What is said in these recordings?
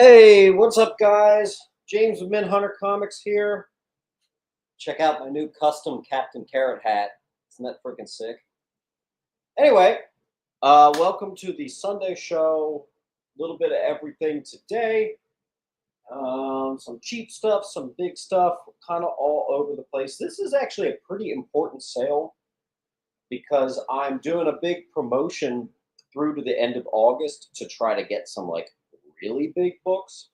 Hey, what's up, guys? James with Hunter Comics here. Check out my new custom Captain Carrot hat. Isn't that freaking sick? Anyway, welcome to the Sunday show. A little bit of everything today. Some cheap stuff, some big stuff, kind of all over the place. This is actually a pretty important sale because I'm doing a big promotion through to the end of August to try to get some like really big books.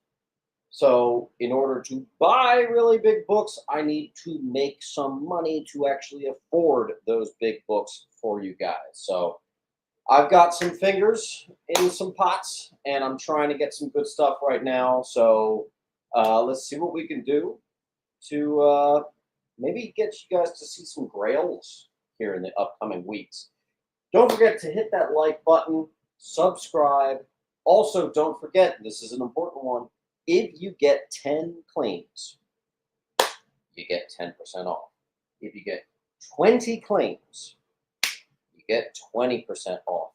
So in order to buy really big books, I need to make some money to actually afford those big books for you guys. So I've got some fingers in some pots, and I'm trying to get some good stuff right now. So let's see what we can do to maybe get you guys to see some grails here in the upcoming weeks. Don't forget to hit that like button, subscribe. Also, don't forget, this is an important one, if you get 10 claims, you get 10% off. If you get 20 claims, you get 20% off.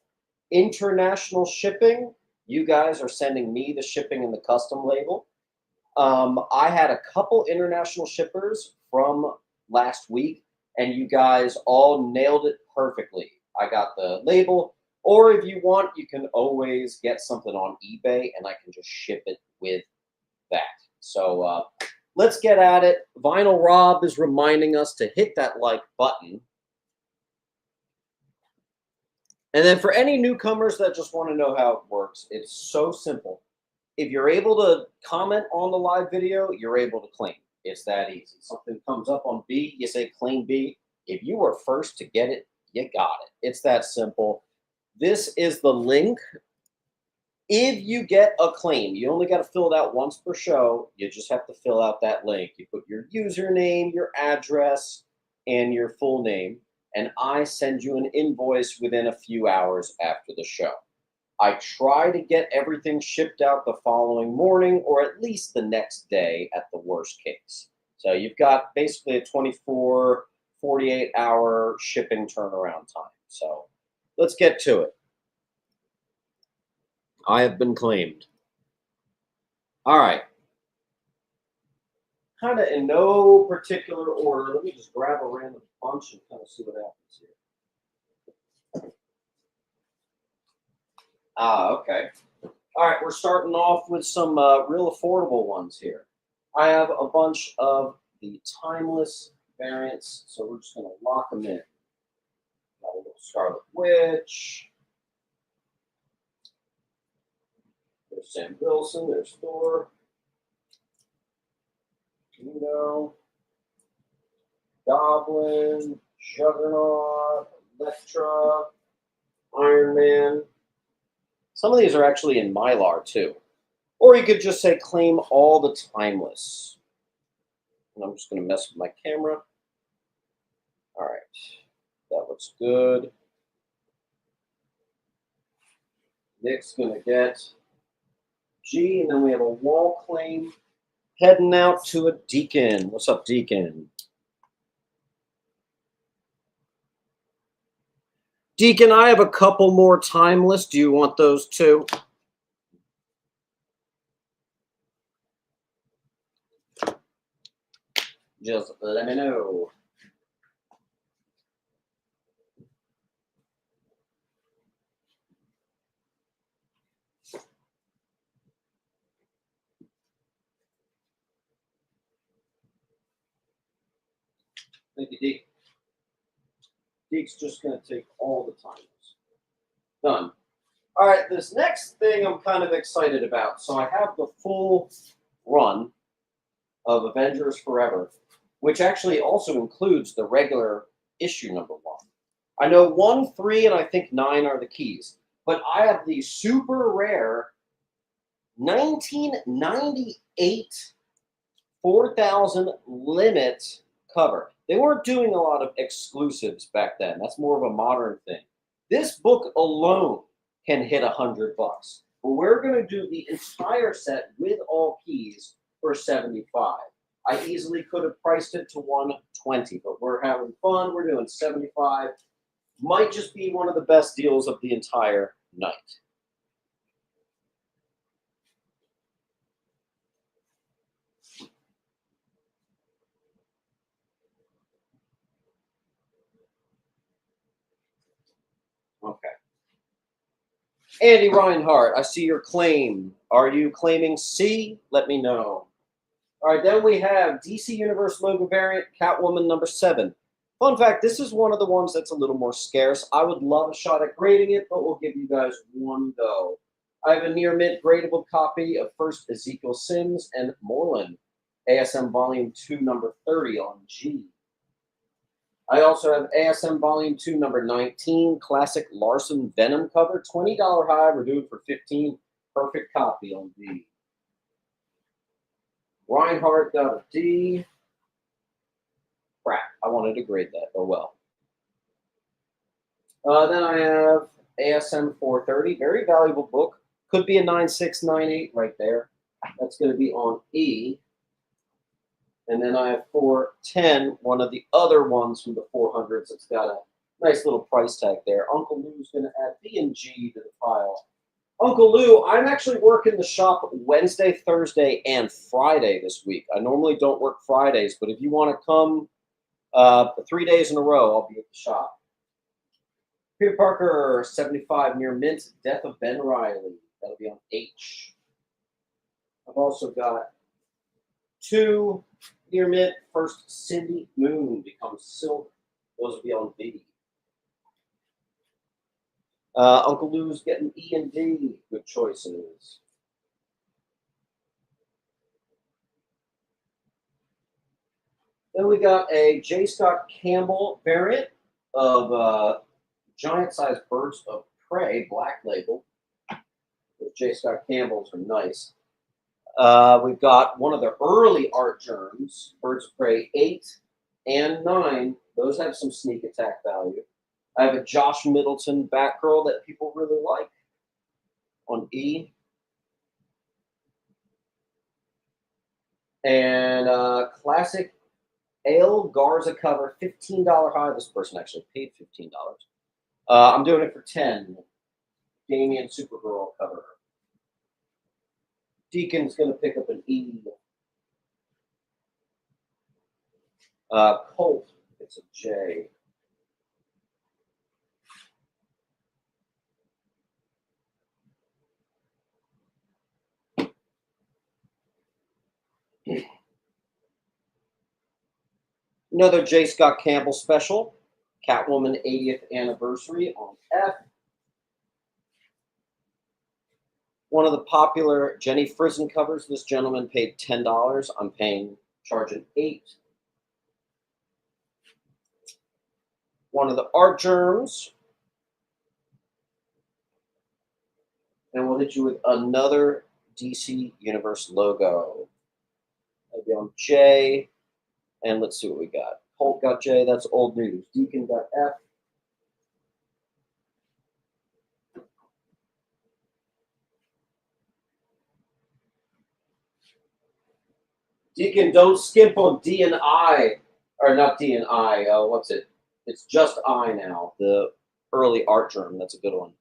International shipping, you guys are sending me the shipping and the custom label. I had a couple international shippers from last week, and you guys all nailed it perfectly. I got the label, or if you want, you can always get something on eBay, and I can just ship it with that. So let's get at it. Vinyl Rob is reminding us to hit that like button. And then for any newcomers that just want to know how it works, it's so simple. If you're able to comment on the live video, you're able to claim. It's that easy. Something comes up on B, you say claim B. If you were first to get it, you got it. It's that simple. This is the link. If you get a claim, you only got to fill it out once per show. You just have to fill out that link. You put your username, your address, and your full name, and I send you an invoice within a few hours after the show. I try to get everything shipped out the following morning or at least the next day at the worst case. So you've got basically a 24, 48-hour shipping turnaround time. So let's get to it. I have been claimed. All right. Kind of in no particular order. Let me just grab a random bunch and kind of see what happens here. Okay. All right, we're starting off with some real affordable ones here. I have a bunch of the timeless variants, so we're just going to lock them in. Got a little Scarlet Witch. There's Sam Wilson. There's Thor. Goblin, Juggernaut, Elektra, Iron Man. Some of these are actually in Mylar too. Or you could just say claim all the timeless. And I'm just going to mess with my camera. All right. That looks good. Nick's going to get G, and then we have a wall claim heading out to a Deacon. What's up, Deacon? Deacon, I have a couple more timeless. Do you want those too? Just let me know. Thank you, Deke. Deke's just going to take all the timeless. Done. All right, this next thing I'm kind of excited about. So I have the full run of Avengers Forever, which actually also includes the regular issue #1. I know 1, 3, and I think 9 are the keys, but I have the super rare 1998 4,000 limit cover. They weren't doing a lot of exclusives back then. That's more of a modern thing. This book alone can hit $100. But we're going to do the entire set with all keys for $75. I easily could have priced it to $120, but we're having fun. We're doing $75. Might just be one of the best deals of the entire night. Andy Reinhardt, I see your claim. Are you claiming C? Let me know. All right, then we have DC Universe logo variant, Catwoman number 7. Fun fact, this is one of the ones that's a little more scarce. I would love a shot at grading it, but we'll give you guys one go. I have a near mint gradable copy of first Ezekiel Sims and Moreland, ASM Volume 2, number 30 on G. I also have ASM Volume 2, number 19, classic Larson Venom cover, $20 high, we're doing for 15, perfect copy on D. Reinhardt got a D. Crap, I wanted to grade that, oh well. Then I have ASM 430, very valuable book. Could be a 9.6, 9.8 right there. That's going to be on E. And then I have 410, one of the other ones from the 400s. It's got a nice little price tag there. Uncle Lou's going to add B and G to the pile. Uncle Lou, I'm actually working the shop Wednesday, Thursday, and Friday this week. I normally don't work Fridays, but if you want to come 3 days in a row, I'll be at the shop. Peter Parker, 75, near mint, Death of Ben Reilly. That'll be on H. I've also got 2 near mint, first Cindy Moon becomes Silk. Those will be on B. Uncle Lou's getting E and D. Good choices. Then we got a J. Scott Campbell variant of giant-sized birds of prey, black label. Those J. Scott Campbells are nice. We've got one of the early art germs, Birds of Prey 8 and 9. Those have some sneak attack value. I have a Josh Middleton Batgirl that people really like on E. And classic Ale Garza cover, $15 high. This person actually paid $15. I'm doing it for 10. Damian Supergirl cover. Deacon's going to pick up an E. Colt, it's a J. Another J. Scott Campbell special. Catwoman 80th anniversary on F. One of the popular Jenny Frison covers. This gentleman paid $10. I'm charging 8. One of the art germs. And we'll hit you with another DC Universe logo. That'll be on J. And let's see what we got. Colt got J. That's old news. Deacon got F. Deacon, don't skimp on D and I. Or not D and I. What's it? It's just I now. The early art germ. That's a good one.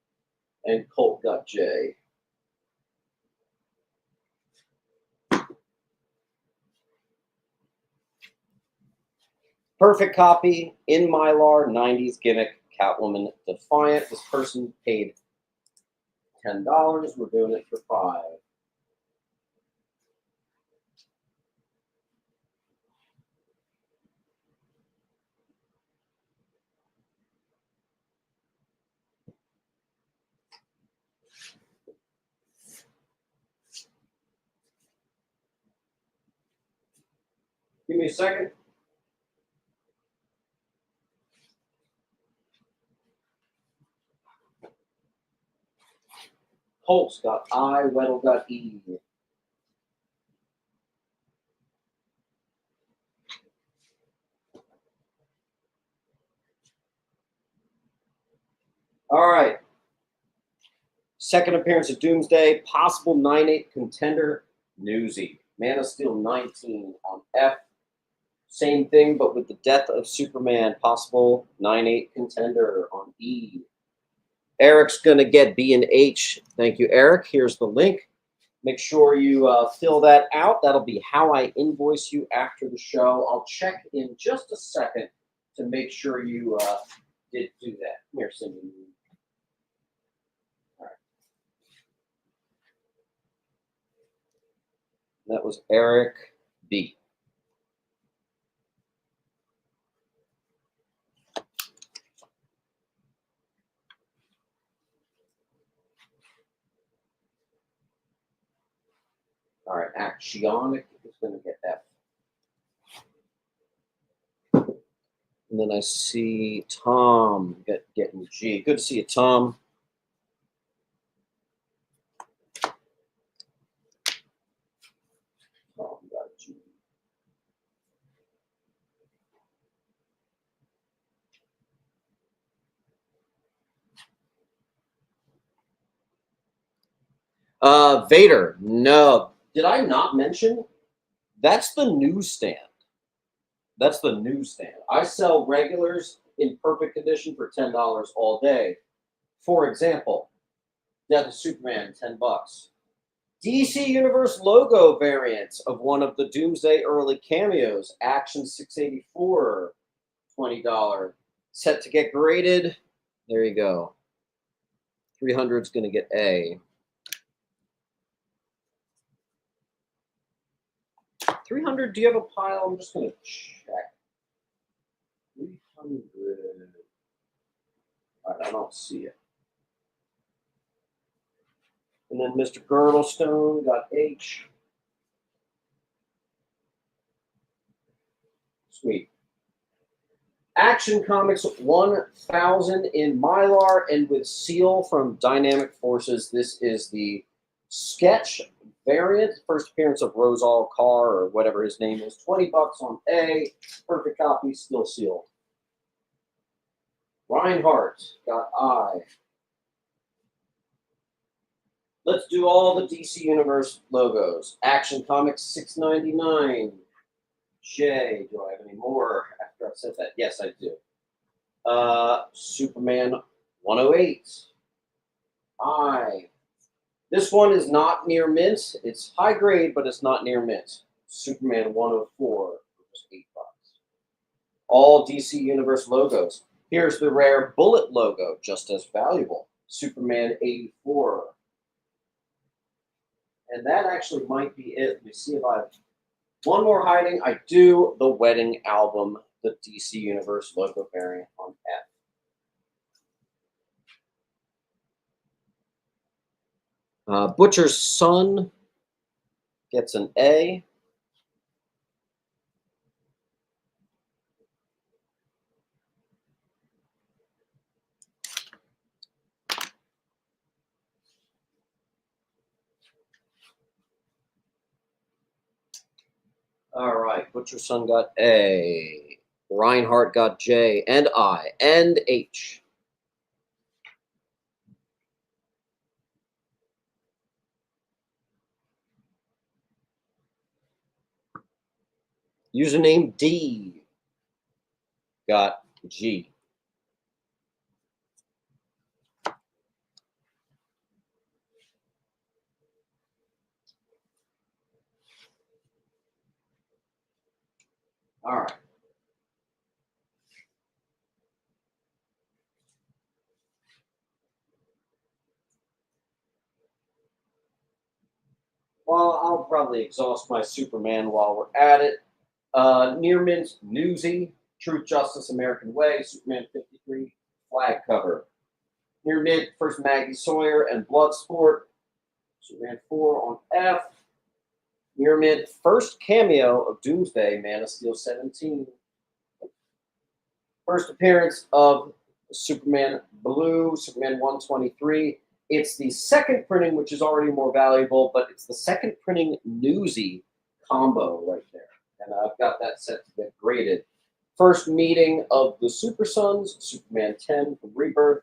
And Colt got J. Perfect copy in Mylar, 90s gimmick, Catwoman Defiant. This person paid $10. We're doing it for 5. Give me a second. Colt's got I, Weddle got E. All right. Second appearance of Doomsday, possible 9.8 contender, Newsy. Man of Steel 19 on F. Same thing, but with the death of Superman, possible 9.8 contender on E. Eric's going to get B and H. Thank you, Eric. Here's the link. Make sure you fill that out. That'll be how I invoice you after the show. I'll check in just a second to make sure you did do that. Come here, Cindy. All right. That was Eric B. All right, Actionic is going to get F. And then I see Tom getting G. Good to see you, Tom. Tom got G. Vader. No. Did I not mention? That's the newsstand. That's the newsstand. I sell regulars in perfect condition for $10 all day. For example, Death of Superman, $10. DC Universe logo variants of one of the Doomsday early cameos, Action 684, $20. Set to get graded. There you go. 300 is going to get A. 300, do you have a pile? I'm just going to check. 300. All right, I don't see it. And then Mr. Girdlestone got H. Sweet. Action Comics 1000 in Mylar and with seal from Dynamic Forces. This is the sketch variant. First appearance of Rosal Carr or whatever his name is. $20 on A. Perfect copy, still sealed. Reinhardt got I. Let's do all the DC Universe logos. Action Comics 699. J. Do I have any more after I've said that? Yes, I do. Superman 108. I. This one is not near mint. It's high grade, but it's not near mint. Superman 104. $8. All DC Universe logos. Here's the rare Bullet logo, just as valuable. Superman 84. And that actually might be it. Let me see if I have one more hiding. I do the Wedding album, the DC Universe logo variant on F. Butcher's Son gets an A. All right, Butcher's Son got A. Reinhardt got J and I and H. Username D got G. All right. Well, I'll probably exhaust my Superman while we're at it. Near mint, Newsy, Truth, Justice, American Way, Superman 53, flag cover. Near mint, first Maggie Sawyer and Bloodsport, Superman 4 on F. Near mint, first cameo of Doomsday, Man of Steel 17. First appearance of Superman Blue, Superman 123. It's the second printing, which is already more valuable, but it's the second printing Newsy combo right there. And I've got that set to get graded. First meeting of the Super Sons, Superman 10 from Rebirth.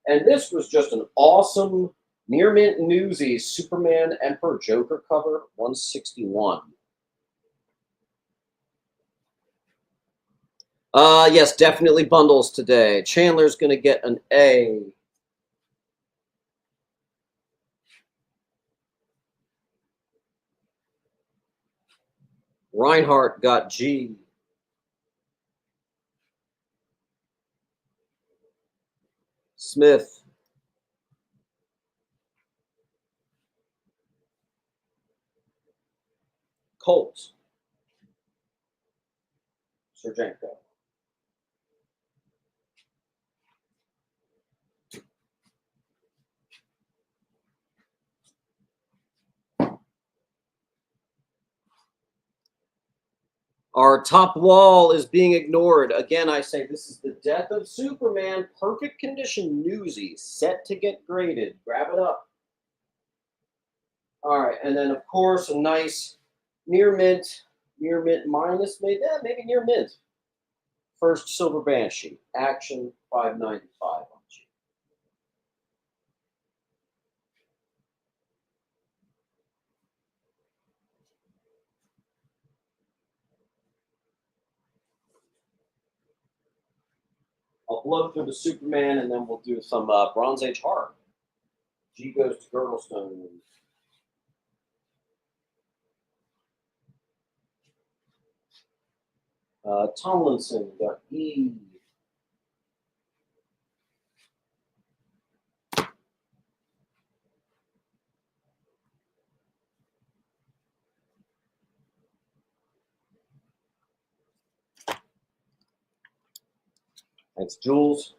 And this was just an awesome near mint Newsy Superman Emperor Joker cover, 161. Yes, definitely bundles today. Chandler's going to get an A. Reinhardt got G. Smith. Colt. Sergenko. Our top wall is being ignored. Again, I say this is the death of Superman. Perfect condition newsy. Set to get graded. Grab it up. All right, and then of course a nice near mint minus, maybe near mint. First silver Banshee, Action 595 on G. I'll blow through the Superman, and then we'll do some Bronze Age horror. G goes to Girdlestone. Tomlinson got E. Thanks, Jules.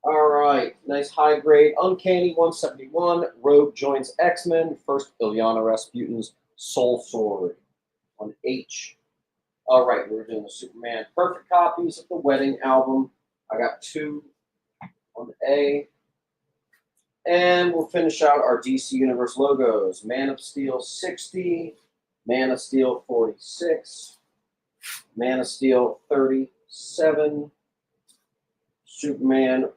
All right, nice high grade, Uncanny 171. Rogue joins X-Men. First Ilyana Rasputin's Soul Sword on H. All right, we're doing the Superman perfect copies of the Wedding album. I got 2 on the A. And we'll finish out our DC Universe logos. Man of Steel 60, Man of Steel 46, Man of Steel 37, Superman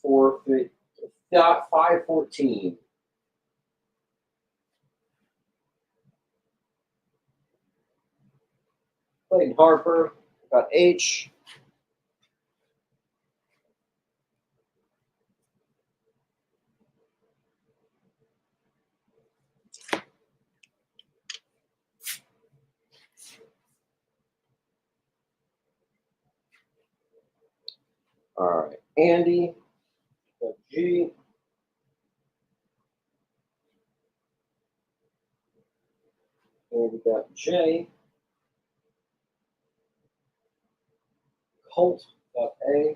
514. Clayton Harper, got H. All right, Andy, got G. Andy got J. Colt got A.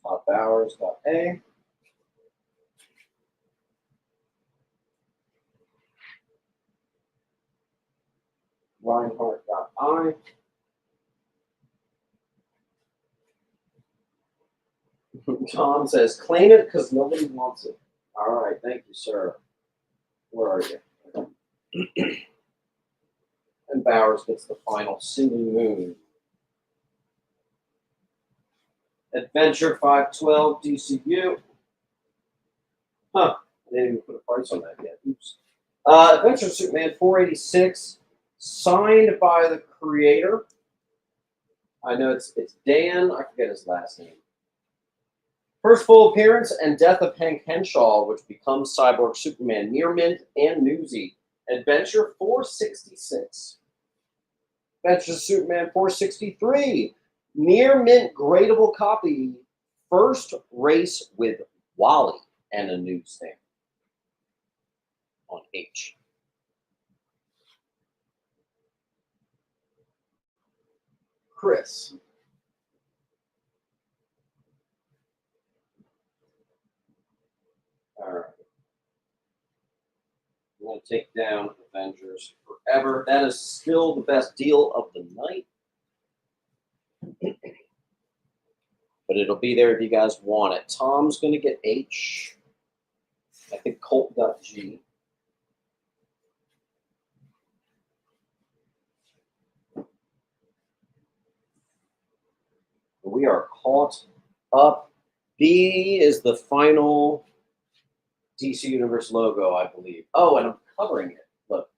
Todd Bowers got A. Reinhardt got I. Tom says, claim it because nobody wants it. All right, thank you, sir. Where are you? And Bowers gets the final Cindy Moon. Adventure 512 DCU. Huh, I didn't even put a price on that yet. Oops. Adventure Superman 486, signed by the creator. I know it's Dan, I forget his last name. First full appearance and death of Hank Henshaw, which becomes Cyborg Superman, near mint and newsy. Adventure 466. Adventure Superman 463, near mint gradable copy. First race with Wally and a newsstand on H. Chris. All right. I'm going to take down Avengers Forever. That is still the best deal of the night. But it'll be there if you guys want it. Tom's going to get H. I think Colt got G. We are caught up. B is the final DC Universe logo, I believe. Oh, and I'm covering it. Look.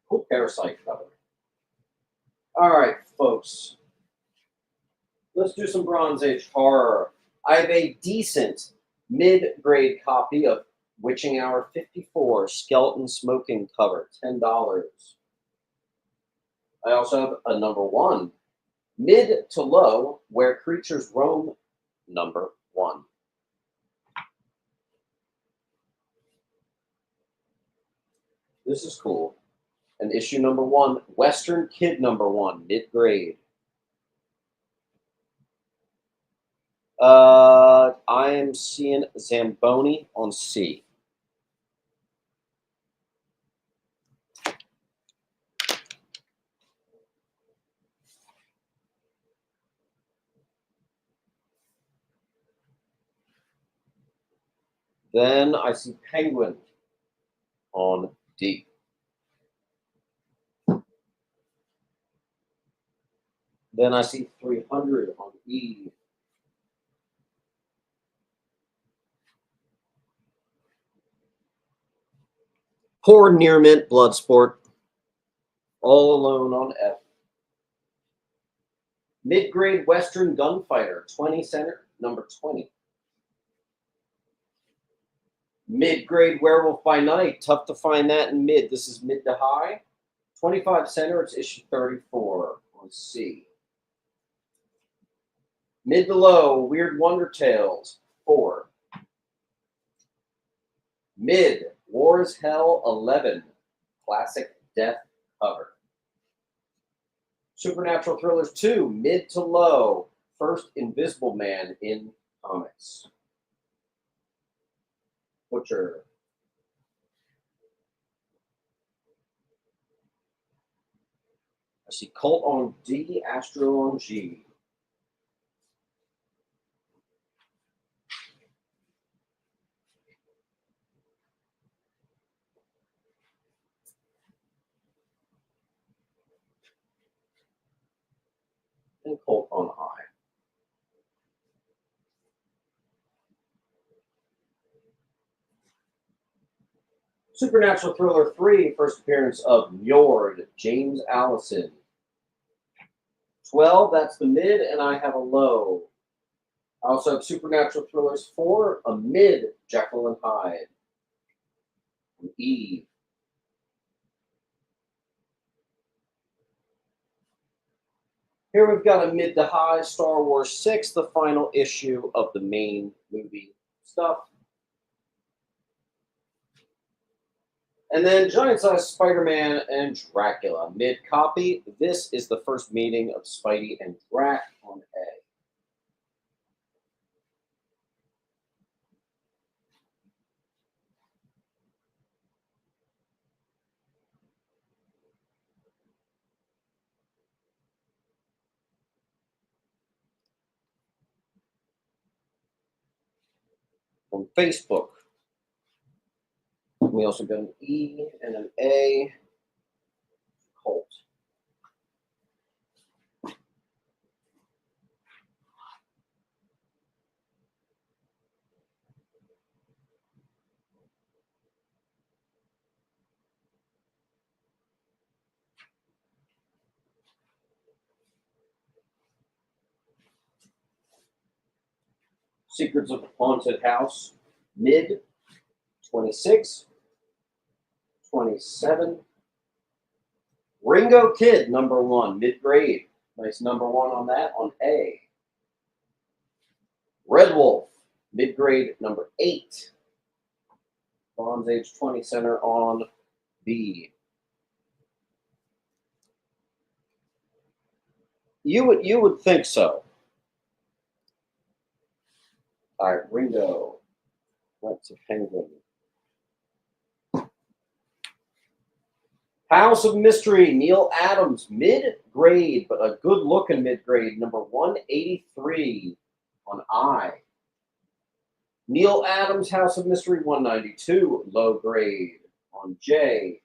Cool Parasite cover. All right, folks. Let's do some Bronze Age horror. I have a decent mid-grade copy of Witching Hour 54, Skeleton Smoking cover, $10. I also have a number 1, mid to low, Where Creatures Roam, number 1. This is cool. And issue number 1, Western Kid number 1, mid-grade. I am seeing Zamboni on C. Then I see Penguin on D. Then I see 300 on E. Poor Near Mint Bloodsport. All Alone on F. Mid-grade Western Gunfighter, 20 center, number 20. Mid-grade Werewolf by Night, tough to find that in mid. This is mid to high. 25 center, it's issue 34 on C. Mid to low, Weird Wonder Tales, 4. Mid, War is Hell, 11. Classic death cover. Supernatural Thrillers 2, mid to low. First Invisible Man in comics. Butcher. I see Colt on D, Astro on G. And Colt on I. Supernatural Thriller 3, first appearance of Njord, James Allison. 12, that's the mid, and I have a low. I also have Supernatural Thrillers 4, a mid, Jekyll and Hyde. E. Here we've got a mid to high Star Wars 6, the final issue of the main movie stuff. And then Giant Size Spider-Man and Dracula, mid copy. This is the first meeting of Spidey and Drac on A. On Facebook, we also got an E and an A. Colt. Secrets of the Haunted House, mid, 26, 27. Ringo Kid, number 1, mid-grade. Nice number 1 on that, on A. Red Wolf, mid-grade, number 8. Bronze Age 20 center on B. You would think so. All right, Ringo. Went to Penguin. House of Mystery, Neil Adams, mid-grade, but a good-looking mid-grade, number 183 on I. Neil Adams, House of Mystery, 192, low grade on J.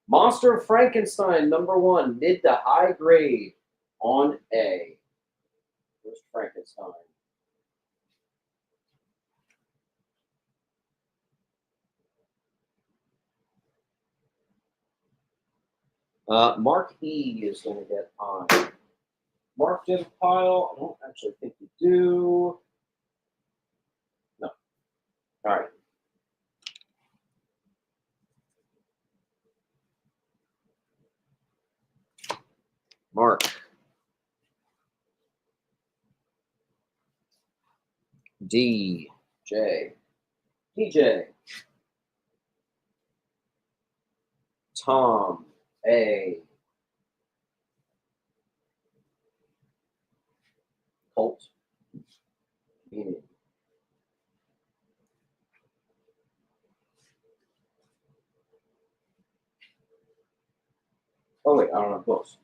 Monster of Frankenstein, number 1, mid to high grade on A. Where's Frankenstein? Mark E is going to get I. Mark, do you have a pile? I don't actually think you do. No. All right. Mark. D. J. DJ. Tom. A. Colt. Meaning. Oh, wait, I don't have books.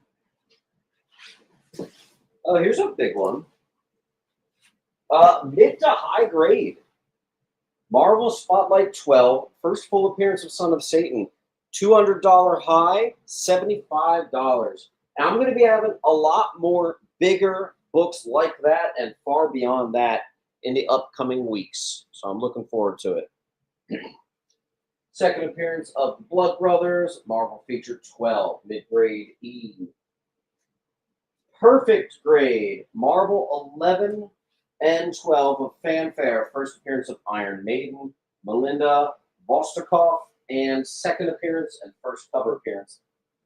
Oh, here's a big one. Mid to high grade. Marvel Spotlight 12, first full appearance of Son of Satan. $200 high, $75. And I'm going to be having a lot more bigger books like that and far beyond that in the upcoming weeks. So I'm looking forward to it. Second appearance of the Blood Brothers, Marvel Feature 12, mid-grade E. Perfect grade, Marvel 11 and 12 of Fanfare, first appearance of Iron Maiden, Melinda Vostokoff, and second appearance and first cover appearance,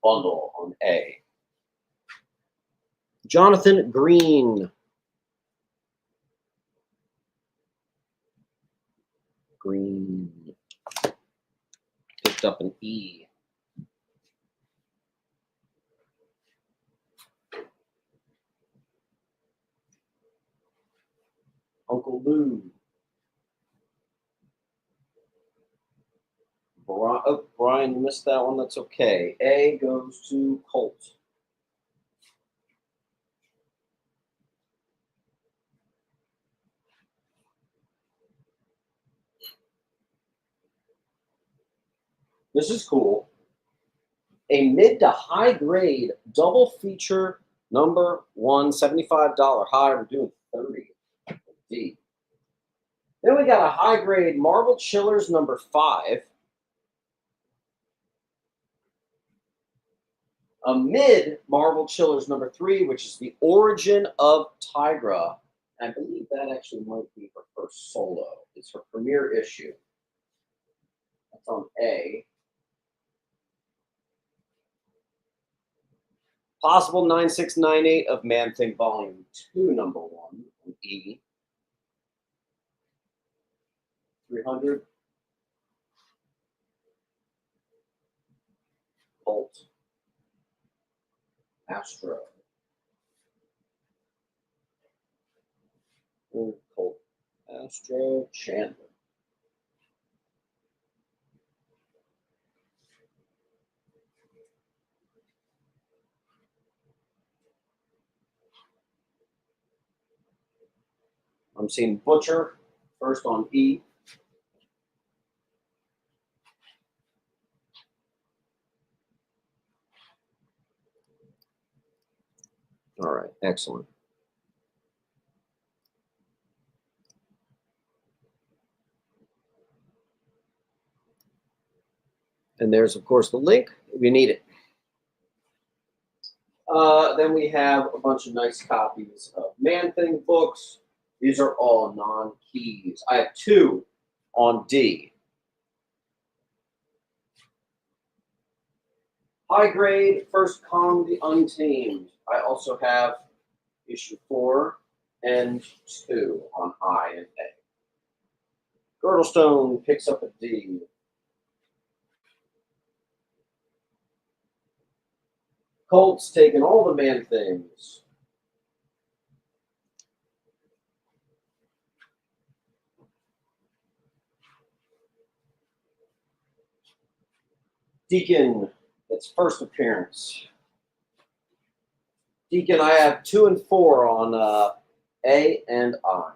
bundle on A. Jonathan Green. Green. Picked up an E. Uncle Lou. Oh, Brian, you missed that one. That's okay. A goes to Colt. This is cool. A mid to high grade double feature number one, $75 high. We're doing 30. D. Then we got a high grade Marvel Chillers number 5. A mid Marvel Chillers number 3, which is the Origin of Tigra. I believe that actually might be her first solo. It's her premiere issue. That's on A. Possible 9698 of Man-Thing Volume 2, number 1, on E. 300. Bolt. Astro. Colt. Astro. Chandler. I'm seeing Butcher first on E. All right, excellent. And there's, of course, the link if you need it. Then we have a bunch of nice copies of Man-Thing books. These are all non-keys. I have 2 on D. High grade, First Kong the Untamed. I also have issue 4 and 2 on I and A. Girdlestone picks up a D. Colt's taking all the Man-Things. Deacon, its first appearance. Deacon, I have 2 and 4 on A and I.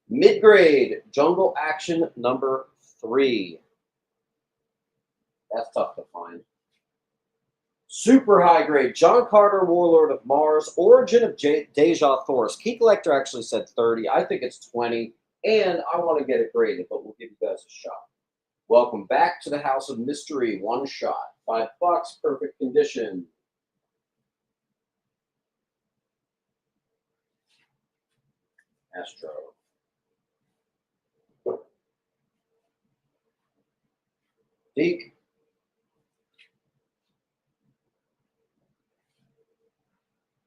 Mid-grade, Jungle Action number 3. That's tough to find. Super high grade, John Carter, Warlord of Mars, Origin of Deja Thors. Key Collector actually said 30. I think it's 20. and I want to get it graded, but we'll give you guys a shot. Welcome back to the House of Mystery. One shot, $5, perfect condition. Astro. Deke.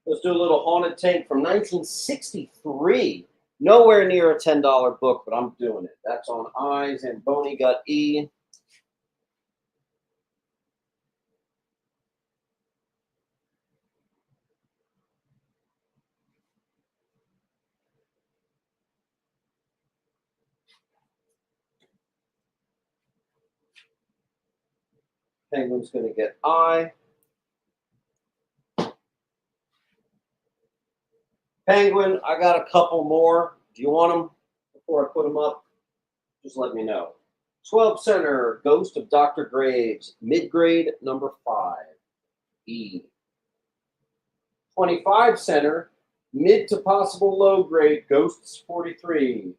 Let's do a little Haunted Tank from 1963. Nowhere near a $10 book, but I'm doing it. That's on I. Zamboni got E. Penguin's going to get I. Penguin, I got a couple more. Do you want them before I put them up? Just let me know. 12 center, Ghost of Dr. Graves, mid-grade, number 5, E. 25 center, mid to possible low grade, Ghosts 43.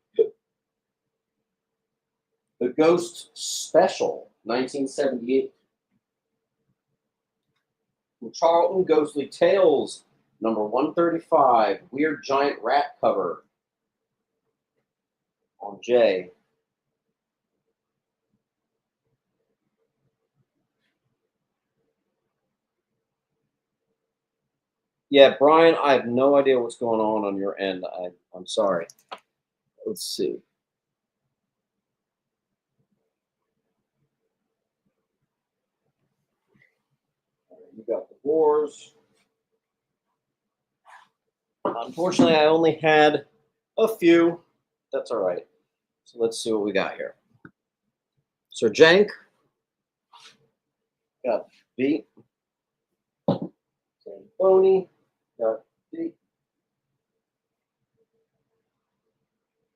The Ghost Special, 1978. From Charlton, Ghostly Tales, number 135, Weird Giant Rat cover on J. Yeah, Brian, I have no idea what's going on your end. I'm sorry. Let's see. You got the Wars. Unfortunately, I only had a few. That's all right. So let's see what we got here. Sir Jank. Got B. Zamboni. Got D.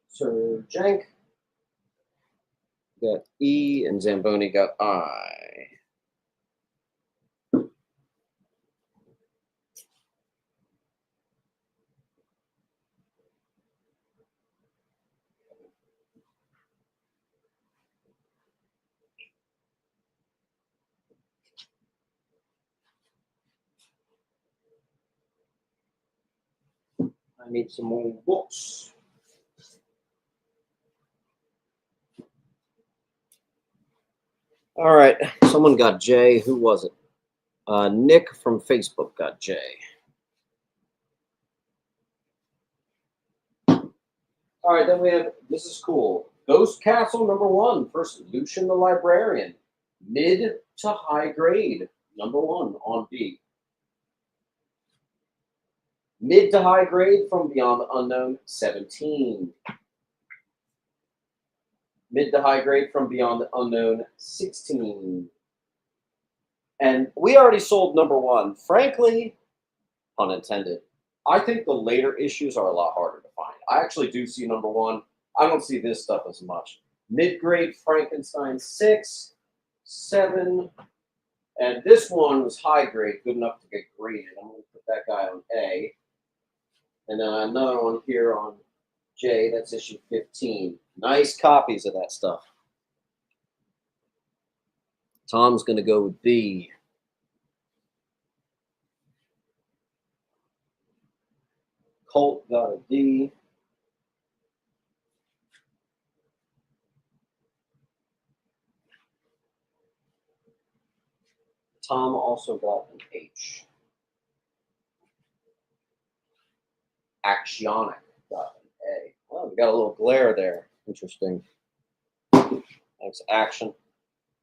Sir Jank. Got E, and Zamboni got I. I need some more books. All right, someone got J. Who was it? Nick from Facebook got J. All right, then we have, this is cool, Ghost Castle number 1, first Lucian the Librarian, mid to high grade, number 1 on B. Mid to high grade from Beyond the Unknown, 17. Mid to high grade from Beyond the Unknown, 16. And we already sold number 1. Frankly, pun intended, I think the later issues are a lot harder to find. I actually do see number 1. I don't see this stuff as much. Mid-grade Frankenstein, 6, 7, and this one was high grade, good enough to get graded. I'm going to put that guy on A. And then another one here on J, that's issue 15. Nice copies of that stuff. Tom's going to go with B. Colt got a D. Tom also got an H. Actionic got an A. Well, we got a little glare there. Interesting. Thanks, Action.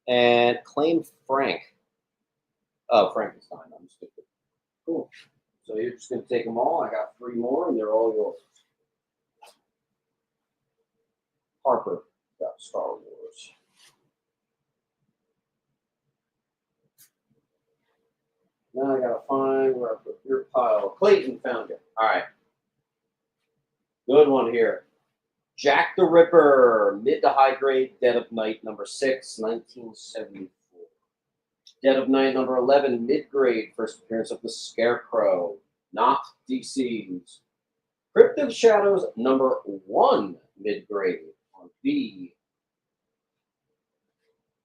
And Claim Frank. Oh, Frankenstein. I'm stupid. Cool. So you're just going to take them all. I got 3 more, and they're all yours. Harper got Star Wars. Now I got to find where I put your pile. Clayton found it. All right. Good one here. Jack the Ripper, mid to high grade, Dead of Night, number 6, 1974. Dead of Night, number 11, mid grade, first appearance of the Scarecrow, not DC's. Crypt of Shadows, number 1, mid-grade on B.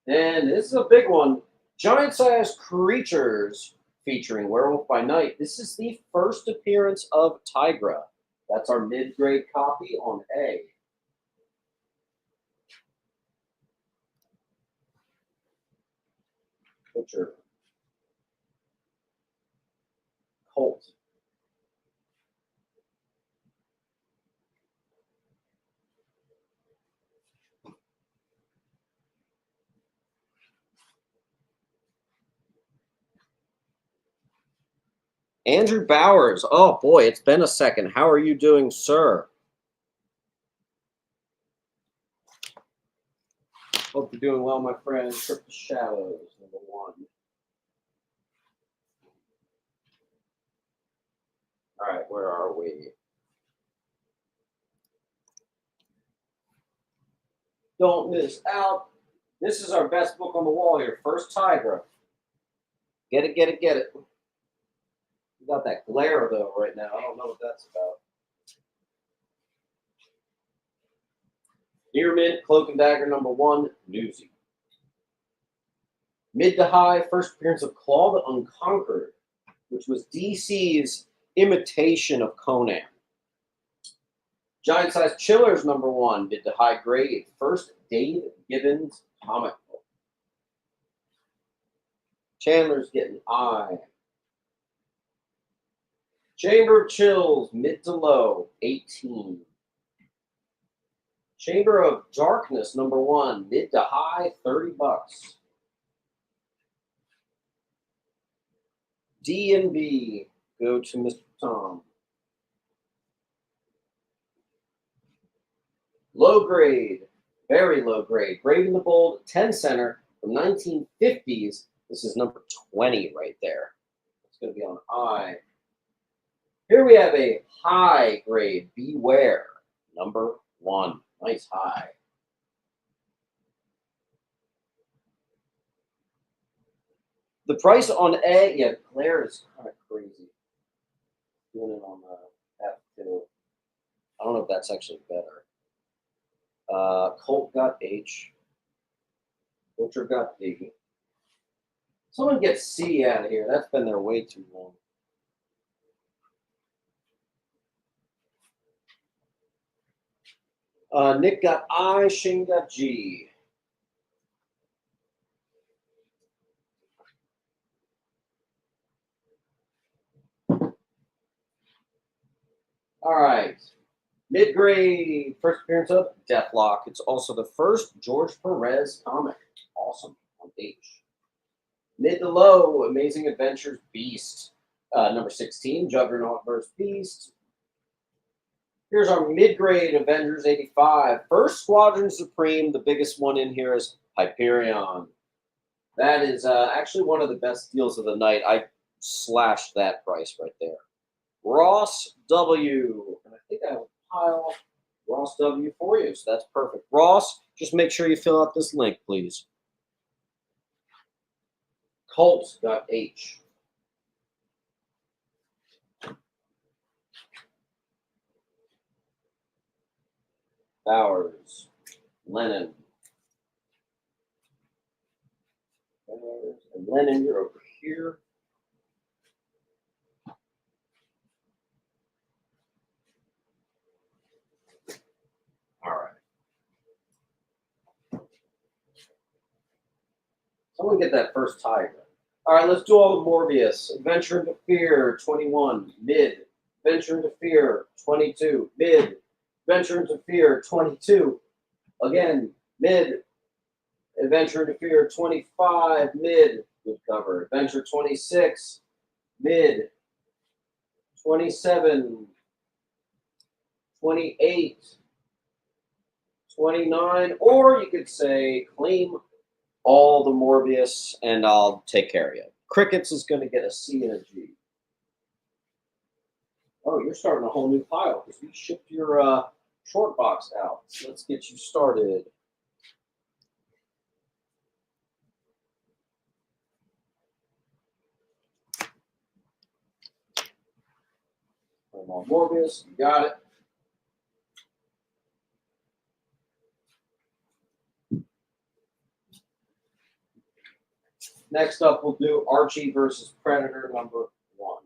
And this is a big one. Giant-sized creatures featuring Werewolf by Night. This is the first appearance of Tigra. That's our mid-grade copy on A. Butcher. Colt. Andrew Bowers. Oh, boy, it's been a second. How are you doing, sir? Hope you're doing well, my friend. Trip to Shadows, number 1. All right, where are we? Don't miss out. This is our best book on the wall here. First Tigra. Get it, get it, get it. We got that glare, though, right now. I don't know what that's about. Near Mint, Cloak and Dagger, number 1, Newsy. Mid to high, first appearance of Claw the Unconquered, which was DC's imitation of Conan. Giant Size Chillers, number 1, mid to high grade, first Dave Gibbons comic book. Chandler's getting I. Chamber of Chills, mid to low, 18. Chamber of Darkness, number 1, mid to high, $30. D and B, go to Mr. Tom. Low grade, very low grade. Brave and the Bold, 10 center from 1950s. This is number 20 right there. It's going to be on I. Here we have a high grade, Beware, number 1. Nice high. The price on A, yeah, glare is kind of crazy. Doing it on F2. I don't know if that's actually better. Colt got H. Butcher got D. Someone get C out of here. That's been there way too long. Nick got I. Shane got G. All right. Mid-grade, first appearance of Deathlock. It's also the first George Perez comic. Awesome. On H. Mid to low, Amazing Adventures Beast. Number 16, Juggernaut vs. Beast. Here's our mid-grade Avengers 85. First Squadron Supreme. The biggest one in here is Hyperion. That is actually one of the best deals of the night. I slashed that price right there. Ross W. And I think I have a pile Ross W for you, so that's perfect. Ross, just make sure you fill out this link, please. Colts got H. Bowers. Lennon. Bowers and Lennon, you're over here. All right. Someone get that first tiger. All right, let's do all the Morbius. Adventure into Fear, 21. Mid. Adventure into Fear, 22. Mid. Adventure into Fear, 22. Again, mid. Adventure into Fear, 25. Mid. Good cover. Adventure 26. Mid. 27. 28. 29. Or you could say claim all the Morbius, and I'll take care of you. Crickets is going to get a C and a G. Oh, you're starting a whole new pile because we shipped your short box out. So let's get you started. Morbius, you got it. Next up, we'll do Archie versus Predator number 1.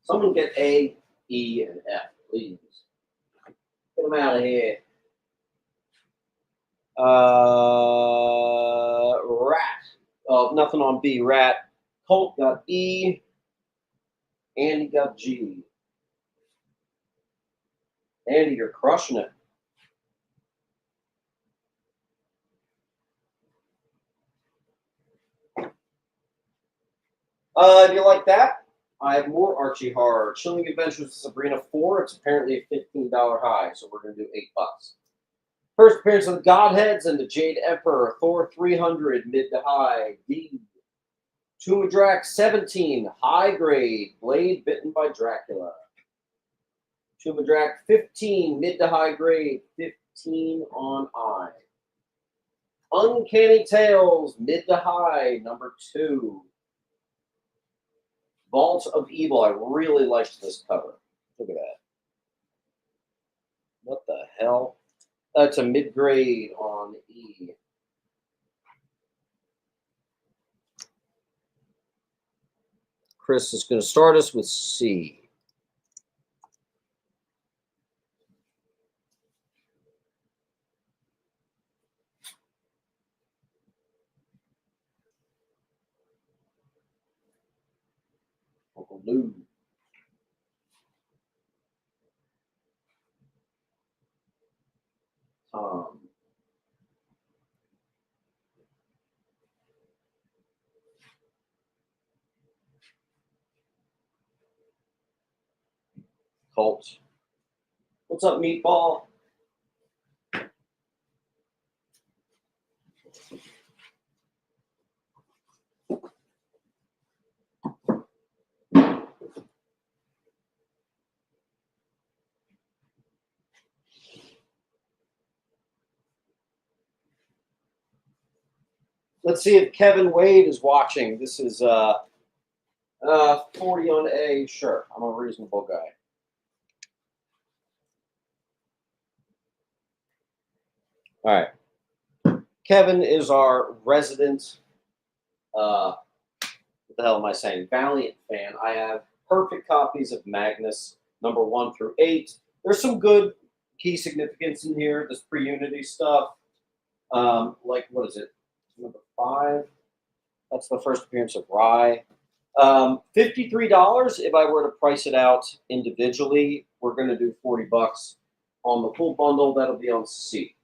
Someone get A, E, and F, please. Get them out of here. Rat. Oh, nothing on B. Rat. Colt got E. Andy got G. Andy, you're crushing it. If you like that, I have more Archie horror. Chilling Adventures of Sabrina 4. It's apparently a $15 high, so we're going to do $8. First appearance of the Godheads and the Jade Emperor. Thor 300, mid to high. D. Tomb of Drac 17, high grade. Blade bitten by Dracula. Tomb of Drac 15, mid to high grade. 15 on I. Uncanny Tales, mid to high, number 2. Vault of Evil. I really liked this cover. Look at that. What the hell? That's a mid-grade on E. Chris is going to start us with C. Uncle Lou. Tom. Colt. What's up, Meatball? Let's see if Kevin Wade is watching. This is 40 on A. Sure, I'm a reasonable guy. All right. Kevin is our resident, what the hell am I saying, Valiant fan. I have perfect copies of Magnus, number 1 through 8. There's some good key significance in here, this pre-Unity stuff. Like, what is it? Number 5. That's the first appearance of Rye. $53. If I were to price it out individually, we're going to do $40 on the full bundle. That'll be on C.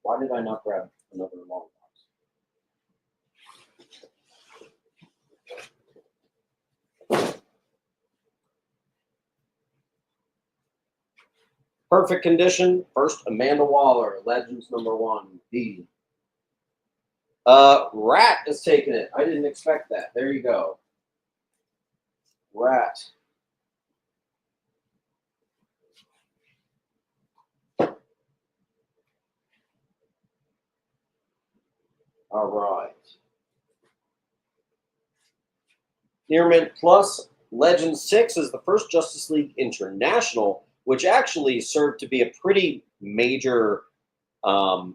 Why did I not grab another long box? Perfect condition. First, Amanda Waller, Legends number 1, D. Rat is taking it. I didn't expect that. There you go. Rat. All right. Near Mint Plus, Legend 6 is the first Justice League International, which actually served to be a pretty major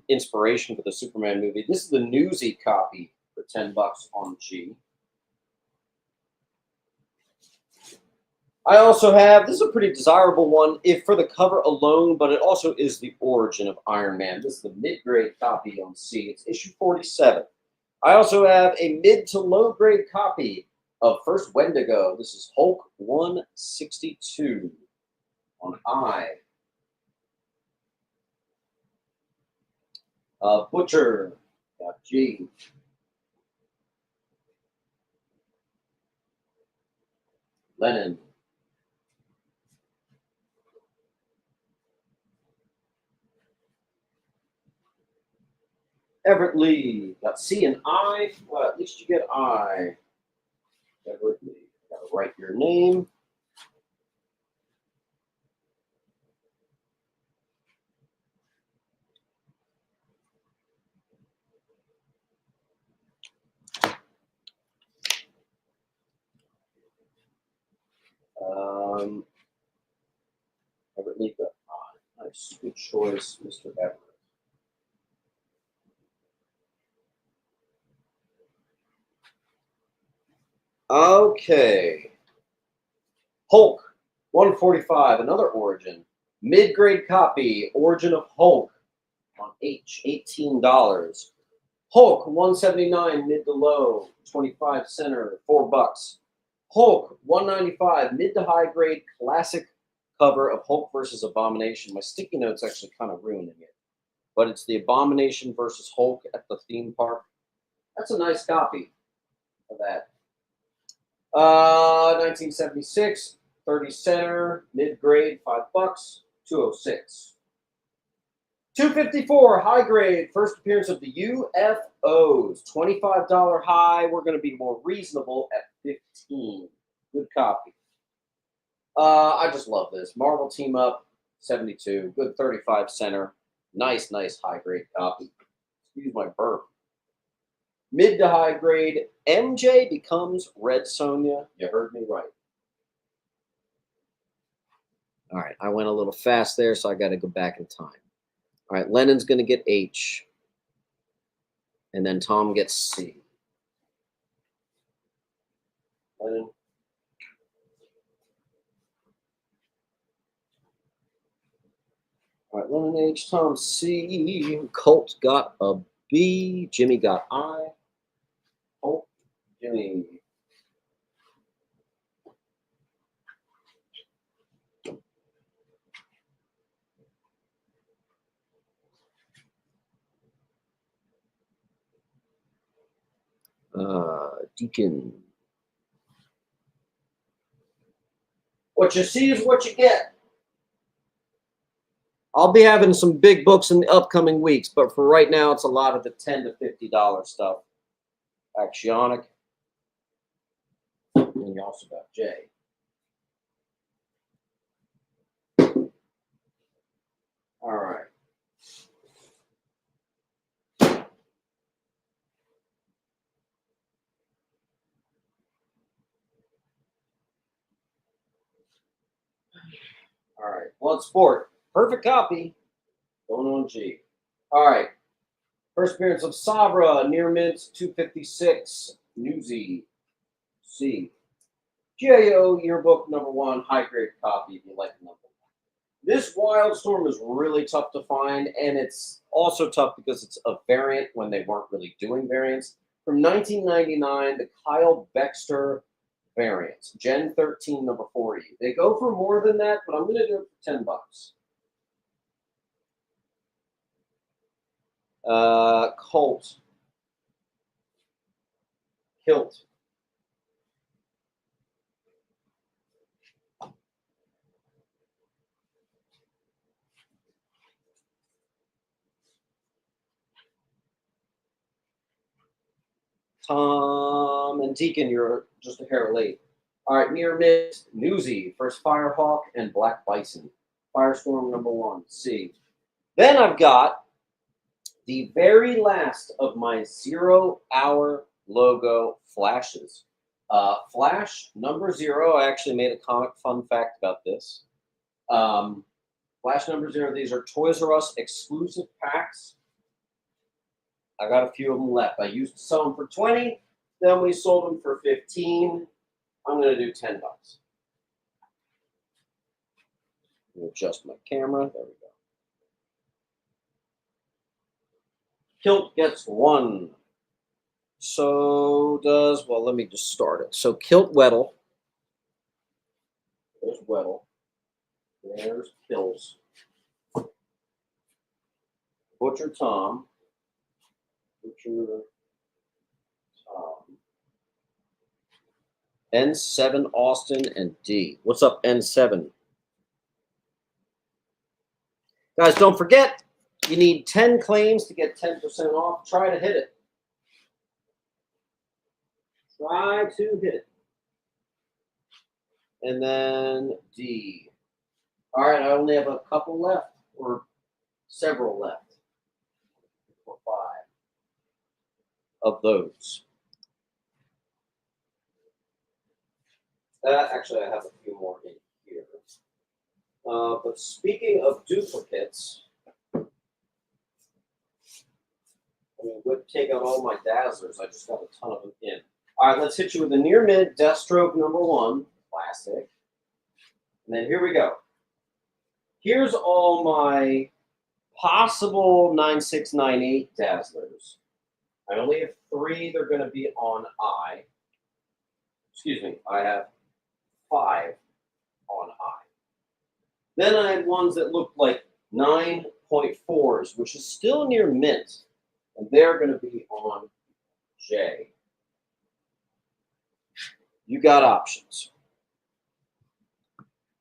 inspiration for the Superman movie. This is the Newsy copy for $10 on G. I also have, this is a pretty desirable one, if for the cover alone, but it also is the origin of Iron Man. This is the mid-grade copy on C. It's issue 47. I also have a mid to low-grade copy of First Wendigo. This is Hulk 162 on I. Butcher, got G. Lennon. Everett Lee, got C and I. Well, at least you get I. Everett Lee, gotta write your name. Everett Lee got I. Nice, good choice, Mr. Everett. Okay. Hulk, 145, another Origin. Mid-grade copy, Origin of Hulk on H, $18. Hulk, 179, mid to low, 25 center, $4. Hulk, 195, mid to high grade, classic cover of Hulk versus Abomination. My sticky note's actually kind of ruining it. But it's the Abomination versus Hulk at the theme park. That's a nice copy of that. 1976, 30 center, mid grade, $5, 206. 254 high grade, first appearance of the UFOs, $25 high. We're going to be more reasonable at 15. Good copy. I just love this. Marvel Team Up, 72. Good 35 center. Nice high grade copy. Excuse my burp. Mid to high grade, MJ becomes Red Sonja. You heard me right. All right, I went a little fast there, so I got to go back in time. All right, Lennon's going to get H. And then Tom gets C. Lennon. All right, Lennon H, Tom C. Colt got a B. Jimmy got I. Colt, Jimmy. Deacon. What you see is what you get. I'll be having some big books in the upcoming weeks, but for right now, it's a lot of the $10 to $50 stuff. Axionic. And you also got J. All right. All right. Blood Sport. Perfect copy. Going on G. All right. First appearance of Sabra, near mint, 256. Newsy. C. GAO yearbook number 1, high grade copy if you like the number 1. This Wildstorm is really tough to find, and it's also tough because it's a variant when they weren't really doing variants. From 1999, the Kyle Baxter variants, Gen 13, number 40. They go for more than that, but I'm going to do it for $10. Colt. Kilt. Tom and Deacon, you're just a hair late. All right, near mid, Newsy, first Firehawk, and Black Bison. Firestorm number 1, C. Then I've got the very last of my 0 hour logo flashes. Flash number 0, I actually made a comic fun fact about this. Flash number 0, these are Toys R Us exclusive packs. I got a few of them left. I used to sell them for 20, then we sold them for 15. I'm going to do $10. Adjust my camera. There we go. Kilt gets 1. So does, well, let me just start it. So Kilt Weddle. There's Weddle. There's Kills. Butcher Tom. Butcher Tom. N7 Austin and D. What's up, N7? Guys, don't forget, you need 10 claims to get 10% off. Try to hit it. Try to hit it. And then D. All right, I only have a couple left, or several left. 4, 5 of those. Actually, I have a few more in here. But speaking of duplicates, I mean, would take out all my dazzlers. I just got a ton of them in. All right, let's hit you with a near mint Deathstroke #1, classic. And then here we go. Here's all my possible 9698 Dazzlers. I only have 3. They're going to be on I. Excuse me, I have 5 on I. Then I had ones that looked like 9.4s, which is still near mint. And they're going to be on J. You got options.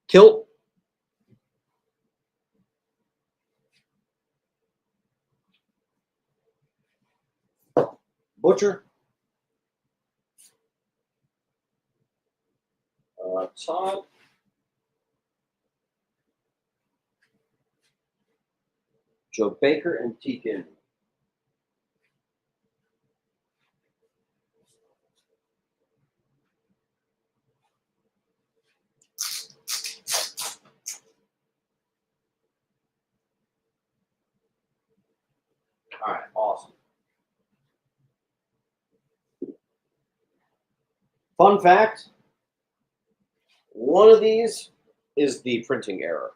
Kilt. Butcher. Todd. Joe Baker and Teakin. All right, awesome. Fun fact, one of these is the printing error.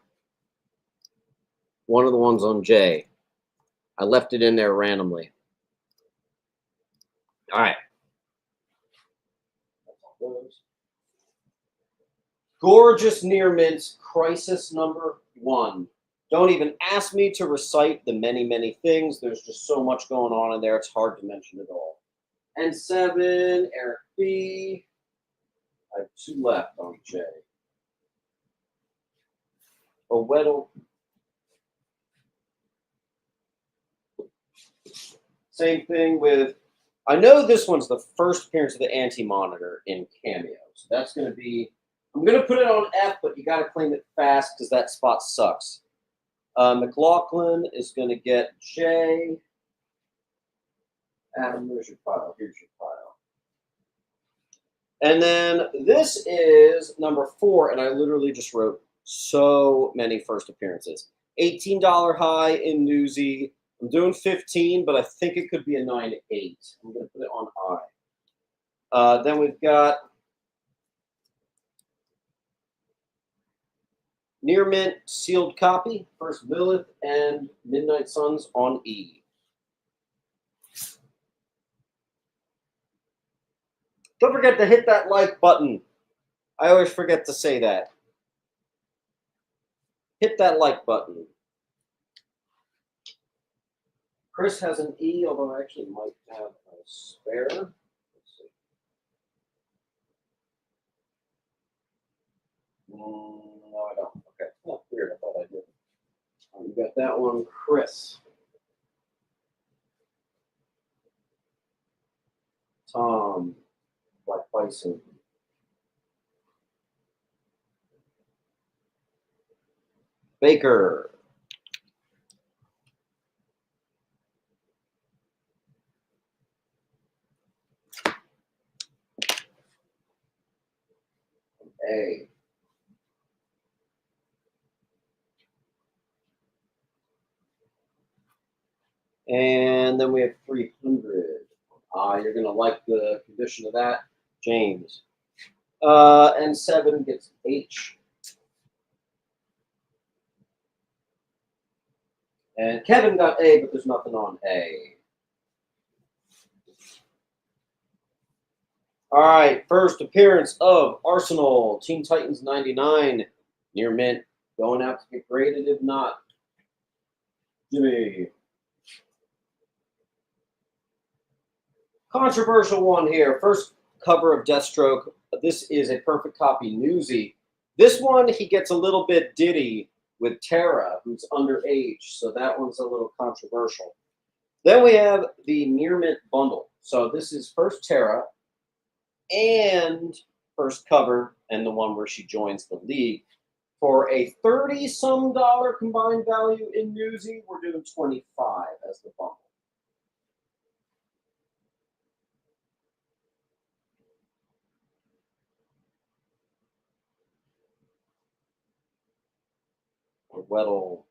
One of the ones on J. I left it in there randomly. All right. Gorgeous near mint, crisis #1. Don't even ask me to recite the many, many things. There's just so much going on in there, it's hard to mention it all. And 7, Eric B. I have 2 left on J. A Weddle. Same thing with, I know this one's the first appearance of the Anti-Monitor in Cameo. So that's going to be, I'm going to put it on F, but you got to claim it fast because that spot sucks. McLaughlin is going to get J. Adam, where's your pile? Here's your pile. And then this is #4, and I literally just wrote so many first appearances. $18 high in Newsy. I'm doing 15, but I think it could be a 9-8. I'm going to put it on I. Then we've got Near Mint sealed copy, first Lilith and Midnight Suns on E. Don't forget to hit that like button. I always forget to say that. Hit that like button. Chris has an E, although I actually might have a spare. Let's see. No, I don't. Okay. Oh, weird. I thought I did. You got that one, Chris. Tom. Black Bison. Baker. A. And then we have 300. You're going to like the condition of that. James. And 7 gets H. And Kevin got A, but there's nothing on A. All right, first appearance of Arsenal, Teen Titans 99, near mint, going out to get graded if not. Jimmy. Controversial one here. First cover of Deathstroke. This is a perfect copy Newsy. This one, he gets a little bit ditty with Tara, who's underage, so that one's a little controversial. Then we have the near mint bundle. So this is first Tara and first cover, and the one where she joins the league. For a $30-some combined value in Newsy, we're doing 25 as the bundle. Weddle.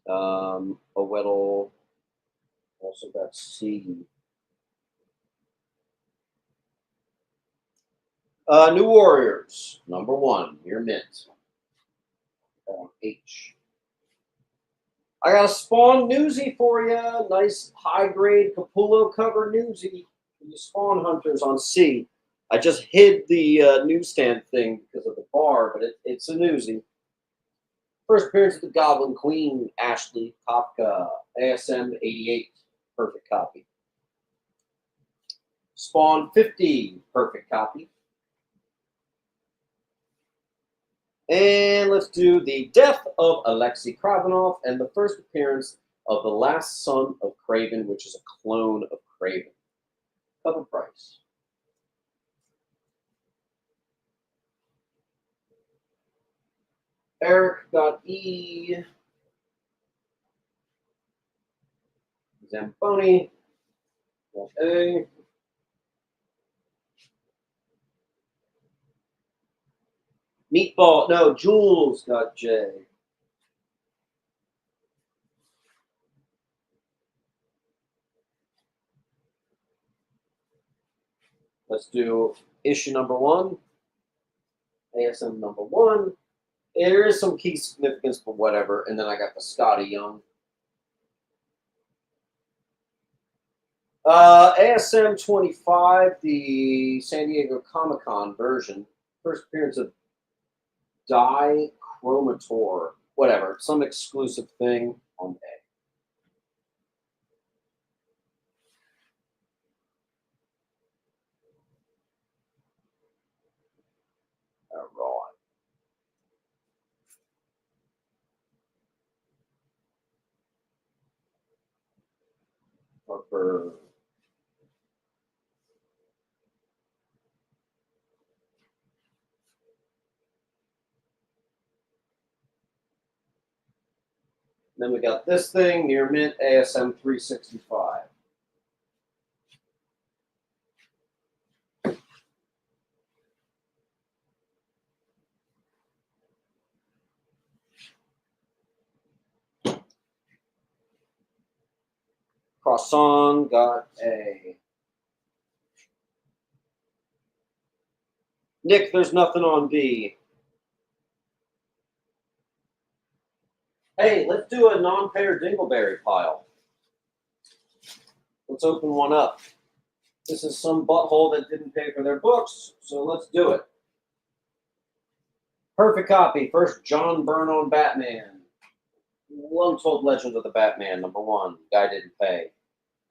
A Weddle. Also got C. New Warriors, #1, near mint. H. I got a Spawn newsie for you. Nice high-grade Capullo cover newsie for you Spawn hunters on C. I just hid the newsstand thing because of the bar, but it's a newsie. First appearance of the Goblin Queen, Ashley Kopka, ASM 88, perfect copy. Spawn 50, perfect copy. And let's do the death of Alexei Kravenov and the first appearance of the last son of Kraven, which is a clone of Kraven. Cover price. Eric got E. Zamboni got A. Meatball, no, Jules got J. Let's do issue #1, ASM #1. There is some key significance, but whatever. And then I got the Scotty Young. ASM 25, the San Diego Comic-Con version. First appearance of Chromator, whatever, some exclusive thing on A. All right. Harper. Then we got this thing, near mint, ASM 365. Croissant got A. Nick, there's nothing on B. Hey, let's do a non-payer dingleberry pile. Let's open one up. This is some butthole that didn't pay for their books, so let's do it. Perfect copy. First, John Byrne on Batman. Untold Legends of the Batman, #1. Guy didn't pay.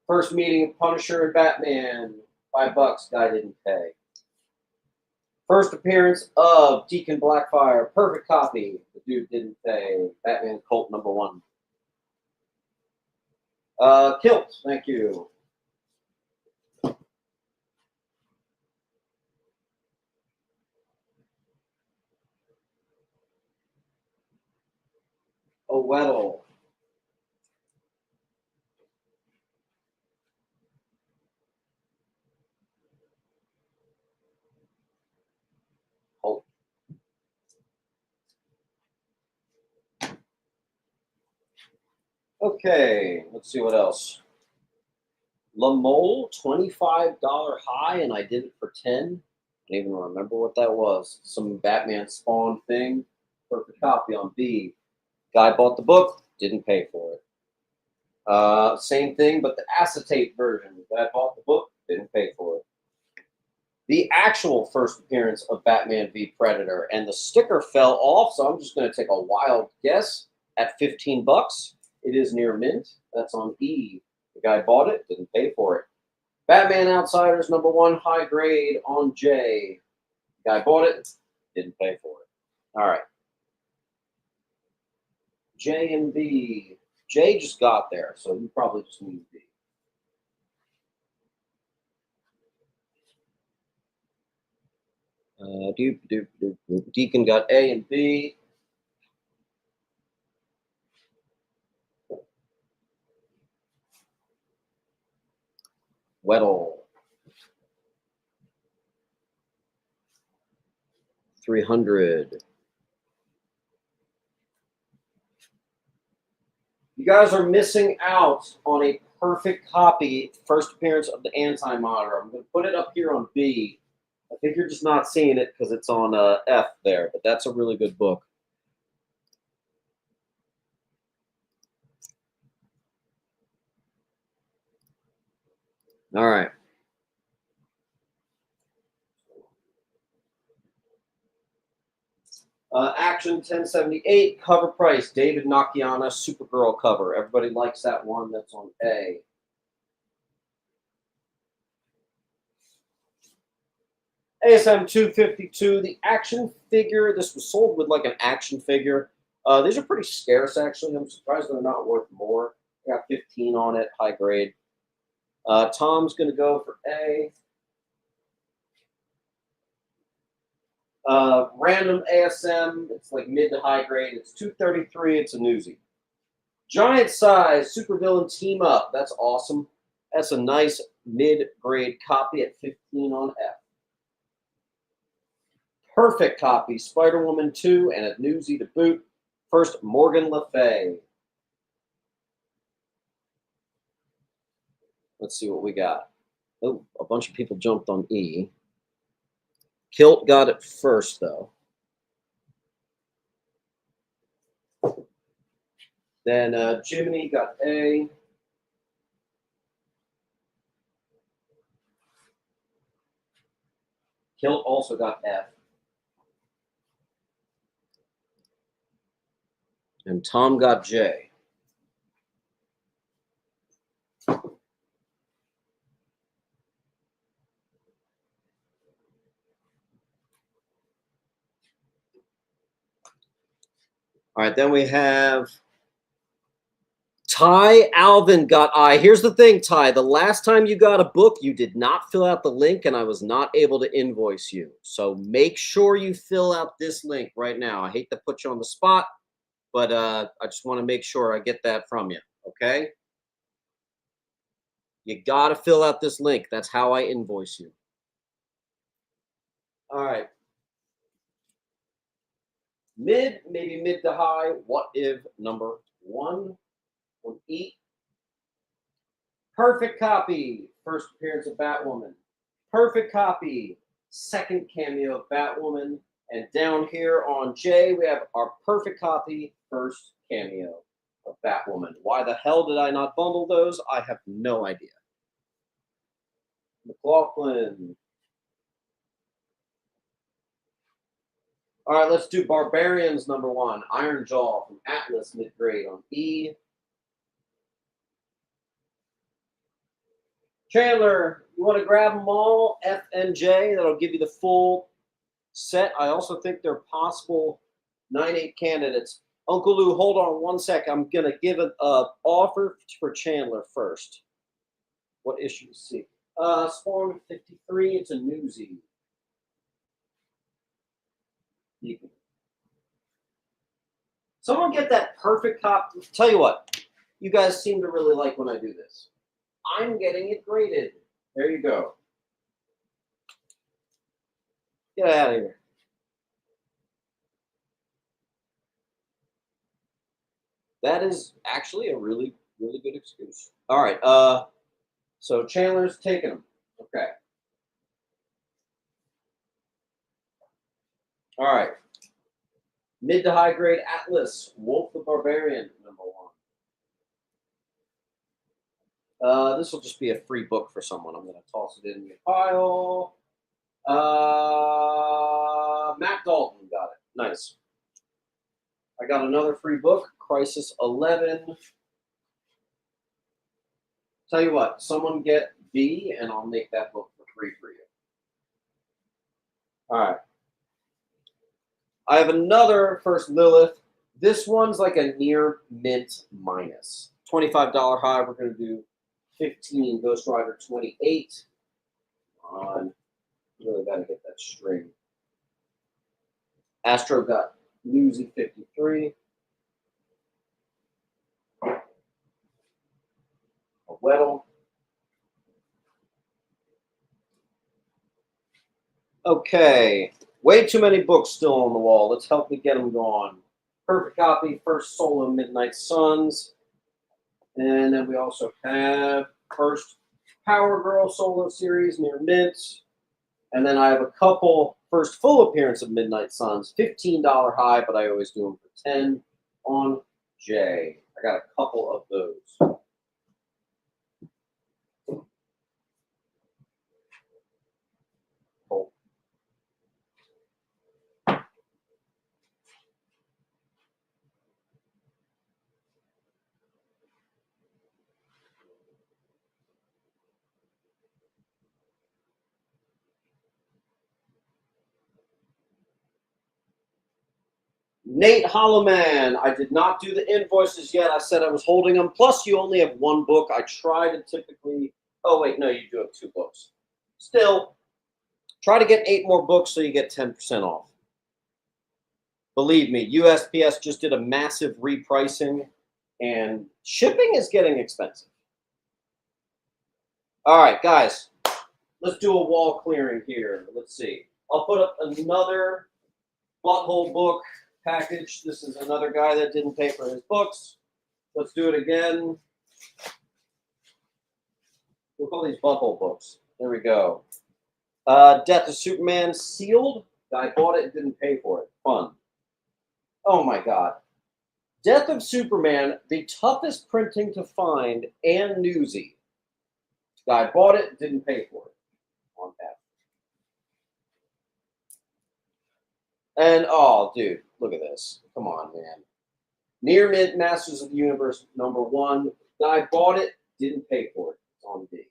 First meeting of Punisher and Batman. $5. Guy didn't pay. First appearance of Deacon Blackfire. Perfect copy. The dude didn't pay. Batman Cult #1. Kilt, thank you. Weddle. Holt. Okay, let's see what else. La Mole, $25 high, and I did it for 10. I don't even remember what that was. Some Batman Spawn thing. Perfect copy on B. Guy bought the book, didn't pay for it. Same thing, but the acetate version. Guy bought the book, didn't pay for it. The actual first appearance of Batman v Predator, and the sticker fell off, so I'm just going to take a wild guess at $15. It is near mint. That's on E. The guy bought it, didn't pay for it. Batman Outsiders #1, high grade on J. The guy bought it, didn't pay for it. All right. J and B. J just got there, so you probably just need B. Deacon got A and B. Weddle. 300. You guys are missing out on a perfect copy, first appearance of the Anti-Monitor. I'm going to put it up here on B. I think you're just not seeing it because it's on F there, but that's a really good book. All right. Action 1078, cover price, David Nakayama, Supergirl cover. Everybody likes that one. That's on A. ASM 252, the action figure. This was sold with like an action figure. These are pretty scarce, actually. I'm surprised they're not worth more. I got 15 on it, high grade. Tom's going to go for A. Random ASM, it's like mid to high grade. It's 233. It's a newsie. Giant size supervillain team up. That's awesome. That's a nice mid grade copy at 15 on F. Perfect copy, Spider-Woman 2 and a newsie to boot. First, Morgan Le Fay. Let's see what we got. Oh, a bunch of people jumped on E. Kilt got it first, though. Then Jiminy got A. Kilt also got F. And Tom got J. All right, then we have Ty Alvin got I. Here's the thing, Ty. The last time you got a book, you did not fill out the link, and I was not able to invoice you. So make sure you fill out this link right now. I hate to put you on the spot, but I just want to make sure I get that from you, okay? You got to fill out this link. That's how I invoice you. All right. Maybe mid to high. What if number 1 on E? Perfect copy. First appearance of Batwoman. Perfect copy. Second cameo of Batwoman. And down here on J, we have our perfect copy. First cameo of Batwoman. Why the hell did I not bundle those? I have no idea. McLaughlin. All right, let's do Barbarians number 1. Iron Jaw from Atlas mid-grade on E. Chandler, you want to grab them all? F and J. That'll give you the full set. I also think they're possible 9-8 candidates. Uncle Lou, hold on one sec. I'm going to give an offer for Chandler first. What issue is C? Spawn 53. It's a newsie. Someone get that perfect copy. Tell you what, you guys seem to really like when I do this. I'm getting it graded. There you go. Get out of here. That is actually a really, really good excuse. All right. So Chandler's taking them. Okay. All right. Mid to high grade Atlas, Wolf the Barbarian, number 1. This will just be a free book for someone. I'm going to toss it in the pile. Matt Dalton got it. Nice. I got another free book, Crisis 11. Tell you what, someone get B, and I'll make that book for free for you. All right. I have another First Lilith. This one's like a near mint minus. $25 high. We're going to do 15. Ghost Rider 28. On. Really got to get that string. Astro got Newsy 53. A Weddle. Okay. Way too many books still on the wall. Let's help me get them going. Perfect copy, First Solo Midnight Suns. And then we also have First Power Girl Solo Series near mint. And then I have a couple first full appearance of Midnight Suns, $15 high, but I always do them for 10 on J. I got a couple of those. Cool. Nate Hollowman, I did not do the invoices yet. I said I was holding them. Plus, you only have one book. I try to typically... Oh, wait, no, you do have 2 books. Still, try to get 8 more books so you get 10% off. Believe me, USPS just did a massive repricing, and shipping is getting expensive. All right, guys, let's do a wall clearing here. Let's see. I'll put up another butthole book package. This is another guy that didn't pay for his books. Let's do it again. We'll call these butthole books. There we go. Death of Superman sealed. Guy bought it and didn't pay for it. Fun. Oh my God. Death of Superman, the toughest printing to find and newsy. Guy bought it, didn't pay for it. On that. And oh, dude, look at this. Come on, man. Near Mint Masters of the Universe #1. Guy bought it, didn't pay for it. It's on D.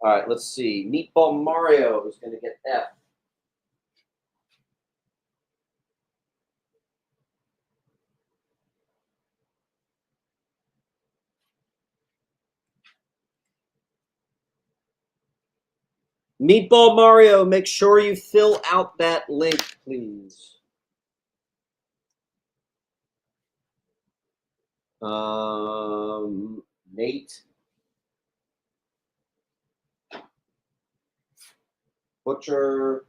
All right, let's see. Meatball Mario is going to get F. Meatball Mario, make sure you fill out that link, please. Nate. Butcher.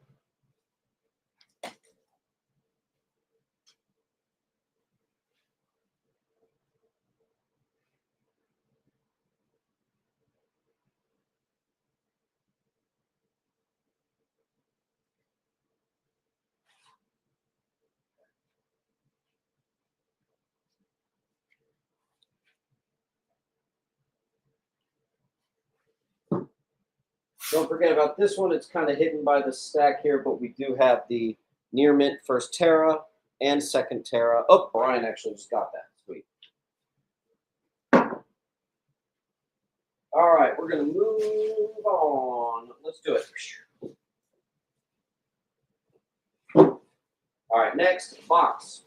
Don't forget about this one. It's kind of hidden by the stack here, but we do have the Near Mint first Terra and second Terra. Oh, Brian actually just got that. Sweet. All right, we're going to move on. Let's do it. All right, next box.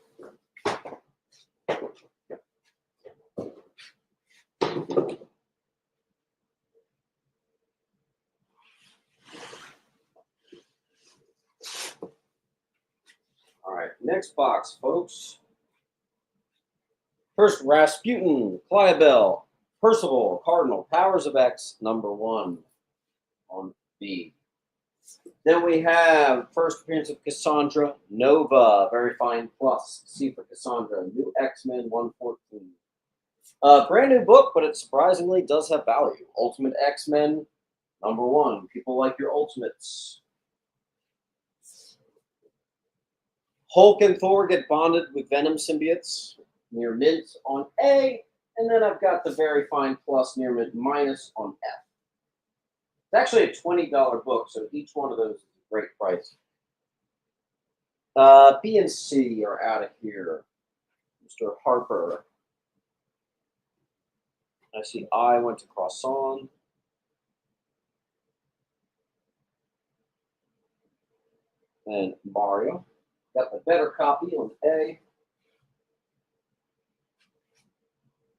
All right, next box, folks. First, Rasputin, Clyabel, Percival, Cardinal, Powers of X, #1 on B. Then we have first appearance of Cassandra, Nova, Very Fine Plus, C for Cassandra, New X-Men 114. Brand new book, but it surprisingly does have value. Ultimate X-Men, #1. People like your Ultimates. Hulk and Thor get bonded with Venom symbiotes. Near Mint on A. And then I've got the Very Fine Plus Near Mint minus on F. It's actually a $20 book, so each one of those is a great price. B and C are out of here. Mr. Harper. I see I went to Croissant. And Mario. Got the better copy on A.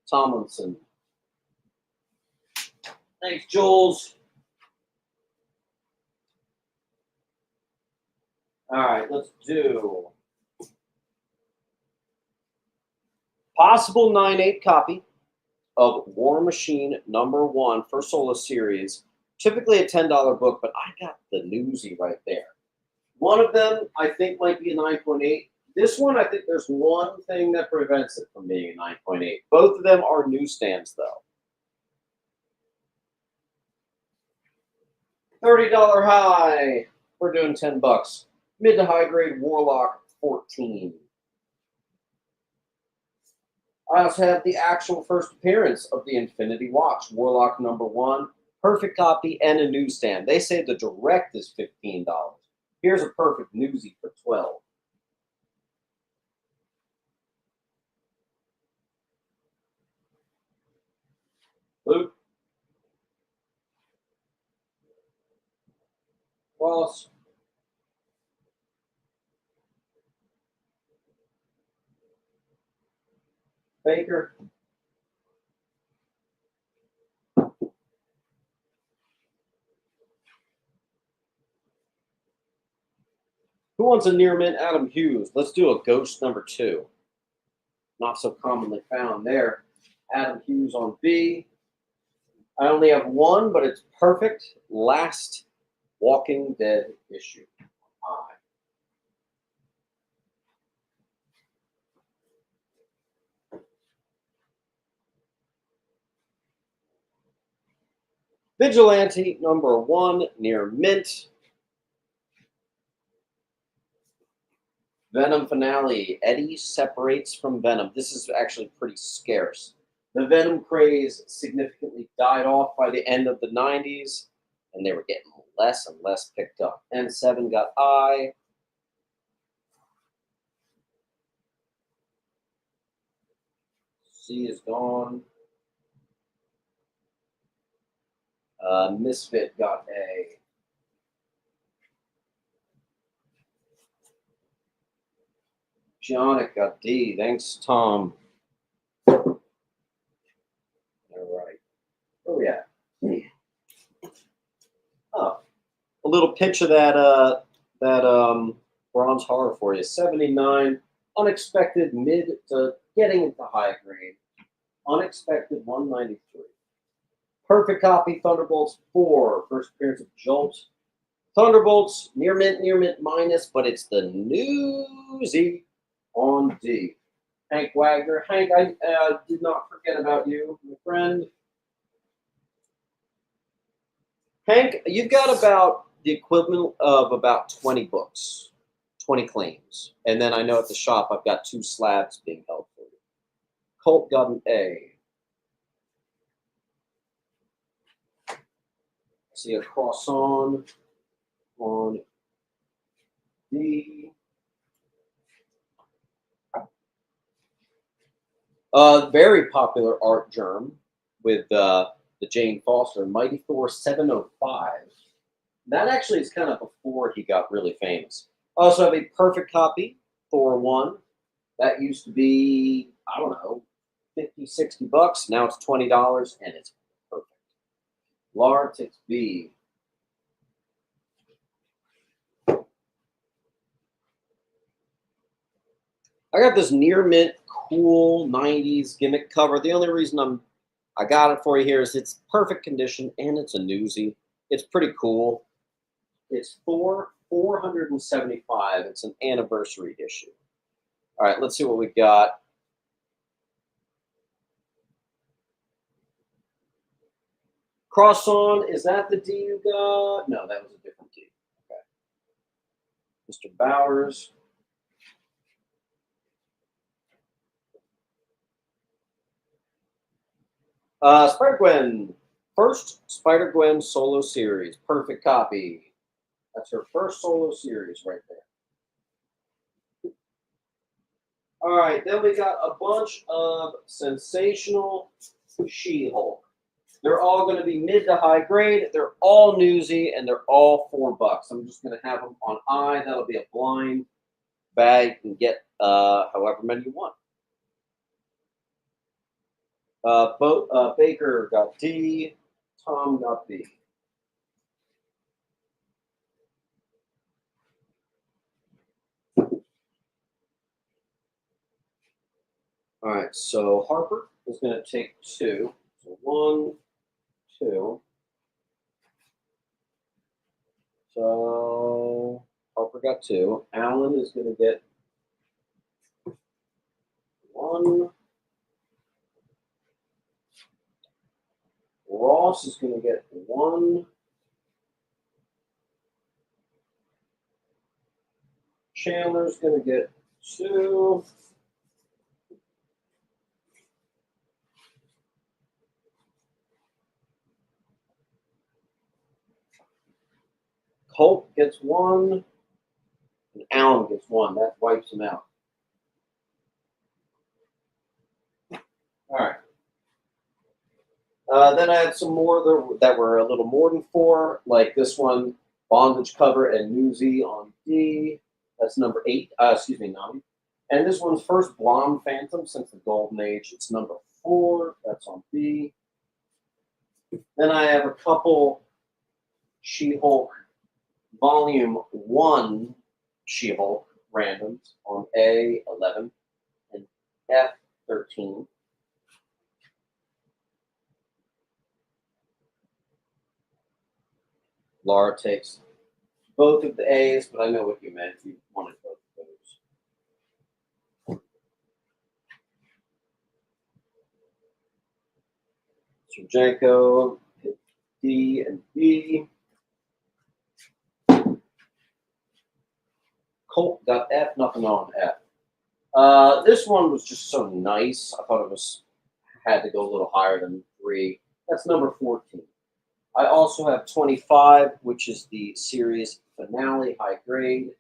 Tomlinson. Thanks, Jules. All right, let's do possible 9/8 copy of War Machine #1 for Solo Series. Typically a $10 book, but I got the newsy right there. One of them I think might be a 9.8. This one, I think there's one thing that prevents it from being a 9.8. Both of them are newsstands, though. $30 high. We're doing 10 bucks. Mid to high grade Warlock 14. I also have the actual first appearance of the Infinity Watch, Warlock #1. Perfect copy and a newsstand. They say the direct is $15. Here's a perfect newsie for 12. Luke. Wallace. Baker. Who wants a near mint Adam Hughes? Let's do a ghost #2. Not so commonly found there. Adam Hughes on B. I only have one, but it's perfect. Last Walking Dead issue. I. Vigilante #1 near mint. Venom finale. Eddie separates from Venom. This is actually pretty scarce. The Venom craze significantly died off by the end of the 90s, and they were getting less and less picked up. N7 got I. C is gone. Misfit got A. Gionic got D. Thanks, Tom. All right. Where we at? Oh, a little pitch of that bronze horror for you. 79. Unexpected mid to getting into high grade. Unexpected 193. Perfect copy. Thunderbolts 4. First appearance of Jolt. Thunderbolts near mint minus, but it's the newsy on D. Hank Wagner. Hank, I did not forget about you, my friend. Hank, you've got about the equivalent of about 20 books, 20 claims. And then I know at the shop I've got 2 slabs being held for you. Colt got an A. See a croissant on D. Very popular art germ with the Jane Foster, Mighty Thor 705. That actually is kind of before he got really famous. I also have a perfect copy, Thor 1. That used to be, I don't know, 50, 60 bucks. Now it's $20, and it's perfect. Lartix B. I got this near mint, cool 90s gimmick cover. The only reason I got it for you here is it's perfect condition and it's a newsie. It's pretty cool. It's Thor 475. It's an anniversary issue. All right, let's see what we got. Croissant, is that the D you got? No, that was a different D. Okay. Mr. Bowers. Spider-Gwen. First Spider-Gwen solo series. Perfect copy. That's her first solo series right there. All right, then we got a bunch of sensational She-Hulk. They're all going to be mid to high grade. They're all newsy, and they're all $4. I'm just going to have them on I. That'll be a blind bag. You can get however many you want. Baker got D. Tom got B. All right, so Harper is going to take 2. So 1, 2. So Harper got 2. Allen is going to get 1. Ross is going to get 1. Chandler's going to get 2. Colt gets 1. And Allen gets 1. That wipes him out. All right. Then I had some more that were a little more than 4, like this one, Bondage Cover and Newsy on D. That's number 8. 9. And this one's first Blonde Phantom since the Golden Age. It's number 4. That's on B. Then I have a couple She-Hulk Volume 1 She-Hulk randoms on A11 and F13. Laura takes both of the A's, but I know what you meant. You wanted both of those. Surjenko, D and B. Colt got F, nothing on F. This one was just so nice. I thought it had to go a little higher than 3. That's number 14. I also have 25, which is the series finale, high grade.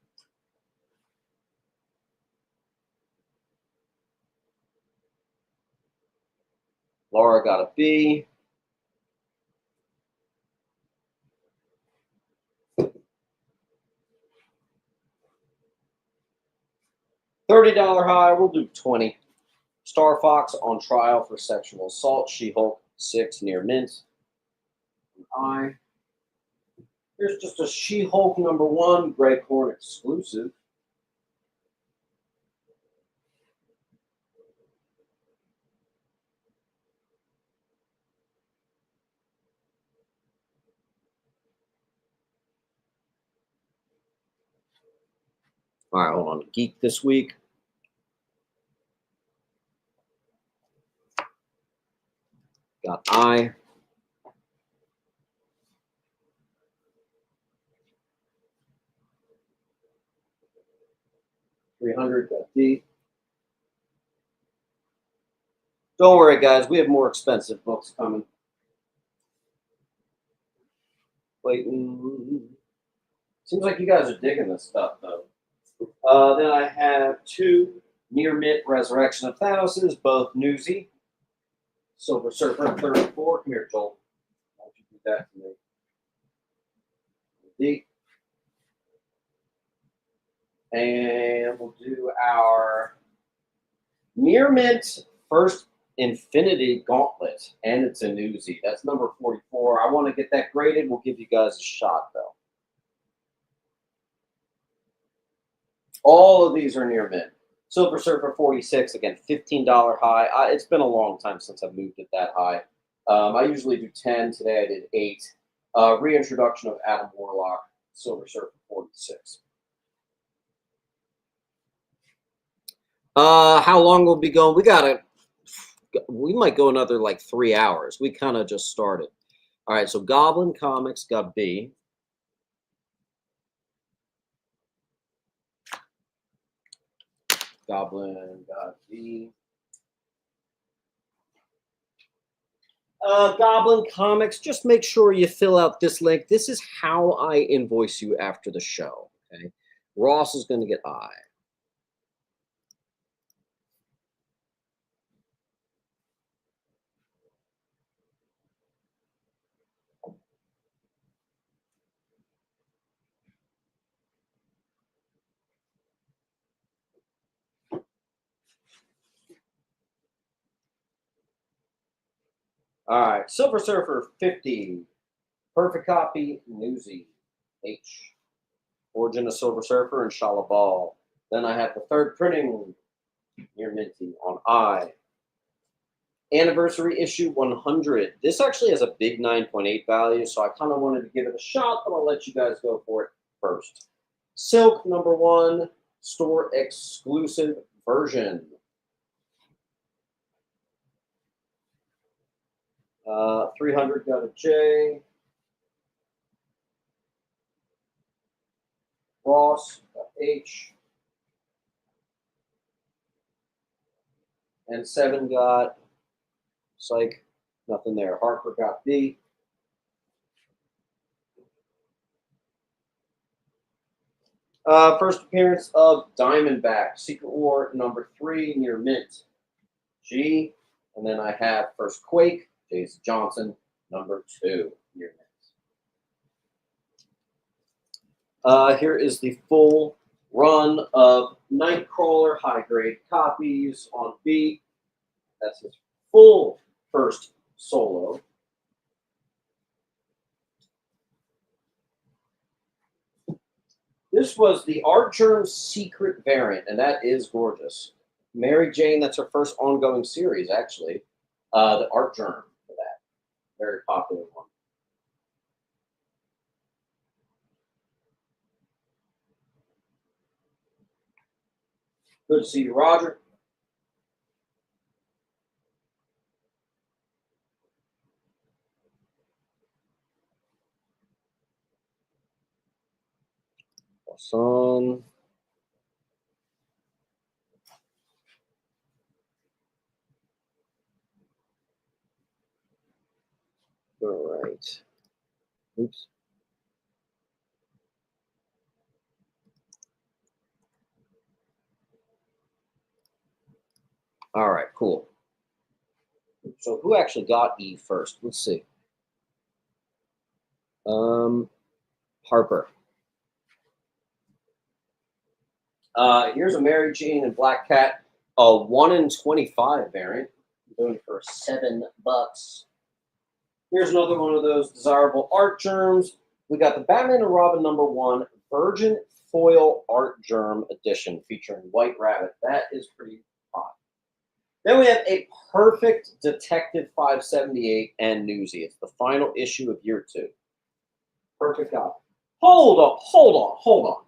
Laura got a B. $30 high, we'll do 20. Star Fox on trial for sexual assault. She-Hulk 6 near mint. I. Here's just a She-Hulk number 1, Grey Corn exclusive. All right, hold on. Geek this week. Got I. $300, got D. Don't worry, guys. We have more expensive books coming. Waiting. Seems like you guys are digging this stuff, though. Then I have 2 near mint Resurrection of Thanos, both newsy. Silver Surfer 34. Come here, Joel. Why don't you do that to me? D. And we'll do our near mint first Infinity Gauntlet, and it's a newsy. That's number 44. I want to get that graded. We'll give you guys a shot, though. All of these are near mint. Silver Surfer 46, again, $15 high. It's been a long time since I've moved it that high. I usually do 10. Today I did 8. Reintroduction of Adam Warlock, Silver Surfer 46. How long will we be going? We might go another like 3 hours. We kind of just started. All right, so Goblin Comics got B. Goblin got B. Goblin Comics, just make sure you fill out this link. This is how I invoice you after the show. Okay, Ross is going to get I. All right, Silver Surfer 50, Perfect Copy, Newsy, H. Origin of Silver Surfer and Shala Ball. Then I have the third printing near minty on I. Anniversary issue 100. This actually has a big 9.8 value, so I kind of wanted to give it a shot, but I'll let you guys go for it first. Silk number 1, store exclusive version. 300 got a J. Ross got H. And 7 got Psych. Nothing there. Harper got B. First appearance of Diamondback, Secret War #3, near mint. G. And then I have first Quake, Jason Johnson, #2, near mint. Here is the full run of Nightcrawler high grade copies on B. That's his full first solo. This was the Art Germ Secret variant, and that is gorgeous. Mary Jane, that's her first ongoing series, actually. The Art Germ for that. Very popular one. Good to see you, Roger. Son. All right. Oops. All right, cool. So who actually got E first? Let's see. Harper. Here's a Mary Jane and Black Cat, a 1 in 25 variant. I'm doing it for $7. Here's another one of those desirable art germs. We got the Batman and Robin #1 Virgin Foil Art Germ Edition featuring White Rabbit. That is pretty hot. Then we have a perfect Detective 578 and Newsy. It's the final issue of year 2. Perfect copy. Hold on.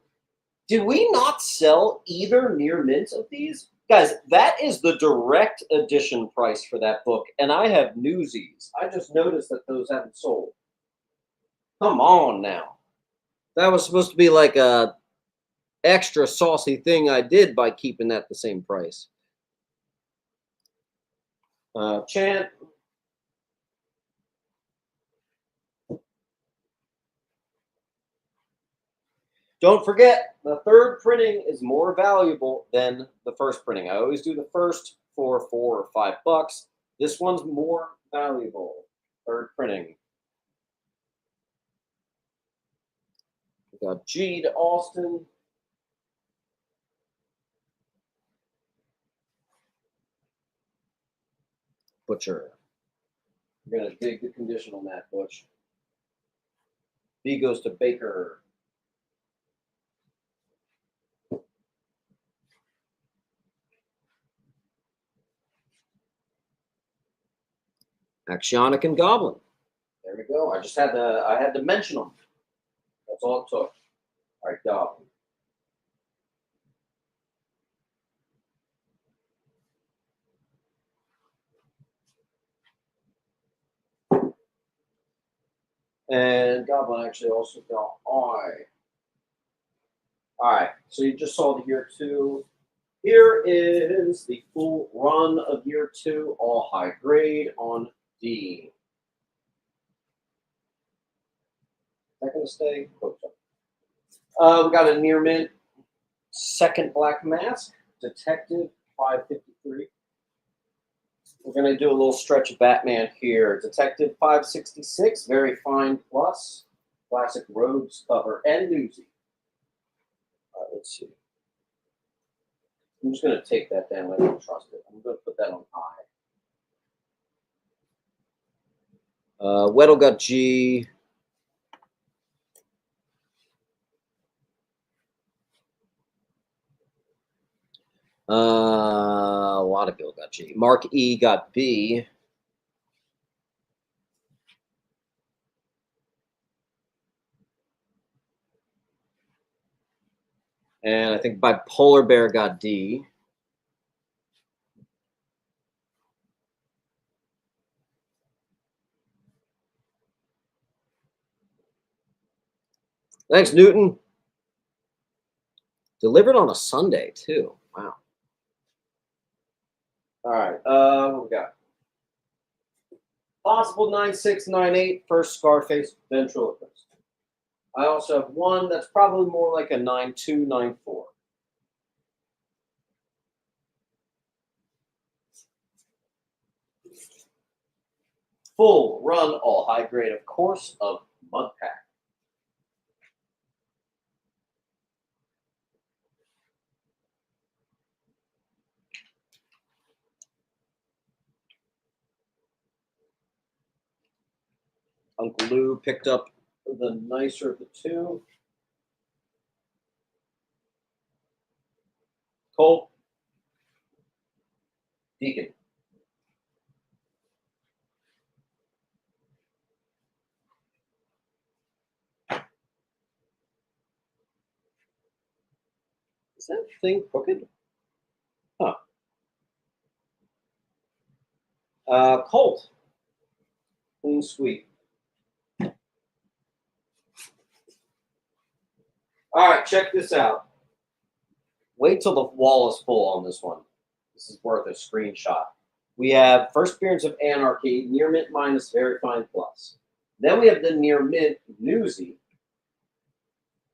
Did we not sell either near mint of these? Guys, that is the direct edition price for that book, and I have Newsies. I just noticed that those haven't sold. Come on now. That was supposed to be like a extra saucy thing I did by keeping that the same price. Chant. Don't forget, the third printing is more valuable than the first printing. I always do the first for $4 or $5. This one's more valuable. Third printing. We got G to Austin. Butcher. We're going to dig the condition on that, Butch. B goes to Baker. Axionic and Goblin. There we go. I had to mention them. That's all it took. All right, Goblin. And Goblin actually also got I. All right, so you just saw the year 2. Here is the full run of year 2, all high grade on D. Is that going to stay? Hope so. We got a near mint second Black Mask, Detective 553. We're going to do a little stretch of Batman here. Detective 566, very fine plus, classic Rogues cover, and Newsy. All right, let's see. I'm just going to take that down. I don't trust it. I'm going to put that on high. Weddle got G. A lot of people got G. Mark E got B. And I think Bipolar Bear got D. Thanks, Newton. Delivered on a Sunday, too. Wow. All right. What we got? Possible 9698, first Scarface ventriloquist. I also have one that's probably more like a 9294. Full run, all high grade, of course, of Mud Pack. Uncle Lou picked up the nicer of the two. Colt. Deacon. Is that thing crooked? Huh. Colt. Clean sweep. All right, check this out. Wait till the wall is full on this one. This is worth a screenshot. We have first appearance of Anarchy, near mint minus, very fine plus. Then we have the near mint Newsy.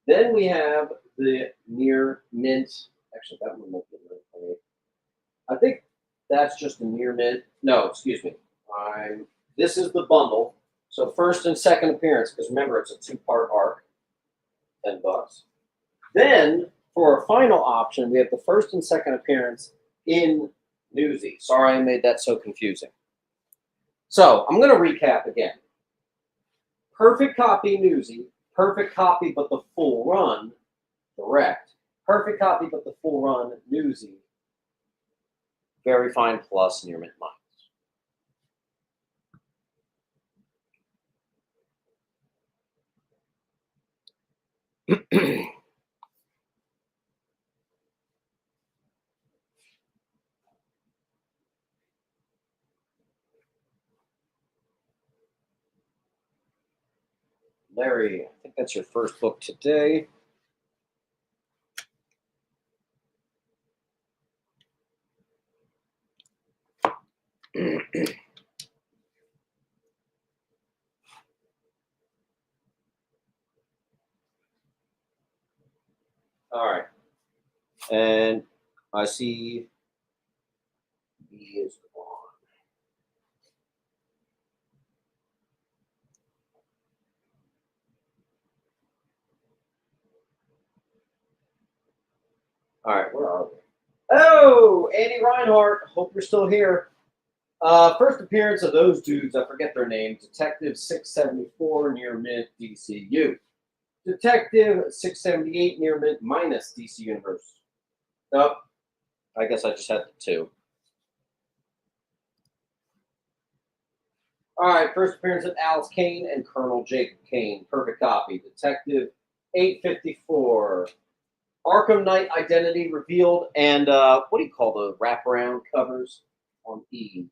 Then we have the near mint. Actually, that one might be right. I think that's just the near mint. No, excuse me. This is the bundle. So first and second appearance, because remember it's a two-part arc. $10. Then for a final option, we have the first and second appearance in Newsy. Sorry I made that so confusing. So I'm going to recap again. Perfect copy Newsy, perfect copy but the full run direct, perfect copy but the full run Newsy, very fine plus near mint minus. Larry, I think that's your first book today. All right. And I see B is gone. All right, where are we? Oh, Andy Reinhardt. Hope you're still here. First appearance of those dudes, I forget their name. Detective 674 near mint DCU. Detective 678 near mint minus DC Universe. Nope. I guess I just had the two. All right, first appearance of Alice Kane and Colonel Jacob Kane. Perfect copy. Detective 854. Arkham Knight identity revealed. And what do you call the wraparound covers on E?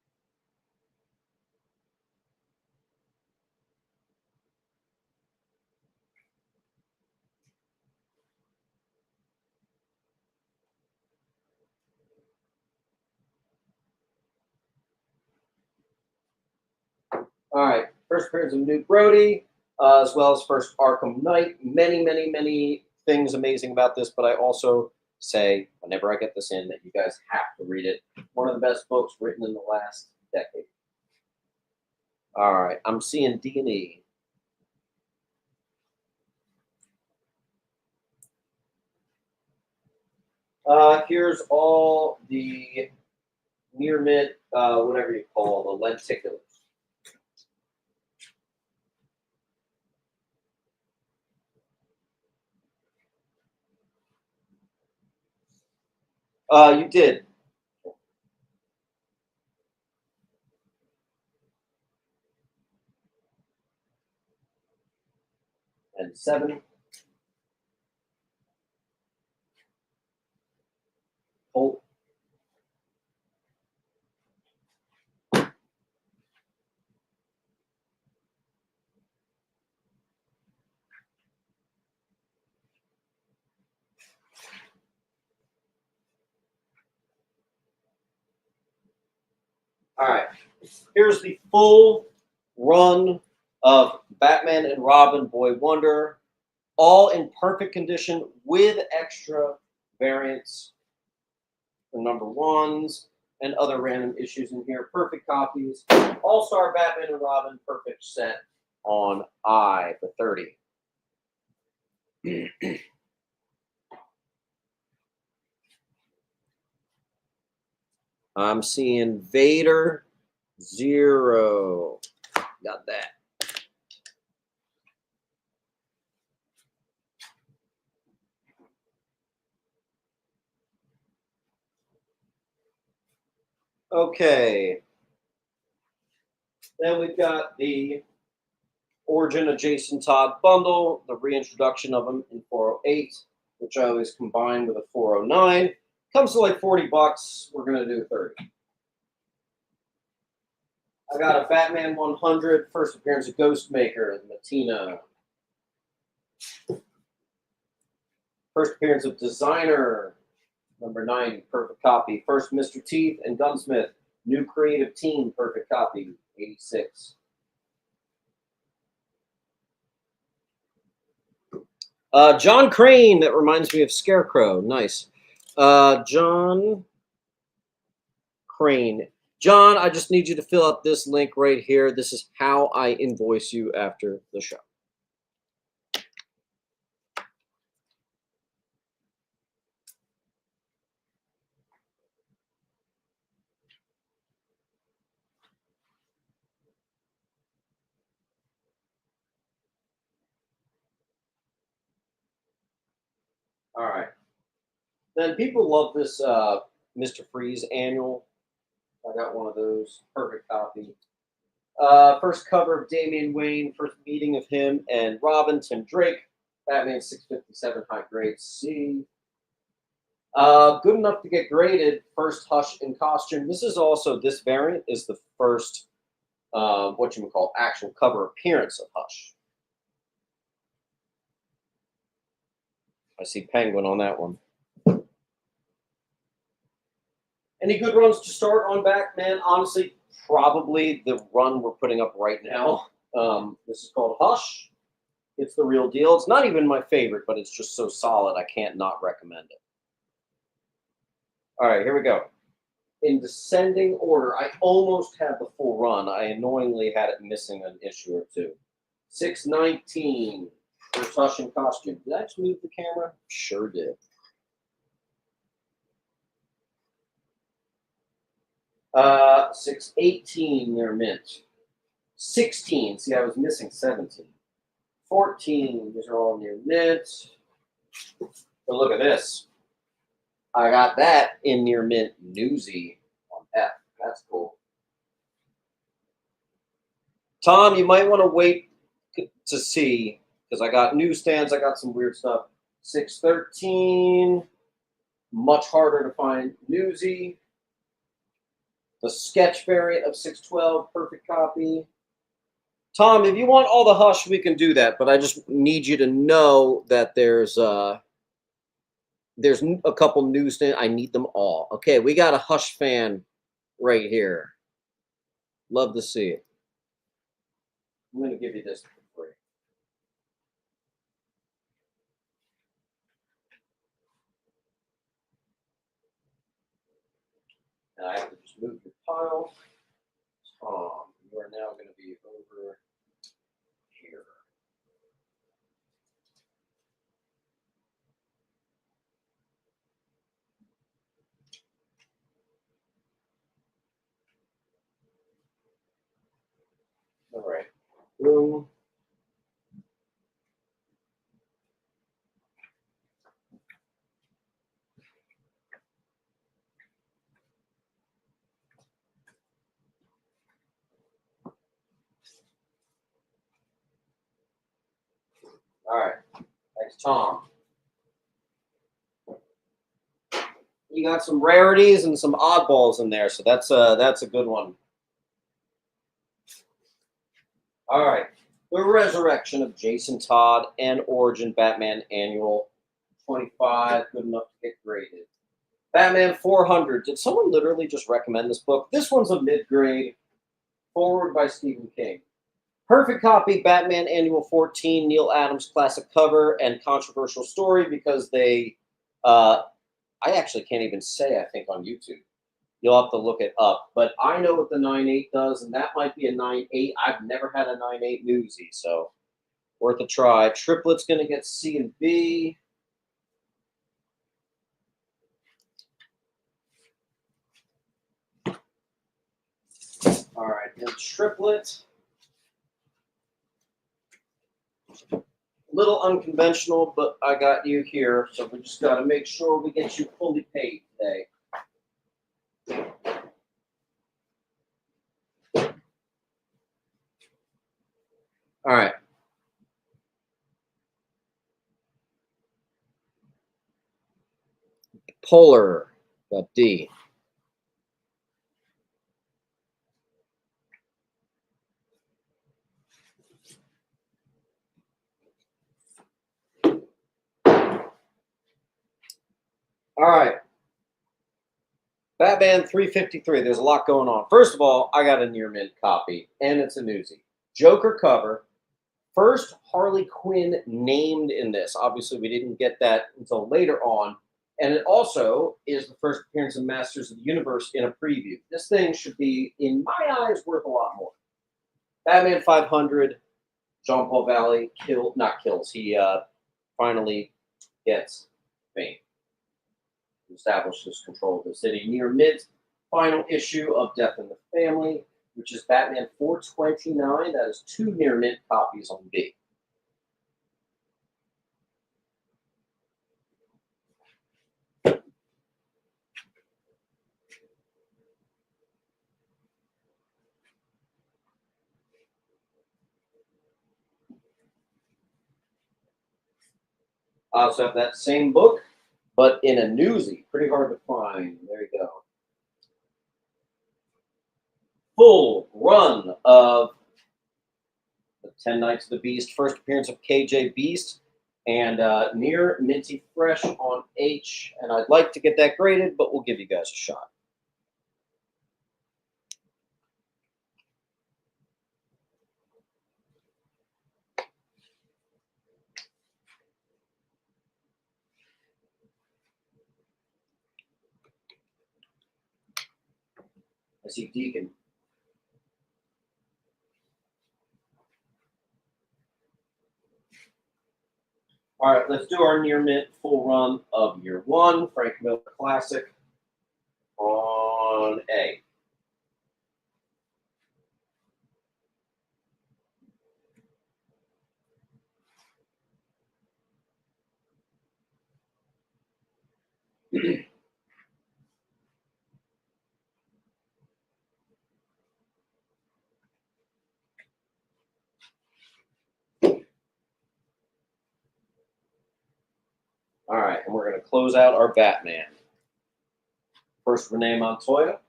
All right, first appearance of Nuke Brody, as well as first Arkham Knight. Many, many, many things amazing about this, but I also say whenever I get this in that you guys have to read it. One of the best books written in the last decade. All right, I'm seeing D&E. Here's all the near mint, whatever you call the lenticulars. You did. And 7. Holt. All right. Here's the full run of Batman and Robin Boy Wonder, all in perfect condition with extra variants for number ones and other random issues in here. Perfect copies. All-Star Batman and Robin, perfect set on I for 30. I'm seeing Vader 0. Got that. Okay. Then we've got the Origin of Jason Todd bundle, the reintroduction of him in 408, which I always combine with a 409. Comes to like $40. We're going to do 30. I got a Batman 100, first appearance of Ghostmaker, Matina. First appearance of Designer, number 90, perfect copy. First Mr. Teeth and Gunsmith, new creative team, perfect copy, 86. John Crane, that reminds me of Scarecrow. Nice. John Crane. John, I just need you to fill out this link right here. This is how I invoice you after the show. All right. Then people love this Mr. Freeze annual. I got one of those. Perfect copy. First cover of Damian Wayne. First meeting of him and Robin. Tim Drake. Batman 657 high grade C. Good enough to get graded. First Hush in costume. This is also, this variant is the first, what you would call actual cover appearance of Hush. I see Penguin on that one. Any good runs to start on Batman? Honestly, probably the run we're putting up right now. This is called Hush. It's the real deal. It's not even my favorite, but it's just so solid I can't not recommend it. All right, here we go. In descending order, I almost had the full run. I annoyingly had it missing an issue or two. 619 for Hush in costume. Did I just move the camera? Sure did. 618 near mint. 16. See, I was missing 17. 14. These are all near mint. But look at this. I got that in near mint Newsy on F. That's cool. Tom, you might want to wait to see because I got newsstands. I got some weird stuff. 613. Much harder to find Newsy. The sketch variant of 612, perfect copy. Tom, if you want all the Hush, we can do that, but I just need you to know that there's a couple newsstands. I need them all. Okay, we got a Hush fan right here. Love to see it. I'm going to give you this for free. And I have to just move your pile. Tom, you are now going to be over here. All right. Boom. All right. Thanks, Tom. You got some rarities and some oddballs in there, so that's a good one. All right. The Resurrection of Jason Todd and Origin Batman Annual 25, good enough to get graded. Batman 400. Did someone literally just recommend this book? This one's a mid-grade, forward by Stephen King. Perfect copy, Batman Annual 14, Neil Adams classic cover, and controversial story because they, I actually can't even say, I think, on YouTube. You'll have to look it up. But I know what the 9.8 does, and that might be a 9.8. I've never had a 9.8 newsie, so worth a try. Triplet's going to get C and B. All right, and Triplet. Little unconventional, but I got you here, so we just got to make sure we get you fully paid today. All right. Polar, got D. All right. Batman 353. There's a lot going on. First of all, I got a near mint copy, and it's a newsie. Joker cover. First Harley Quinn named in this. Obviously, we didn't get that until later on. And it also is the first appearance of Masters of the Universe in a preview. This thing should be, in my eyes, worth a lot more. Batman 500. Jean Paul Valley kills. He finally gets fame. Establishes control of the city. Near mid final issue of Death in the Family, which is Batman 429. That is 2 near mint copies on B. I also have that same book, but in a newsie. Pretty hard to find. There you go. Full run of the 10 Nights of the Beast. First appearance of KJ Beast. And near minty fresh on H. And I'd like to get that graded, but we'll give you guys a shot. I see Deacon. All right, let's do our near mint full run of year 1, Frank Miller Classic on A. All right, and we're going to close out our Batman. First, Renee Montoya,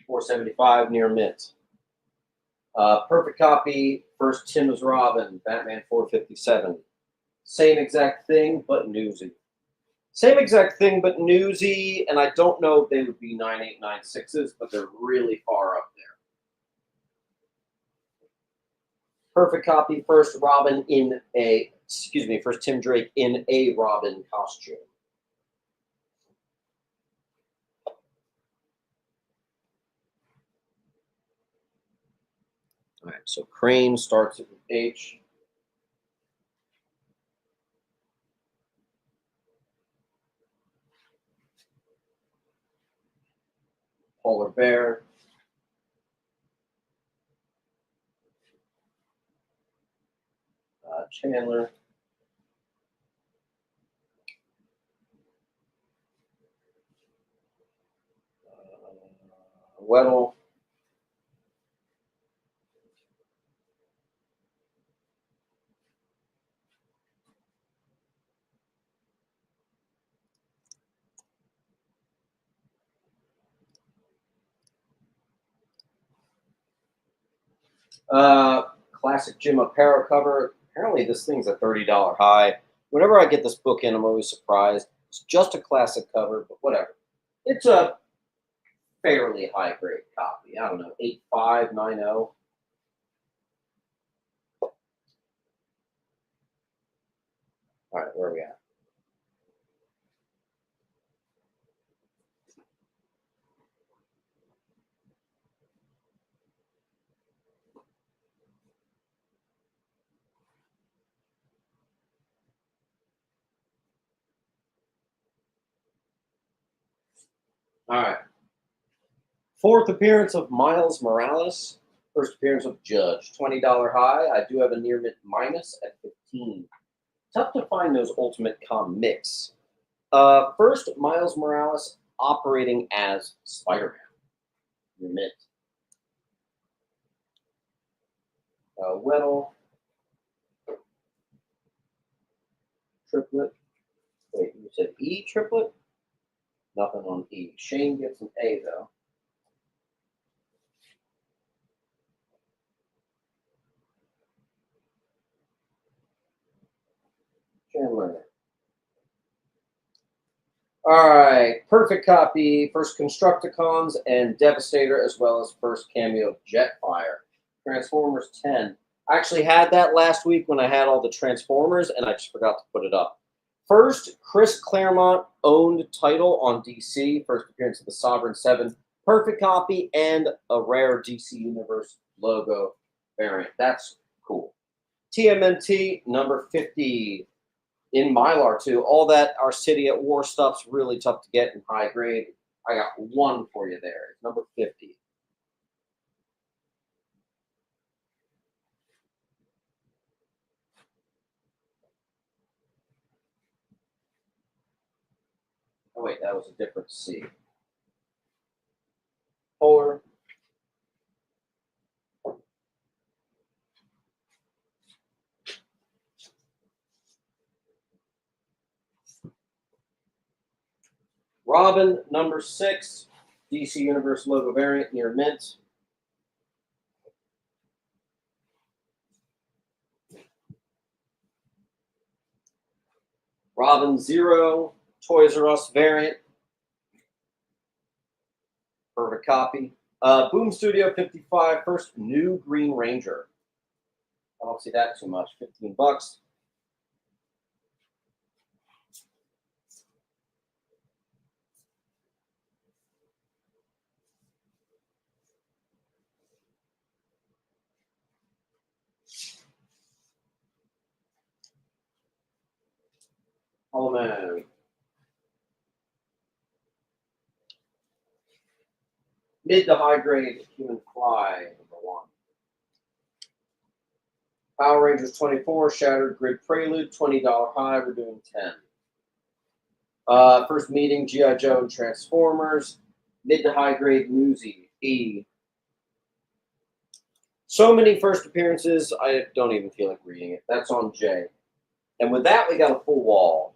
475 near mint. Perfect copy, first Tim as Robin, Batman 457. Same exact thing, but newsy. Same exact thing, but newsy, and I don't know if they would be 9896s, but they're really far up there. Perfect copy, first Robin in a, first Tim Drake in a Robin costume. All right, so Crane starts at H. Polar Bear. Chandler. Weddle. Classic Jim Aparo cover. Apparently, this thing's a $30 high. Whenever I get this book in, I'm always surprised. It's just a classic cover, but whatever. It's a fairly high grade copy. I don't know, 8590. All right, where are we at? All right. Fourth appearance of Miles Morales. First appearance of Judge. $20 high. I do have a near mint minus at 15. Tough to find those Ultimate comics. First, Miles Morales operating as Spider-Man. Near mint. Weddle. Triplet. Wait, you said E triplet? Nothing on E. Shane gets an A, though. Chandler. All right. Perfect copy. First Constructicons and Devastator, as well as first cameo of Jetfire. Transformers 10. I actually had that last week when I had all the Transformers, and I just forgot to put it up. First, Chris Claremont owned title on DC. First appearance of the Sovereign 7. Perfect copy and a rare DC Universe logo variant. That's cool. TMNT number 50 in Mylar too. All that Our City at War stuff's really tough to get in high grade. I got one for you there. Number 50. Oh wait, that was a different C. Polar. Robin, number 6, DC Universe logo variant near mint. Robin 0, Toys R Us variant. Perfect copy. Boom Studio 55, first new Green Ranger. I don't see that too much. $15. Oh man. Mid to high grade Human Fly, number 1. Power Rangers 24, Shattered Grid Prelude, $20 high, we're doing 10. First meeting, G.I. Joe and Transformers, mid to high grade Newsy, E. So many first appearances, I don't even feel like reading it. That's on J. And with that, we got a full wall.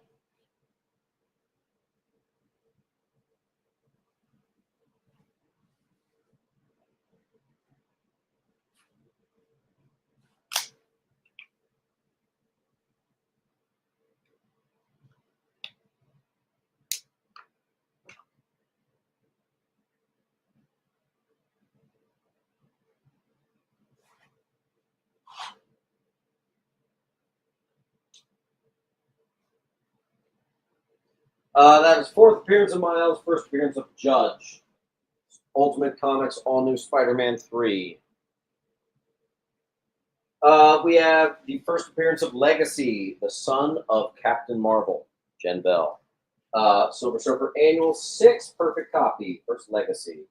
That is fourth appearance of Miles, first appearance of Judge. Ultimate Comics, all new Spider-Man 3. We have the first appearance of Legacy, the son of Captain Marvel, Jen Bell. Silver Surfer Annual 6, perfect copy, first Legacy.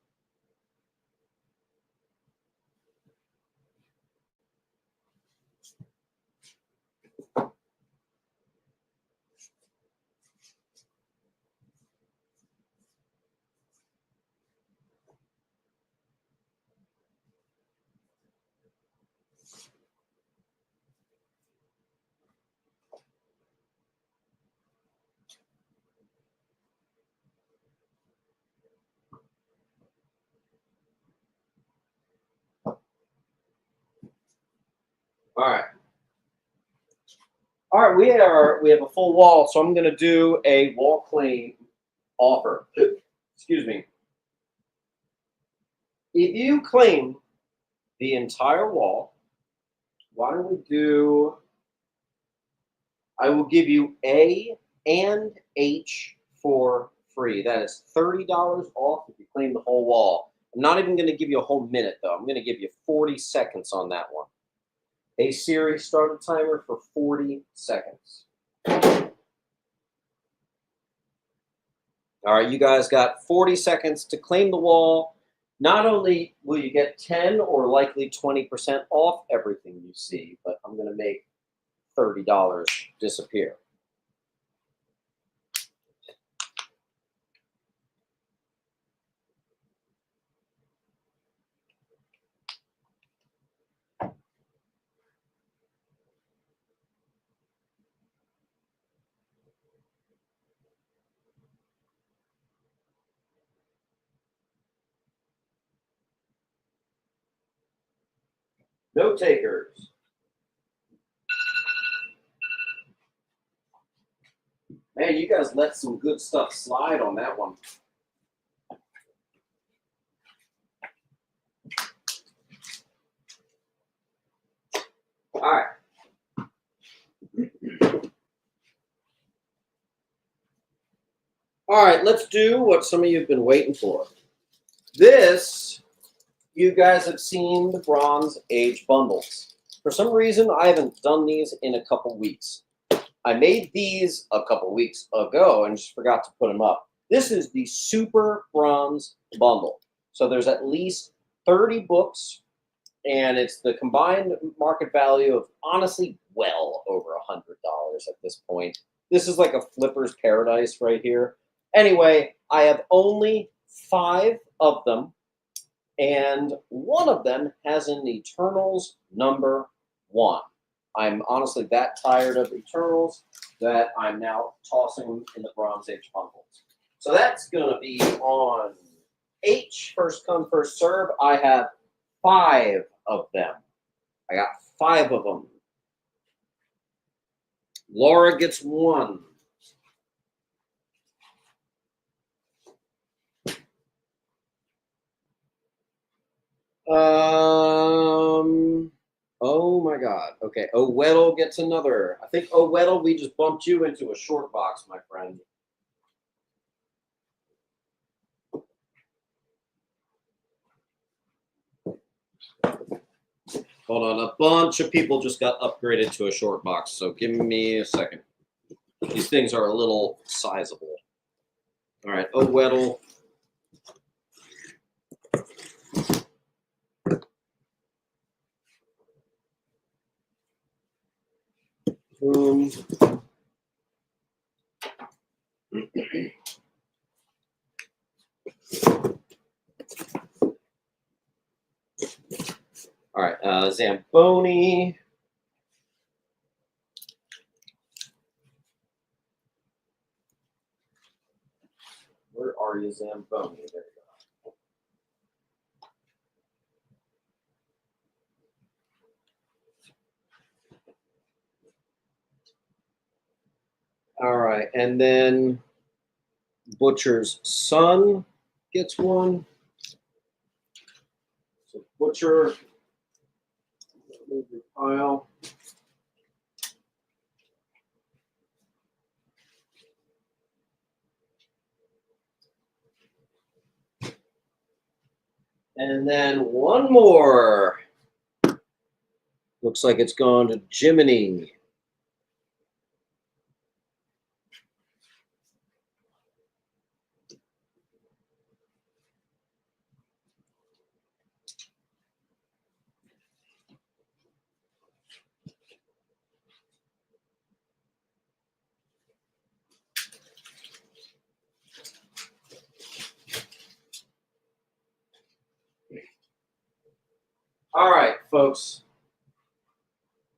All right, we have a full wall, so I'm going to do a wall claim offer. excuse me, if you claim the entire wall, why don't we do, I will give you A and H for free. That is $30 off if you claim the whole wall. I'm not even going to give you a whole minute, though. I'm going to give you 40 seconds on that one. Hey, Siri, start a timer for 40 seconds. All right, you guys got 40 seconds to claim the wall. Not only will you get 10 or likely 20% off everything you see, but I'm going to make $30 disappear. No takers. Man, you guys let some good stuff slide on that one. All right. All right, let's do what some of you have been waiting for. This, you guys have seen the Bronze Age bundles. For some reason, I haven't done these in a couple weeks. I made these a couple weeks ago and just forgot to put them up. This is the Super Bronze Bundle. So there's at least 30 books, and it's the combined market value of, honestly, well over $100 at this point. This is like a flipper's paradise right here. Anyway, I have only 5 of them, and one of them has an Eternals #1. I'm honestly that tired of Eternals that I'm now tossing them in the Bronze Age bundles. So that's going to be on H, first come, first serve. I have 5 of them. I got 5 of them. Laura gets 1. Oh my God. Okay. O'Weddle gets another. I think O'Weddle, we just bumped you into a short box, my friend. Hold on. A bunch of people just got upgraded to a short box, so give me a second. These things are a little sizable. All right. O'Weddle. Boom. All right, Zamboni. Where are you, Zamboni? There you go. All right, and then Butcher's son gets 1. So Butcher, move your pile. And then one more. Looks like it's gone to Jiminy. All right, folks.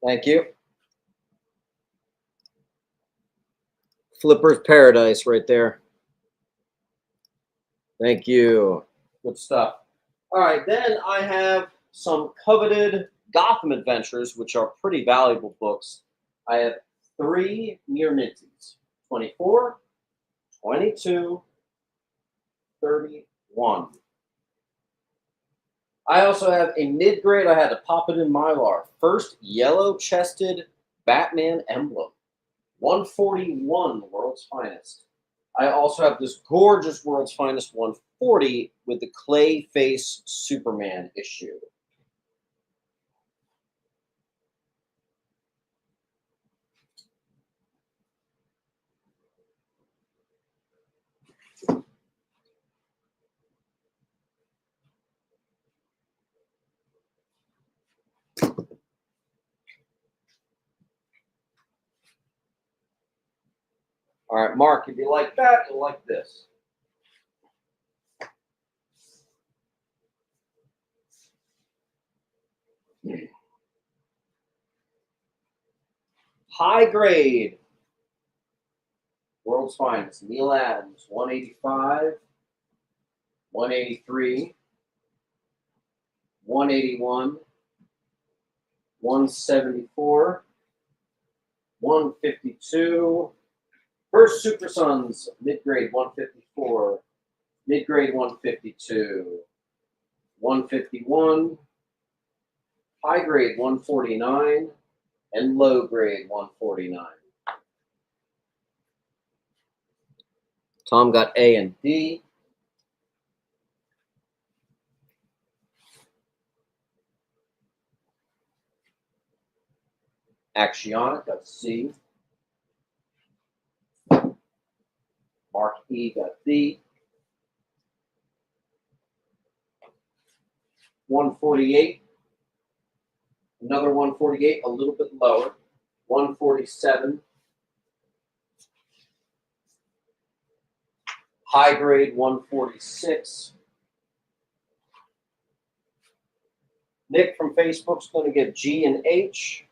Thank you. Flipper's Paradise right there. Thank you. Good stuff. All right, then I have some coveted Gotham Adventures, which are pretty valuable books. I have 3 near minties, 24, 22, 131. I also have a mid-grade. I had to pop it in Mylar. First yellow-chested Batman emblem. 141, World's Finest. I also have this gorgeous World's Finest 140 with the clay face Superman issue. All right, Mark, if you like that, you'll like this. High grade. World's Finest. Neil Adams, 185, 183, 181, 174, 152. First Super Sons, mid-grade 154, mid-grade 152, 151, high grade 149, and low grade 149. Tom got A and D. Accionic got C. Mark E got D. 148. Another 148, a little bit lower. 147. High grade 146. Nick from Facebook's going to get G and H.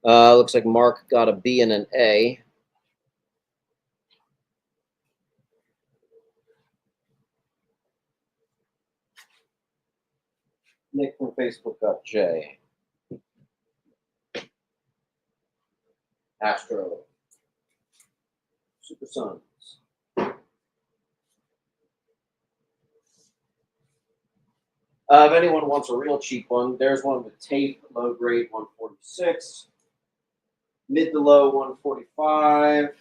Looks like Mark got a B and an A. Nick from Facebook got J. Astro. Super Sons. If anyone wants a real cheap one, there's one with tape, low grade 146, mid to low 145,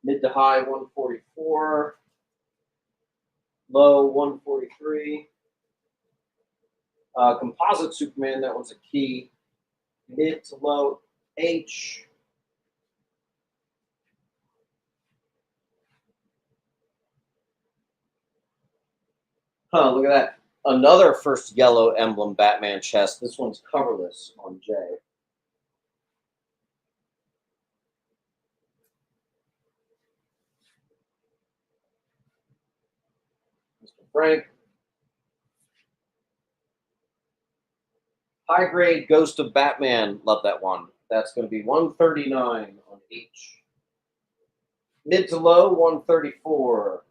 mid to high 144, low 143. Composite Superman, that one's a key, mid to low H. Huh, look at that. Another first yellow emblem Batman chest. This one's coverless on J. Mr. Frank. High grade Ghost of Batman. Love that one. That's going to be 139 on H. Mid to low 134.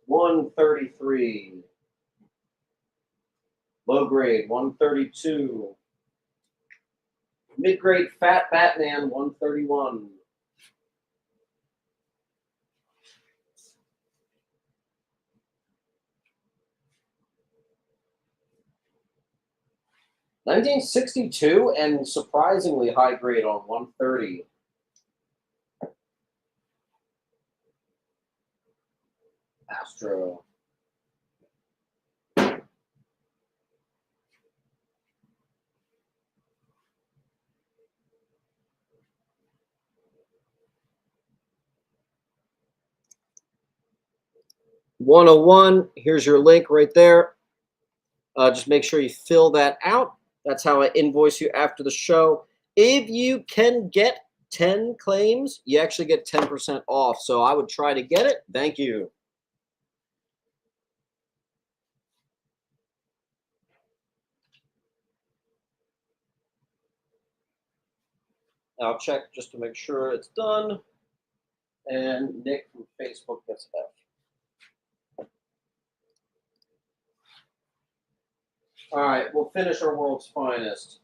$133. Low grade 132. Mid grade Fat Batman 131. $1962 and surprisingly high grade on 130. Astro. $101. Here's your link right there. Just make sure you fill that out. That's how I invoice you after the show. If you can get 10 claims, you actually get 10% off. So I would try to get it. Thank you. I'll check just to make sure it's done. And Nick from Facebook gets F. All right, we'll finish our world's finest.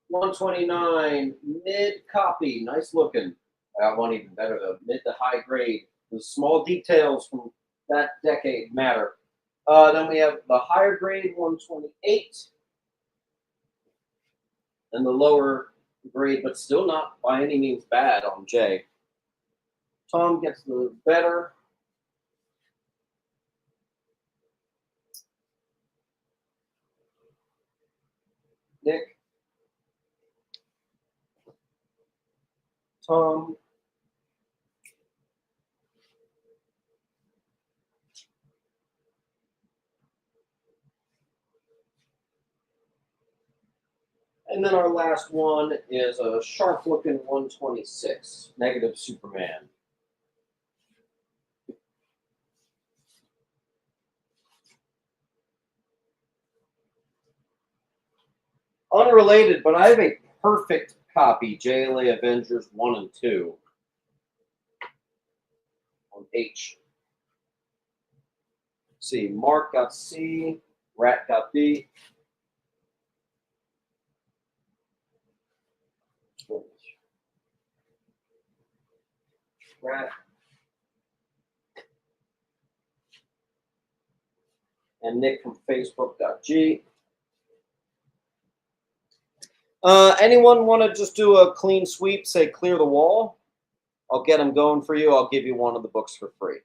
129, mid copy. Nice looking. I got one even better though. Mid to high grade. The small details from that decade matter. Then we have the higher grade 128. And the lower grade, but still not by any means bad on J. Tom gets the better. Nick. Tom. And then our last one is a sharp-looking 126, negative Superman. Unrelated, but I have a perfect copy, JLA Avengers 1 and 2 on H. Let's see, Mark got C, Rat got B. Rat. And Nick from Facebook got G. Anyone want to just do a clean sweep, say clear the wall? I'll get them going for you. I'll give you one of the books for free.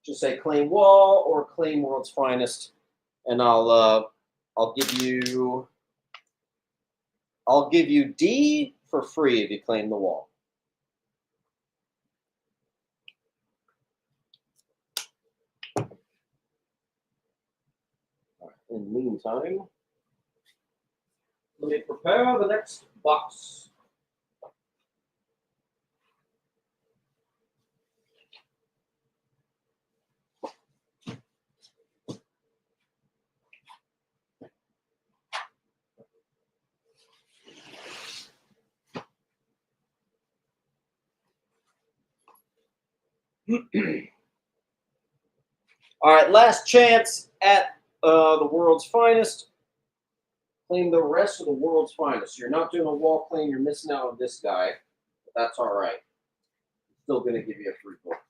Just say claim wall or claim world's finest, and I'll give you D for free if you claim the wall. In the meantime, let me prepare the next box. All right, last chance at the world's finest. Claim the rest of the world's finest. You're not doing a wall claim. You're missing out on this guy. But that's all right. I'm still going to give you a free book.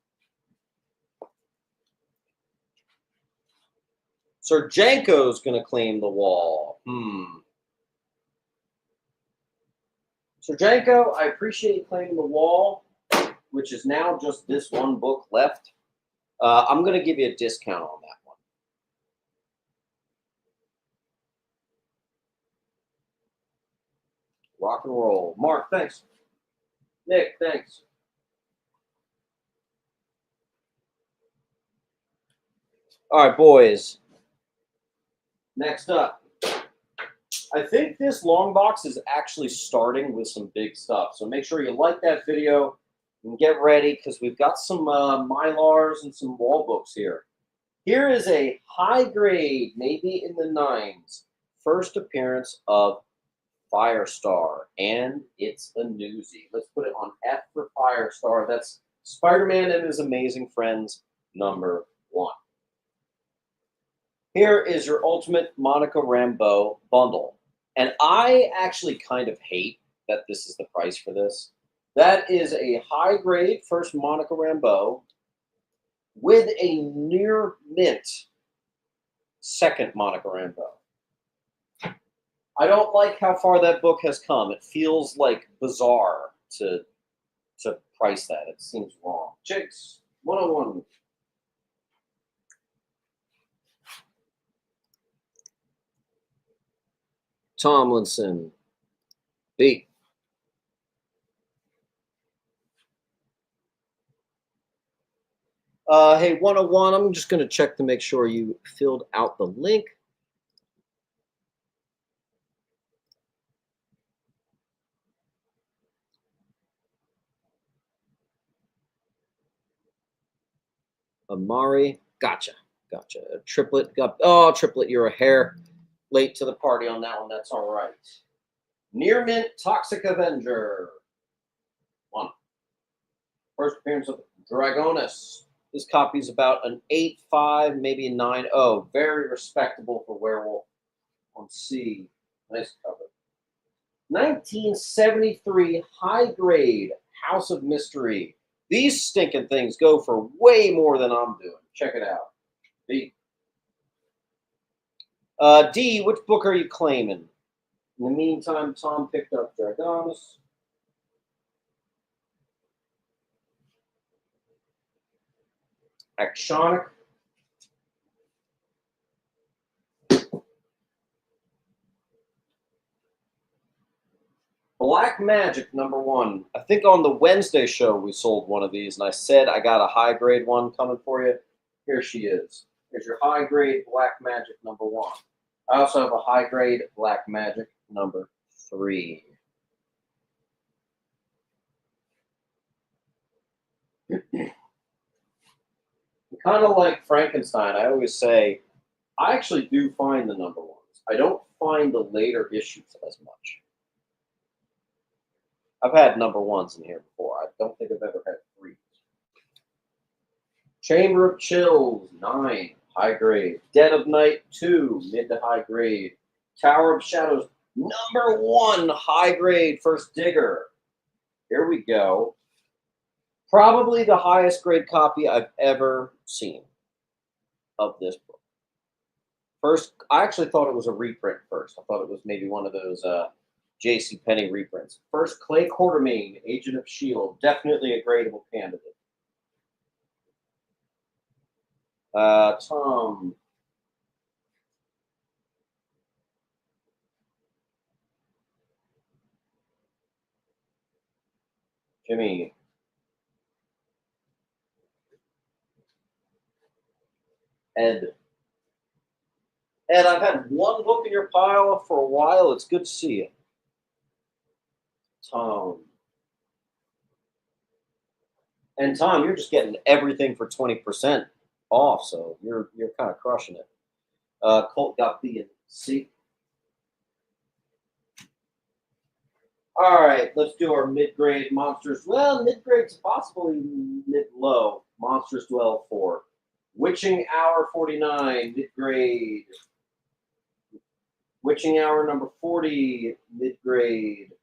Serjanko's going to claim the wall. Serjanko, I appreciate you claiming the wall, which is now just this one book left. I'm going to give you a discount on that one. Rock and roll. Mark, thanks. Nick, thanks. All right, boys. Next up. I think this long box is actually starting with some big stuff. So make sure you like that video and get ready because we've got some Mylars and some wall books here. Here is a high grade, maybe in the 9s, first appearance of Firestar, and it's a newsie. Let's put it on F for Firestar. That's Spider-Man and His Amazing Friends #1. Here is your Ultimate Monica Rambeau bundle. And I actually kind of hate that this is the price for this. That is a high grade first Monica Rambeau with a near mint second Monica Rambeau. I don't like how far that book has come. It feels like bizarre to price that. It seems wrong. Chicks, 101. Tomlinson. B. Hey, 101, I'm just going to check to make sure you filled out the link. Amari, gotcha. A Triplet, Triplet, you're a hair late to the party on that one. That's all right. Near Mint Toxic Avenger. 1. First appearance of Dragonus. This copy is about an 8.5, maybe a 9.0. Very respectable for Werewolf on C. Nice cover. 1973 high grade House of Mystery. These stinking things go for way more than I'm doing. Check it out. B. D, which book are you claiming? In the meantime, Tom picked up Dragonus. Actionic. Black Magic #1. I think on the Wednesday show we sold one of these, and I said I got a high grade one coming for you. Here she is. Here's your high grade Black Magic #1. I also have a high grade Black Magic #3. Kind of like Frankenstein, I always say I actually do find the #1s. I don't find the later issues as much. I've had #1s in here before. I don't think I've ever had 3s. Chamber of Chills 9, high grade. Dead of Night 2, mid to high grade. Tower of Shadows #1, high grade. First Digger. Here we go. Probably the highest grade copy I've ever seen of this book. First, I actually thought it was a reprint first. I thought it was maybe one of those J.C. Penney reprints. First, Clay Quartermain, Agent of S.H.I.E.L.D. Definitely a gradable candidate. Tom. Jimmy. Ed. Ed, I've had one book in your pile for a while. It's good to see you. Tom. And Tom, you're just getting everything for 20% off, so you're kind of crushing it. Colt got B and C. All right, let's do our mid-grade monsters. Well, mid-grade's possibly mid-low. Monsters Dwell 4. Witching Hour 49, mid-grade. Witching Hour #40, mid-grade.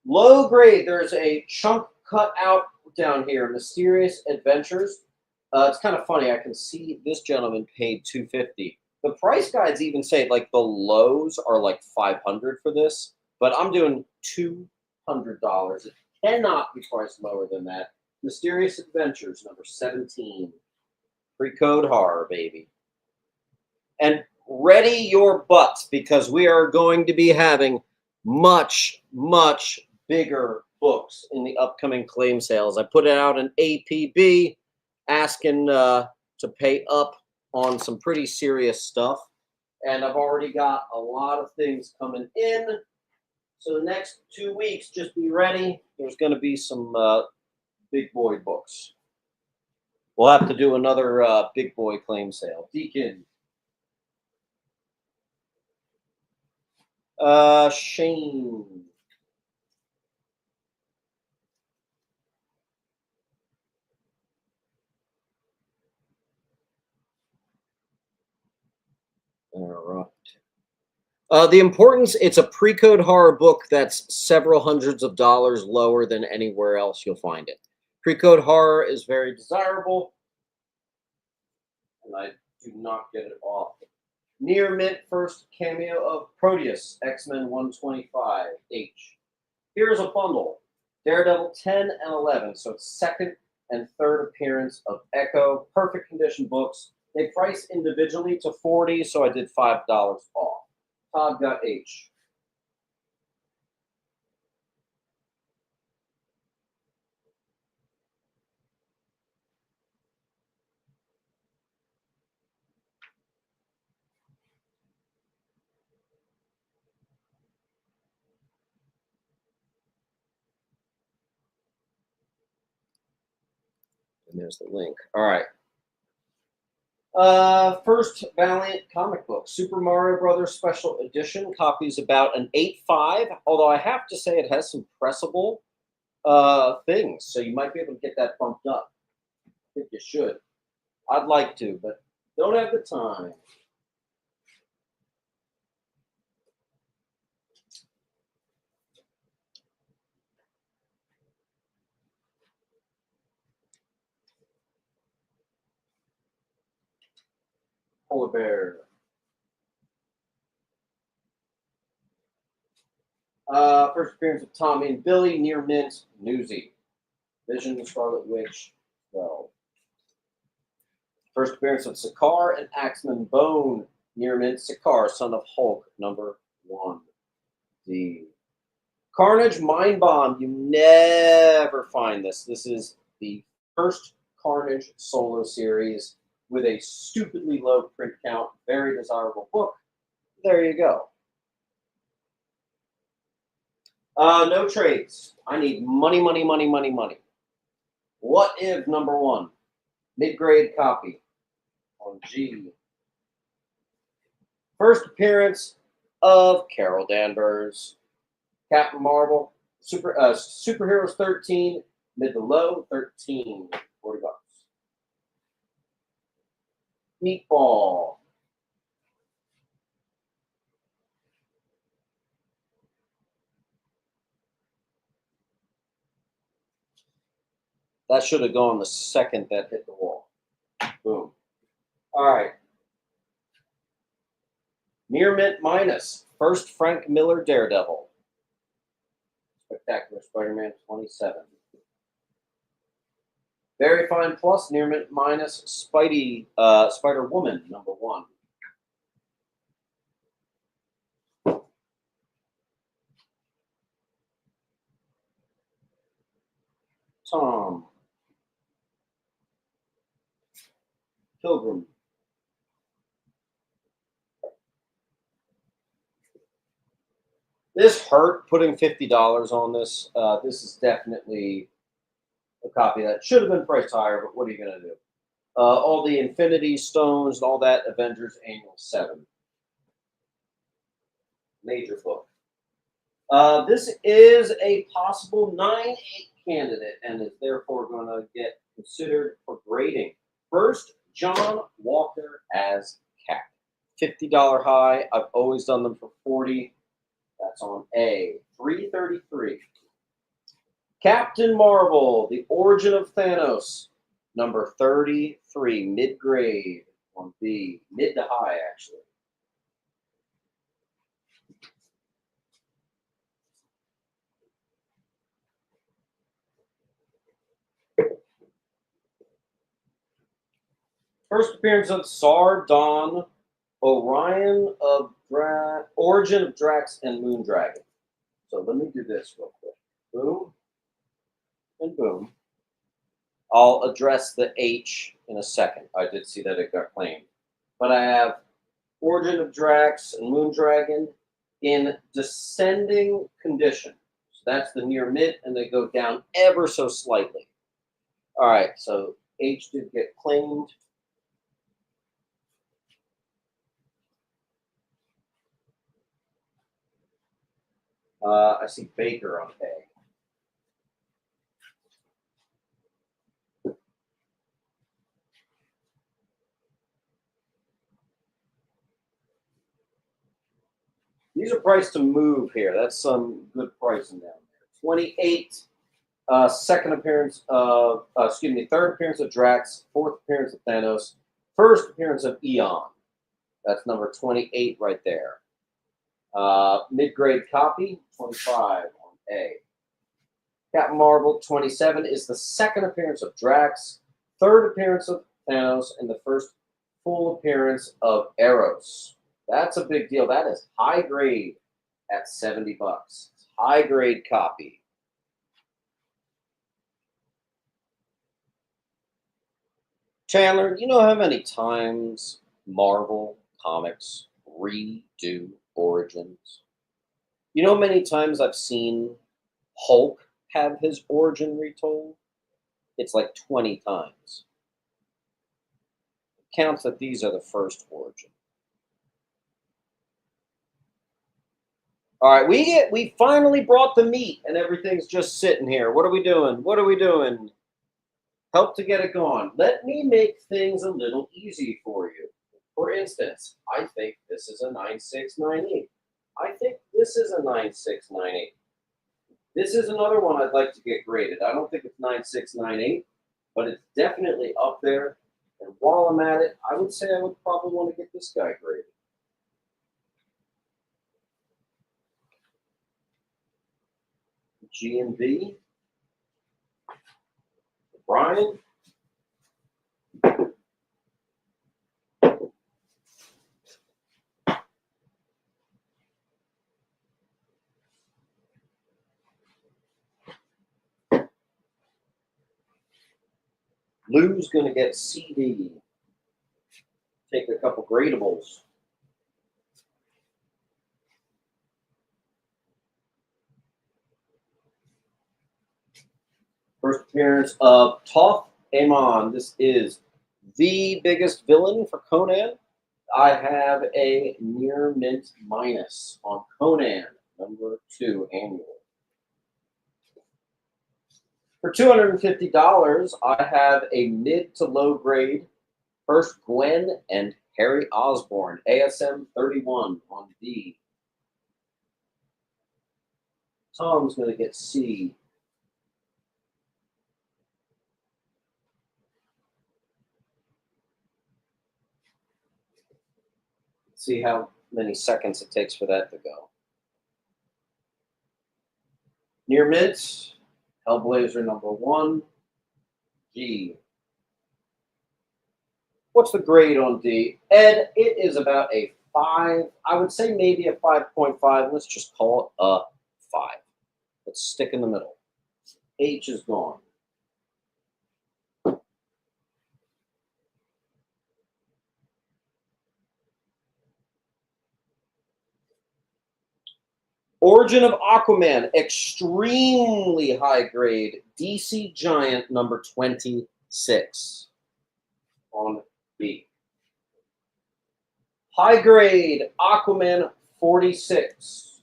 Low grade, there's a chunk cut out down here, Mysterious Adventures. It's kind of funny. I can see this gentleman paid $250. The price guides even say like the lows are like $500 for this, but I'm doing $200. It cannot be priced lower than that. Mysterious Adventures #17. Pre-code horror, baby. And ready your butts because we are going to be having much, much bigger books in the upcoming claim sales. I put it out an APB asking to pay up on some pretty serious stuff. And I've already got a lot of things coming in. So the next 2 weeks, just be ready. There's going to be some big boy books. We'll have to do another big boy claim sale. Deacon. Shane. All right. The importance, it's a pre-code horror book that's several hundreds of dollars lower than anywhere else you'll find it. Pre-code horror is very desirable, and I do not get it off. Near mint first cameo of Proteus, X-Men 125H. Here's a bundle. Daredevil 10 and 11, so it's second and third appearance of Echo. Perfect condition books. They price individually to $40, so I did $5 off. Todd got H. And there's the link. All right. First Valiant comic book, Super Mario Brothers Special Edition. Copy's about an 8.5, although I have to say it has some pressable things, so you might be able to get that bumped up. I think you should. I'd like to, but don't have the time. Polar Bear. First appearance of Tommy and Billy, Near Mint, Newsy. Vision, the Scarlet Witch, well. First appearance of Sakaar and Axeman Bone, Near Mint, Sakaar, son of Hulk, number 1. The Carnage Mind Bomb, you never find this. This is the first Carnage solo series with a stupidly low print count, very desirable book. There you go. No trades. I need money, money, money, money, money. What If number 1? Mid-grade copy on G. First appearance of Carol Danvers. Captain Marvel. Superheroes 13. Mid to low 13. 40 bucks. Meatball. That should have gone the second that hit the wall. Boom. All right. Near Mint minus. First Frank Miller Daredevil. Spectacular Spider-Man 27. Very Fine Plus, Near Mint minus, Spider-Woman, number 1. Tom. Pilgrim. This hurt putting $50 on this. This is definitely a copy that should have been priced higher, but what are you going to do? All the Infinity Stones and all that, Avengers Annual 7. Major book. This is a possible 9-8 candidate and is therefore going to get considered for grading. First, John Walker as Cap. $50 high. I've always done them for 40. That's on A. 333. Captain Marvel, The Origin of Thanos. Number 33, mid-grade on B. Mid to high, actually. First appearance of Sardon, Orion of Origin of Drax and Moondragon. So let me do this real quick. Boom and boom. I'll address the H in a second. I did see that it got claimed. But I have Origin of Drax and Moondragon in descending condition. So that's the near mid, and they go down ever so slightly. All right, so H did get claimed. I see Baker on A. These are priced to move here. That's some good pricing down there. 28, second appearance of, third appearance of Drax, fourth appearance of Thanos, first appearance of Eon. That's number 28 right there. Mid-grade copy, 25 on A. Captain Marvel, 27 is the second appearance of Drax, third appearance of Thanos, and the first full appearance of Eros. That's a big deal. That is high grade at 70 bucks. High grade copy. Chandler, you know how many times Marvel Comics redo Origins? You know how many times I've seen Hulk have his origin retold? It's like 20 times. counts that these are the first origin. All right, we finally brought the meat, and everything's just sitting here. What are we doing? What are we doing? Help to get it going. Let me make things a little easy for you. For instance, I think this is a 9698. I think this is a 9698. This is another one I'd like to get graded. I don't think it's 9698, but it's definitely up there. And while I'm at it, I would say I would probably want to get this guy graded. G and B. Brian. Lou's going to get CD. Take a couple gradables. First appearance of Toph Amon. This is the biggest villain for Conan. I have a near mint minus on Conan, #2 annual. For $250, I have a mid to low grade First Gwen and Harry Osborn, ASM 31 on D. Tom's going to get C. See how many seconds it takes for that to go. Near mint, Hellblazer #1, G. What's the grade on D? Ed, it is about a 5. I would say maybe a 5.5. Let's just call it a 5. Let's stick in the middle. H is gone. Origin of Aquaman, extremely high grade, DC Giant #26 on B. High grade Aquaman 46.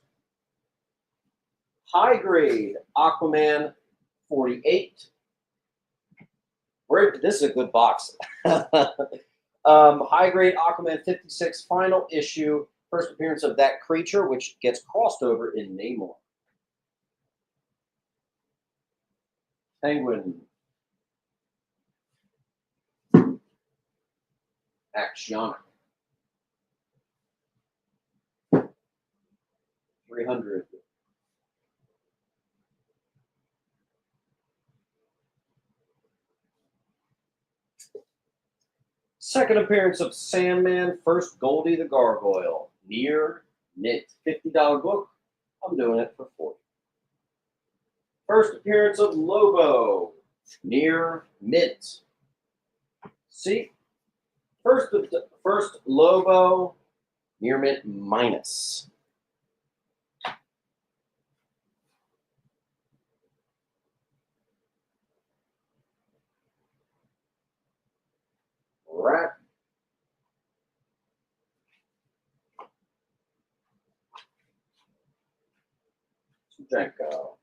High grade Aquaman 48. This is a good box. High grade Aquaman 56, final issue. First appearance of that creature, which gets crossed over in Namor. Penguin. Actionic. 300. Second appearance of Sandman, first Goldie the Gargoyle. Near mint. $50 book. I'm doing it for 40. First appearance of Lobo. Near mint. See? First Lobo. Near mint minus. Rat. Jenko.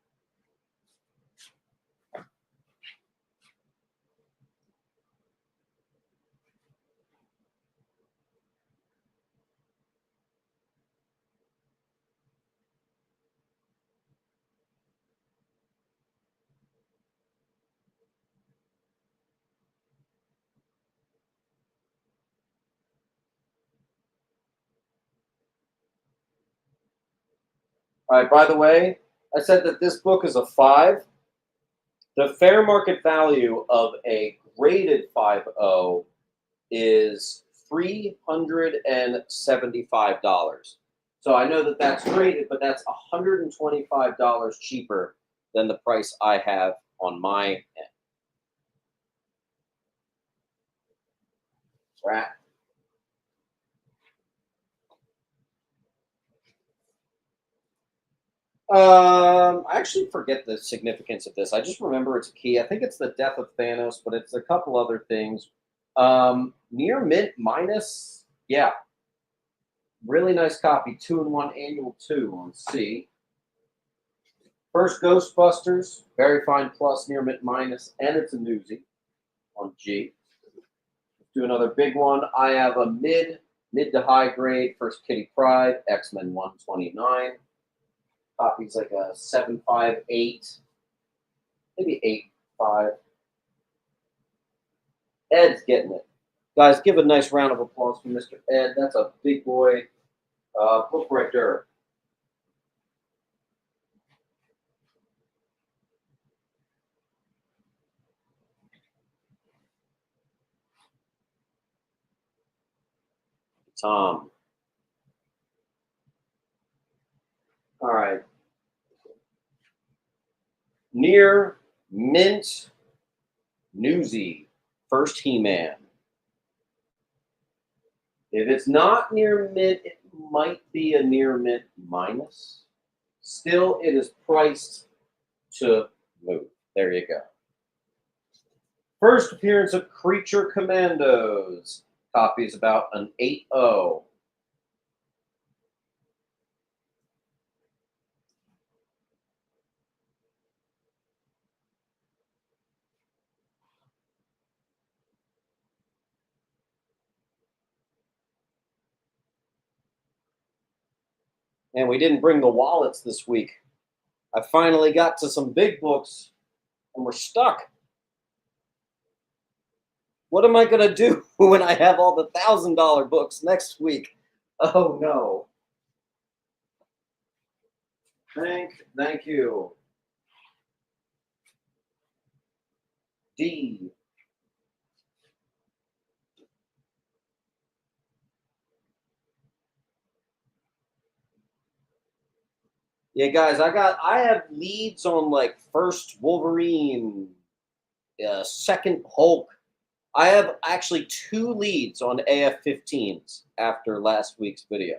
All right, by the way, I said that this book is a 5. The fair market value of a graded 5.0 is $375. So I know that that's graded, but that's $125 cheaper than the price I have on my end. Rat. I actually forget the significance of this. I just remember it's a key. I think it's the death of Thanos, but it's a couple other things. Near mint minus, yeah. Really nice copy. 2-in-1 annual 2 on C. First Ghostbusters, very fine plus, near mint minus, and it's a newsie on G. Let's do another big one. I have a mid to high grade First Kitty Pryde, X-Men 129. Copy's like a 7.58, maybe 8.5. Ed's getting it. Guys, give a nice round of applause for Mr. Ed. That's a big boy book right there. Tom. All right. Near mint newsy. First He-Man. If it's not near mint, it might be a near mint minus. Still, it is priced to move. There you go. First appearance of Creature Commandos. Copy is about an 8.0. And we didn't bring the wallets this week. I finally got to some big books, and we're stuck. What am I going to do when I have all the $1,000 books next week? Oh, no. Thank you. D. Yeah, guys, I have leads on like first Wolverine, second Hulk. I have actually 2 leads on AF-15s after last week's video.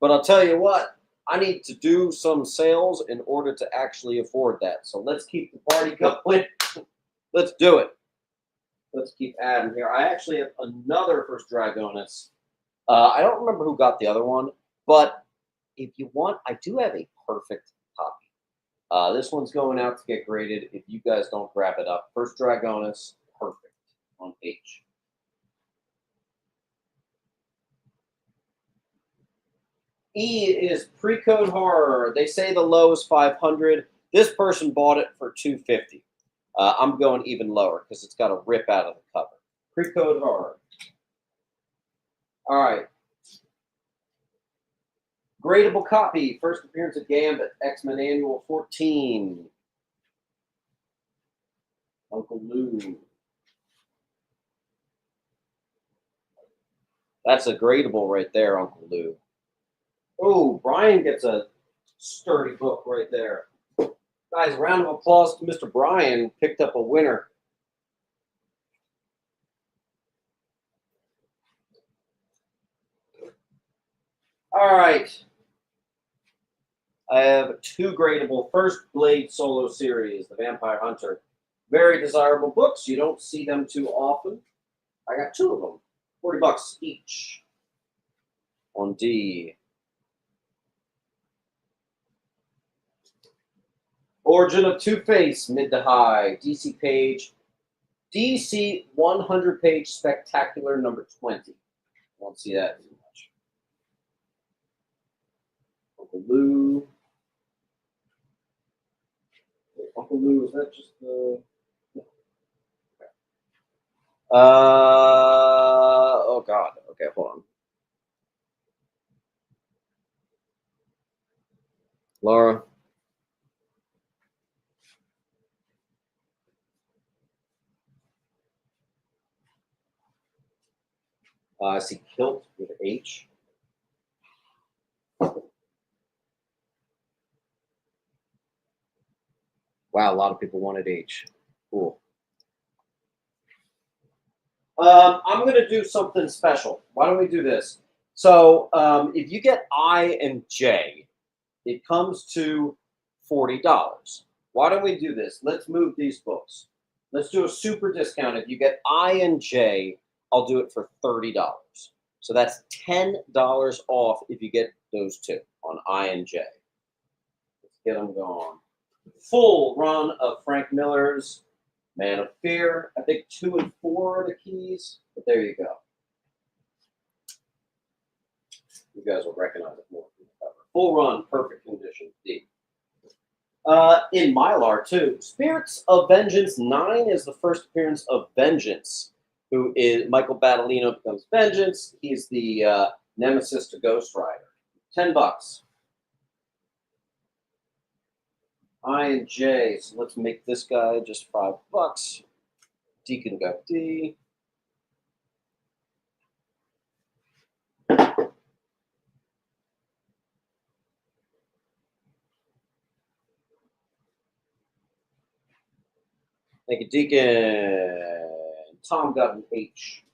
But I'll tell you what, I need to do some sales in order to actually afford that. So let's keep the party going. Let's do it. Let's keep adding here. I actually have another First Dragonus. I don't remember who got the other one, but if you want, I do have a perfect copy. This one's going out to get graded. If you guys don't grab it up, First Dragonus, perfect on H. E is pre-code horror. They say the low is 500. This person bought it for 250. I'm going even lower because it's got a rip out of the cover. Pre-code horror. All right. Gradable copy. First appearance of Gambit. X-Men Annual 14. Uncle Lou. That's a gradable right there, Uncle Lou. Oh, Brian gets a sturdy book right there. Guys, round of applause to Mr. Brian. Picked up a winner. All right. I have 2 gradable. First Blade solo series, The Vampire Hunter. Very desirable books. You don't see them too often. I got 2 of them. $40 each. On D. Origin of Two-Face, mid to high. DC page. DC 100-page spectacular number 20. Won't see that too much. Uncle Lou. Uncle Lou, is that just the... Oh, God. Okay, hold on. Laura. I see kilt with H. Wow, a lot of people wanted H. Cool. I'm going to do something special. Why don't we do this? So if you get I and J, it comes to $40. Why don't we do this? Let's move these books. Let's do a super discount. If you get I and J, I'll do it for $30. So that's $10 off if you get those two on I and J. Let's get them going. Full run of Frank Miller's Man of Fear. I think 2 and 4 are the keys, but there you go. You guys will recognize it more from the cover. Full run, perfect condition, D. In Mylar, too. Spirits of Vengeance 9 is the first appearance of Vengeance, who is Michael Battolino becomes Vengeance. He's the nemesis to Ghost Rider. $10. I and J, so let's make this guy just $5. Deacon got D. Thank you, Deacon. Tom got an H.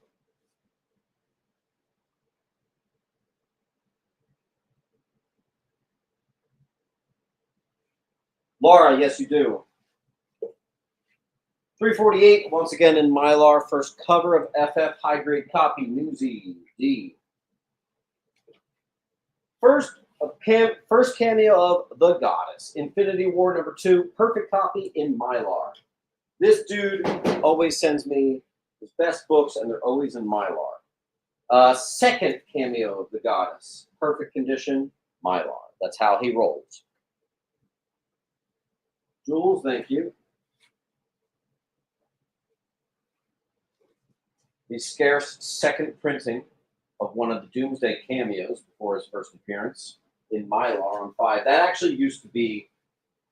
Laura, yes, you do. 348, once again in Mylar, first cover of FF, high grade copy, Newsy, D. First cameo of The Goddess, Infinity War #2, perfect copy in Mylar. This dude always sends me his best books, and they're always in Mylar. Second cameo of The Goddess, perfect condition, Mylar. That's how he rolls. Jules, thank you. The scarce second printing of one of the Doomsday cameos before his first appearance in Mylar on 5. That actually used to be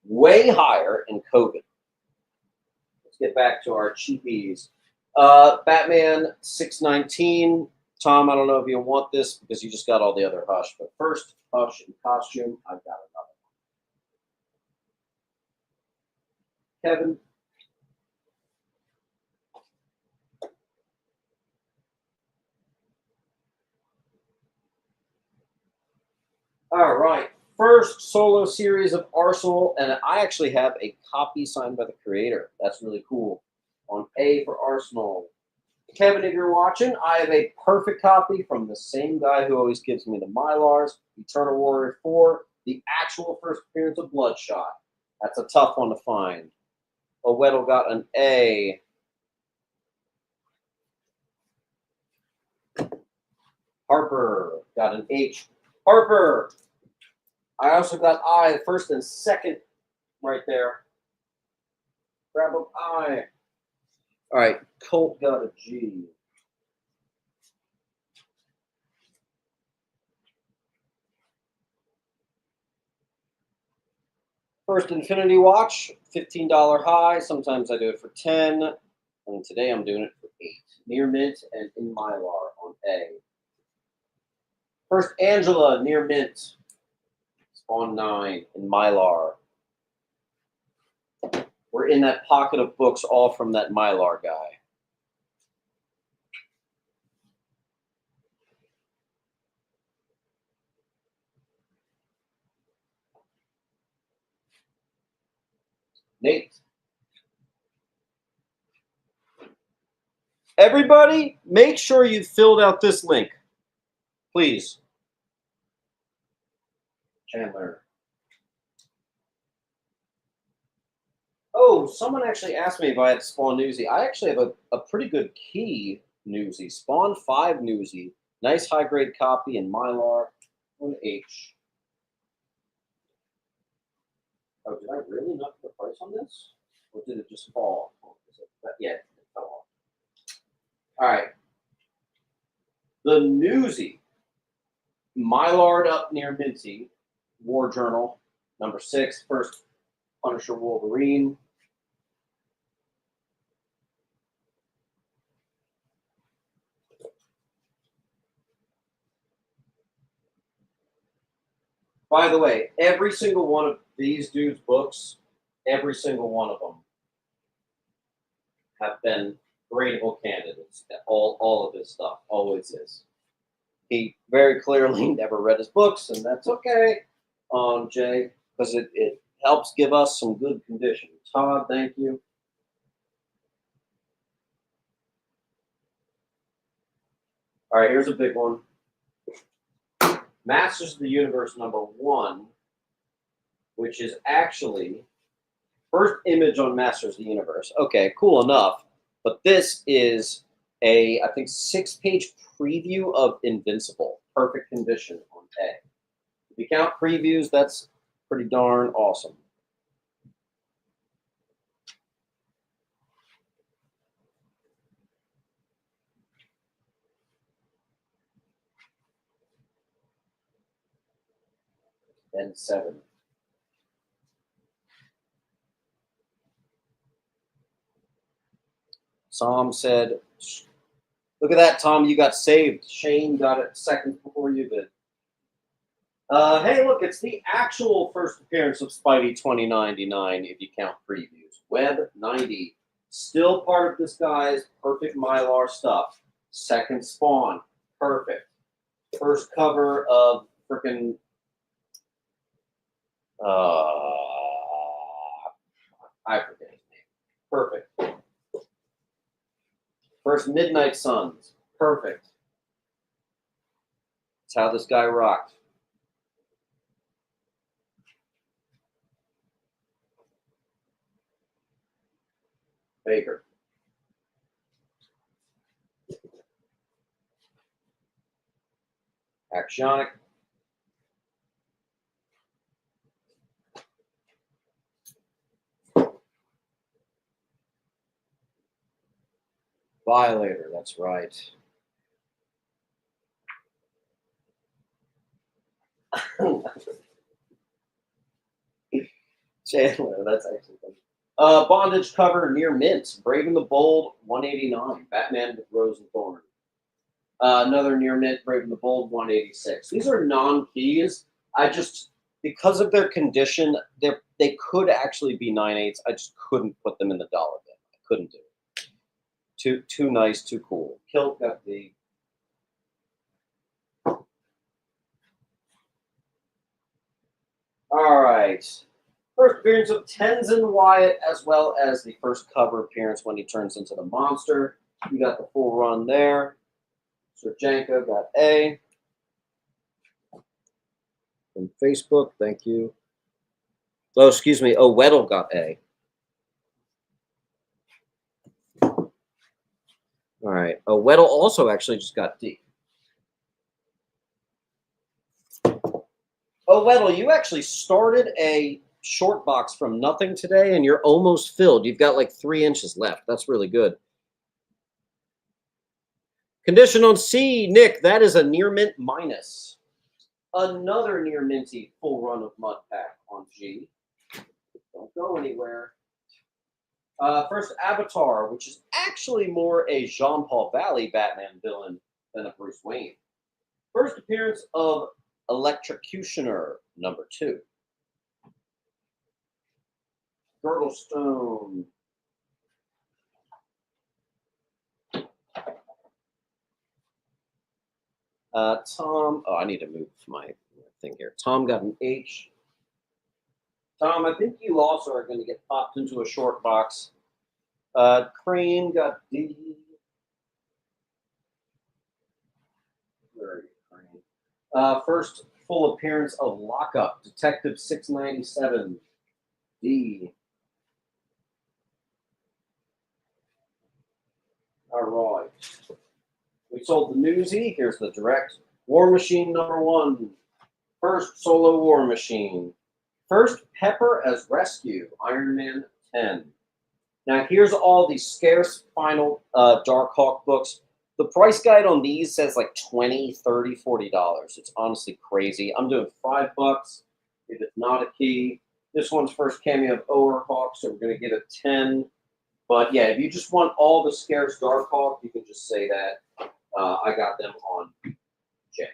way higher in COVID. Let's get back to our cheapies. Batman 619. Tom, I don't know if you want this because you just got all the other Hush, but first Hush in costume, I've got another one. Kevin. All right. First solo series of Arsenal, and I actually have a copy signed by the creator. That's really cool. On A for Arsenal. Kevin, if you're watching, I have a perfect copy from the same guy who always gives me the Mylars, Eternal Warrior 4, the actual first appearance of Bloodshot. That's a tough one to find. Oweddle got an A. Harper got an H. Harper! I also got I, first and second right there. Grab up I. All right, Colt got a G. First Infinity Watch, $15 high. Sometimes I do it for 10, and today I'm doing it for 8. Near mint and in Mylar on A. First Angela, near mint. On 9 in Mylar. We're in that pocket of books all from that Mylar guy. Nate. Everybody, make sure you filled out this link. Please. Chandler. Oh, someone actually asked me if I had Spawn Newsy. I actually have a pretty good key Newsy. Spawn 5 Newsy. Nice high-grade copy in Mylar on H. Oh, did I really not put the price on this? Or did it just fall? Yeah, it fell off. All right. The Newsy. Mylard up near Minty. War Journal, #6, first Punisher Wolverine. By the way, every single one of these dudes' books, every single one of them have been gradable candidates. All of his stuff always is. He very clearly never read his books, and that's okay, Jay, because it helps give us some good condition. Todd, thank you. All right, here's a big one. Masters of the Universe #1, which is actually first image on Masters of the Universe. Okay, cool enough. But this is a, I think, 6-page preview of Invincible. Perfect condition on A. If you count previews, that's pretty darn awesome. And 7. Tom said, look at that, Tom, you got saved. Shane got it seconds before you did. Hey, look, it's the actual first appearance of Spidey 2099 if you count previews. Web 90. Still part of this guy's perfect Mylar stuff. Second Spawn. Perfect. First cover of freaking I forget his name. Perfect. First Midnight Suns. Perfect. That's how this guy rocked. Baker. Actionic. Violator, that's right. Chandler, that's actually funny. Bondage cover near mint. Brave and the Bold, 189. Batman with Rose and Thorn. Another near mint, Brave and the Bold, 186. These are non-keys. I just, because of their condition, they could actually be 9/8. I just couldn't put them in the dollar bin. I couldn't do it. Too nice, too cool. Kilt got the. All right. First appearance of Tenzin Wyatt, as well as the first cover appearance when he turns into the monster. You got the full run there. Serjanko got A. From Facebook, thank you. Oh, excuse me. Oh, Weddle got A. All right. Oh, Weddle also actually just got D. Oh, Weddle, you actually started a short box from nothing today, and you're almost filled. You've got like 3 inches left. That's really good. Condition on C, Nick, that is a near mint minus. Another near minty full run of Mud Pack on G. Don't go anywhere. First Avatar, which is actually more a Jean-Paul Valley Batman villain than a Bruce Wayne. First appearance of Electrocutioner #2. Girdlestone. Tom, oh, I need to move my thing here. Tom got an H. Tom, I think you also are going to get popped into a short box. Crane got D. Where are you, Crane? First full appearance of Lockup, Detective 697, D. All right. We sold the newsie. Here's the direct. War Machine #1. First solo War Machine. First Pepper as Rescue, Iron Man 10. Now here's all the scarce final Darkhawk books. The price guide on these says like $20, $30, $40. It's honestly crazy. I'm doing $5 if it's not a key. This one's first cameo of Overhawk, so we're going to give it 10. But yeah, if you just want all the scarce Darkhawk, you can just say that. I got them on J.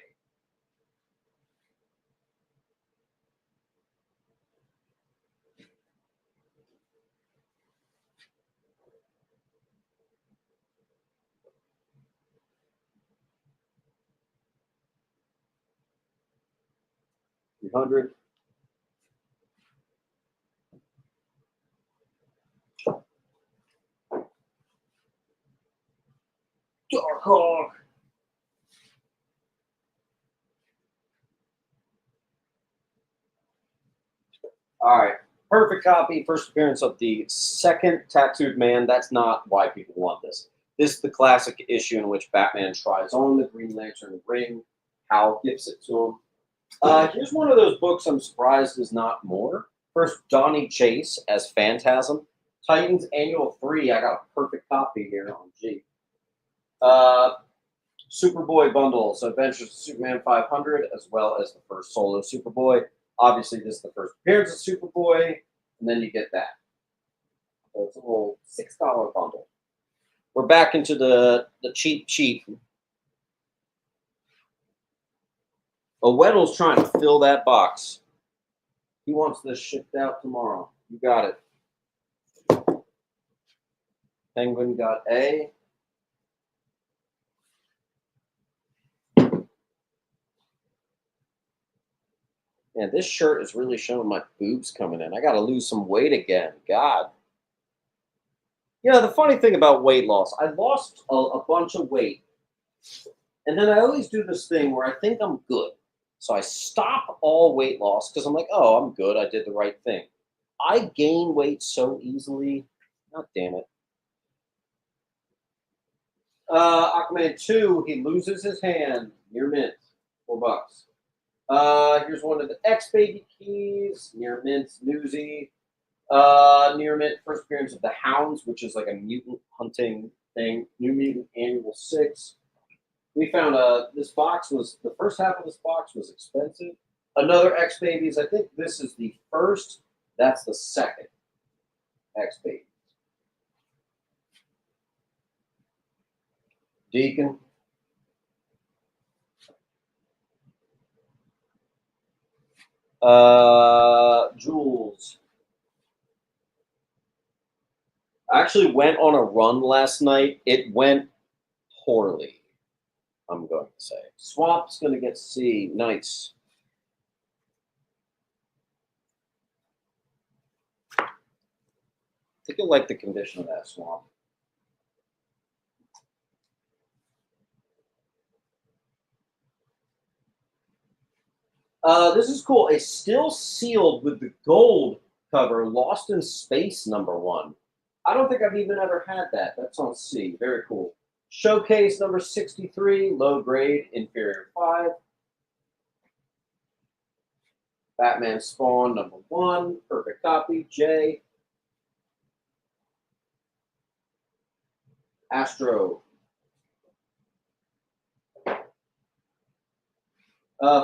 $300. Darkhawk. All right. Perfect copy. First appearance of the second tattooed man. That's not why people want this. This is the classic issue in which Batman tries on the Green Lantern ring. Hal gives it to him. Here's one of those books I'm surprised is not more. First, Donny Chase as Phantasm. Titans Annual 3. I got a perfect copy here on G. Superboy bundles, Adventures of Superman 500, as well as the first solo Superboy. Obviously, this is the first appearance of Superboy, and then you get that. So it's a little $6 bundle. We're back into the cheap. Oh, Weddle's trying to fill that box. He wants this shipped out tomorrow. You got it. Penguin got A. Man, this shirt is really showing my boobs coming in. I got to lose some weight again. God. You know, the funny thing about weight loss, I lost a bunch of weight. And then I always do this thing where I think I'm good. So I stop all weight loss because I'm like, oh, I'm good. I did the right thing. I gain weight so easily. God damn it. Aquaman 2, he loses his hand. Near mint. $4. Here's one of the X-Baby keys. Near mint. Newsy. Near mint. First appearance of the Hounds, which is like a mutant hunting thing. New Mutant Annual 6. We found this box was, the first half of this box was expensive. Another X-Babies. I think this is the first. That's the second X-Babies. Deacon. Jules. I actually went on a run last night. It went poorly, I'm going to say. Swamp's going to get C. Nice. I think you'll like the condition of that swamp. This is cool. A still sealed with the gold cover, Lost in Space #1. I don't think I've even ever had that. That's on C. Very cool. Showcase number 63, low grade, inferior 5. Batman Spawn #1, perfect copy, J. Astro.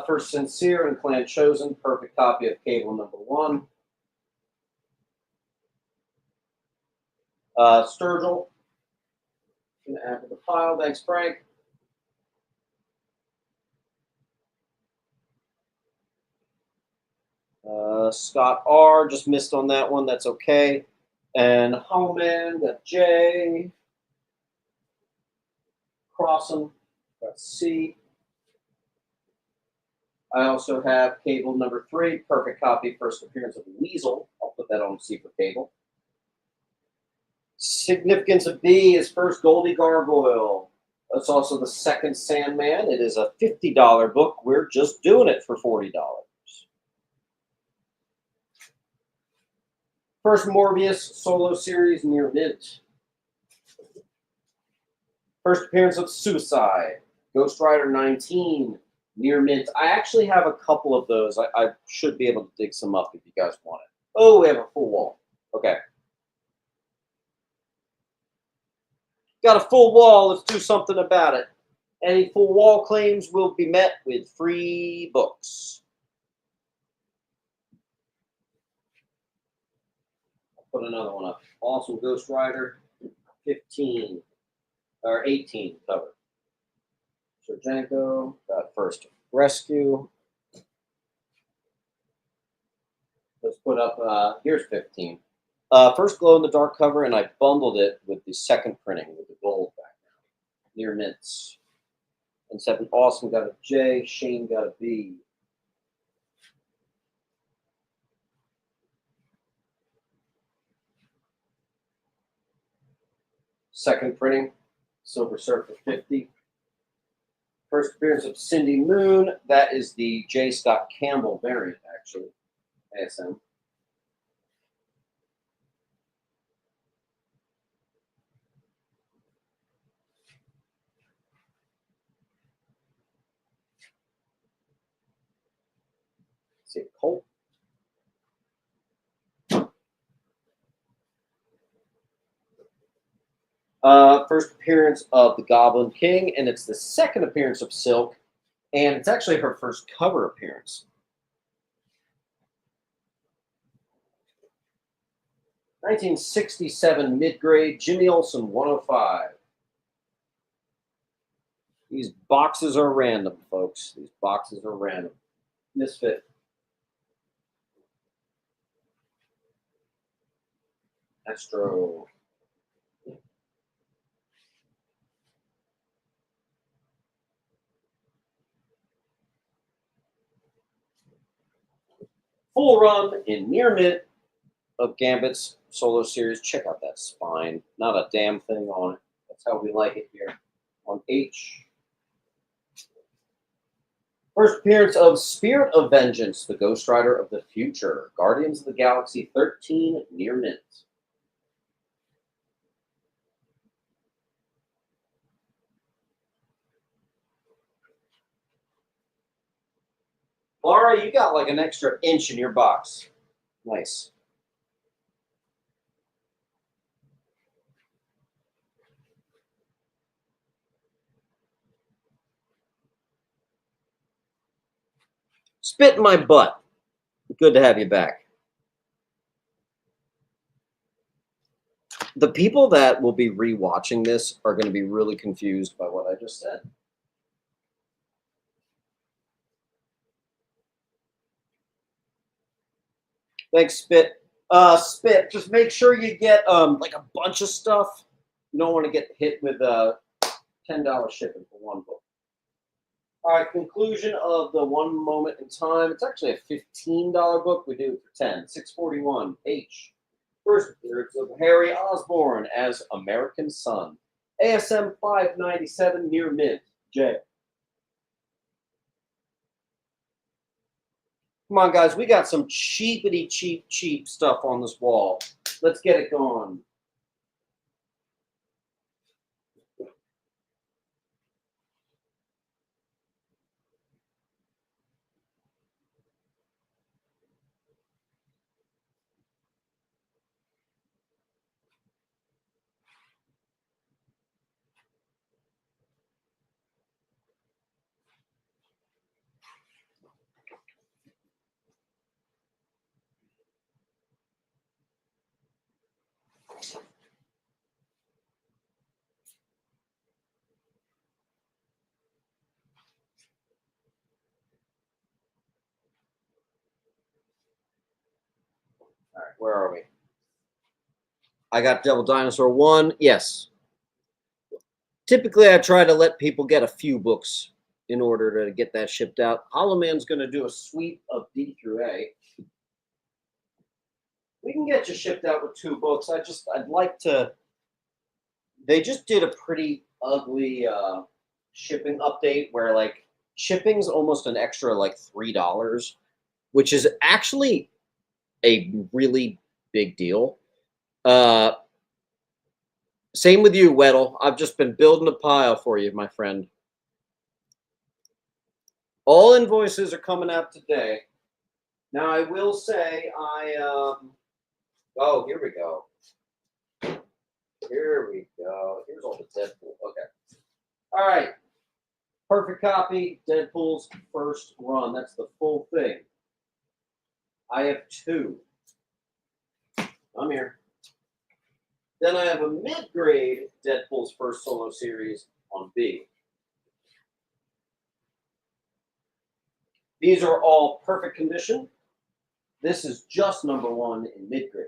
First Sincere and Clan Chosen, perfect copy of Cable #1. Sturgill. Gonna add to the pile. Thanks, Frank. Scott R. Just missed on that one. That's okay. And Homan got J. Crossan got C. I also have Cable #3, perfect copy, first appearance of Weasel. I'll put that on C for Cable. Significance of B is first Goldie Gargoyle. That's also the second Sandman. It is a $50 book. We're just doing it for $40. First Morbius solo series, near mint. First appearance of Suicide. Ghost Rider 19, near mint. I actually have a couple of those. I should be able to dig some up if you guys want it. Oh, we have a full wall. Okay. Got a full wall. Let's do something about it. Any full wall claims will be met with free books. I'll put another one up. Awesome Ghost Rider 15 or 18 cover. Serjanko got First Rescue. Let's put up, here's 15. First glow in the dark cover, and I bundled it with the second printing with the gold background. Near mints. And 7 Awesome got a J, Shane got a B. Second printing, Silver Surfer 50. First appearance of Cindy Moon. That is the J. Scott Campbell variant, actually. ASM. see, Colt. First appearance of the Goblin King, and it's the second appearance of Silk, and it's actually her first cover appearance. 1967 mid-grade, Jimmy Olsen, 105. These boxes are random, folks. These boxes are random. Misfit. Astro. Full run in near mint of Gambit's solo series. Check out that spine. Not a damn thing on it. That's how we like it here. On H. First appearance of Spirit of Vengeance, the Ghost Rider of the Future. Guardians of the Galaxy 13, near mint. Laura, you got like an extra inch in your box. Nice. Spit in my butt. Good to have you back. The people that will be rewatching this are going to be really confused by what I just said. Thanks, Spit. Spit, just make sure you get like a bunch of stuff. You don't want to get hit with $10 shipping for one book. All right, conclusion of the One Moment in Time. It's actually a $15 book. We do it for 10. 641 H. First appearance of Harry Osborn as American Son. ASM 597 near mint. J. Come on, guys. We got some cheapity cheap stuff on this wall. Let's get it going. All right, where are we? I got Devil Dinosaur 1. Yes. Typically, I try to let people get a few books in order to get that shipped out. Hollow Man's going to do a sweep of D through A. We can get you shipped out with 2 books. I'd like to. They just did a pretty ugly shipping update where like shipping's almost an extra like $3, which is actually a really big deal. Same with you, Weddle. I've just been building a pile for you, my friend. All invoices are coming out today. Now, I will say oh, here we go. Here we go. Here's all the Deadpool. Okay. All right. Perfect copy. Deadpool's first run. That's the full thing. I have 2. I'm here. Then I have a mid-grade Deadpool's first solo series on B. These are all perfect condition. This is just number 1 in mid-grade.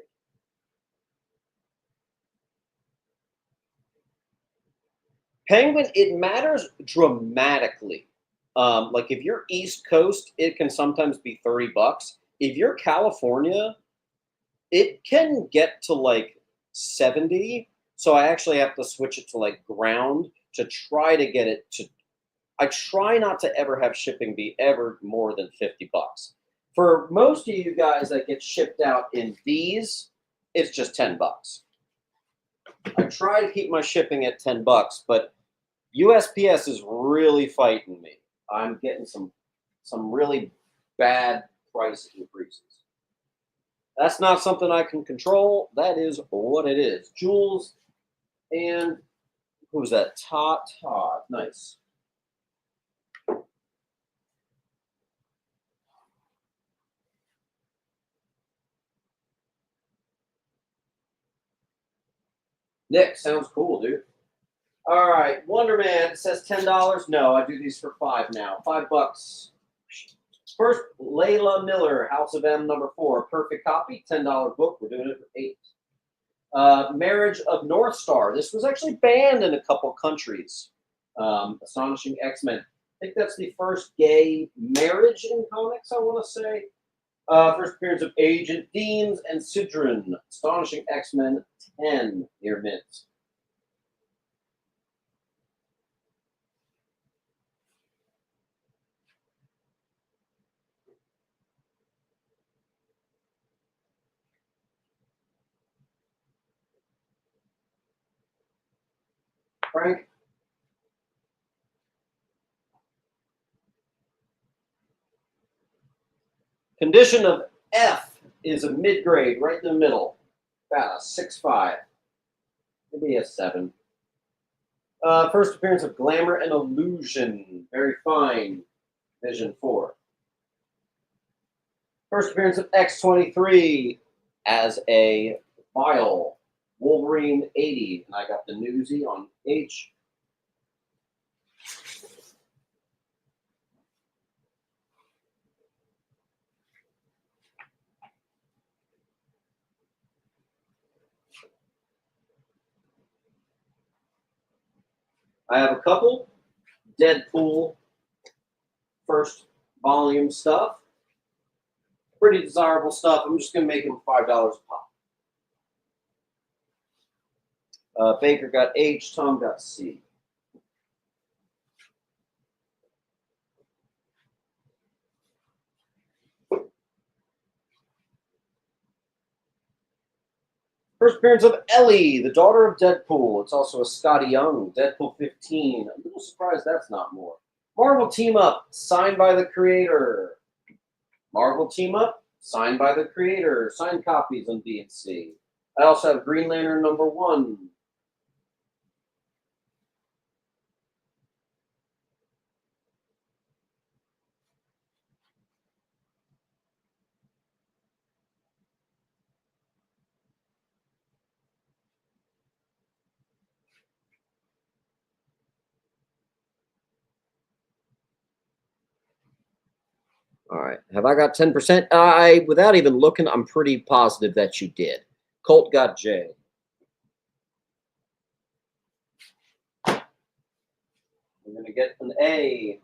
Penguin, it matters dramatically. Like if you're East Coast, it can sometimes be $30. If you're California, it can get to like 70. So I actually have to switch it to like ground to try to get it to. I try not to ever have shipping be ever more than $50. For most of you guys that get shipped out in these, it's just $10. I try to keep my shipping at $10, but USPS is really fighting me. I'm getting some really bad price increases. That's not something I can control. That is what it is. Jules and who was that? Todd. Nice. Nick, sounds cool, dude. All right, Wonder Man says $10. No, I do these for $5 now. $5. First, Layla Miller, House of M #4, perfect copy, $10 book. We're doing it for $8. Marriage of North Star. This was actually banned in a couple countries. Astonishing X-Men. I think that's the first gay marriage in comics, I want to say. First appearance of Agent Deems and Sidron. Astonishing X-Men 10 near mint. Frank? Condition of F is a mid-grade, right in the middle. About a 6.5. Maybe a 7. First appearance of Glamour and Illusion. Very fine. Vision 4. First appearance of X-23 as a Vile. Wolverine 80. And I got the Newsy on H. I have a couple Deadpool first volume stuff. Pretty desirable stuff. I'm just going to make them $5 a pop. Baker got H. Tom got C. First appearance of Ellie, the daughter of Deadpool. It's also a Scotty Young, Deadpool 15. I'm a little surprised that's not more. Marvel Team Up, signed by the creator. Marvel Team Up, signed by the creator. Signed copies on B and C. I also have Green Lantern #1. All right. Have I got 10%? Without even looking, I'm pretty positive that you did. Colt got J. We're going to get an A,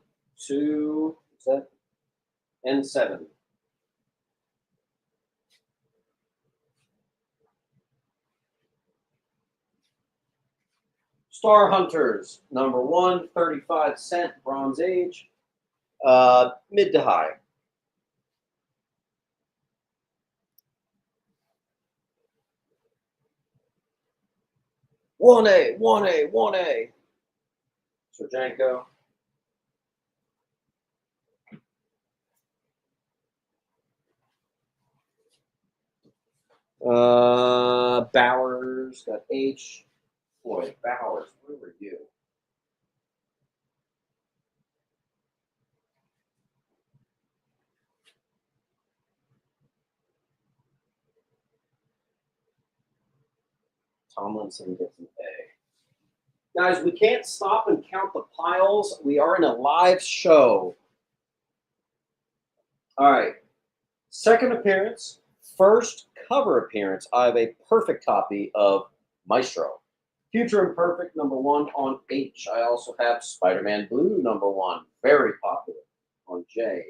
2, is that? And 7. Star Hunters, #1, 35-cent, Bronze Age, mid to high. One A. Serjanko. Bowers got H. Boy, Bowers, where were you? Tomlinson gets an A. Guys, we can't stop and count the piles. We are in a live show. All right. Second appearance, first cover appearance. I have a perfect copy of Maestro. Future Imperfect #1 on H. I also have Spider-Man Blue #1. Very popular on J.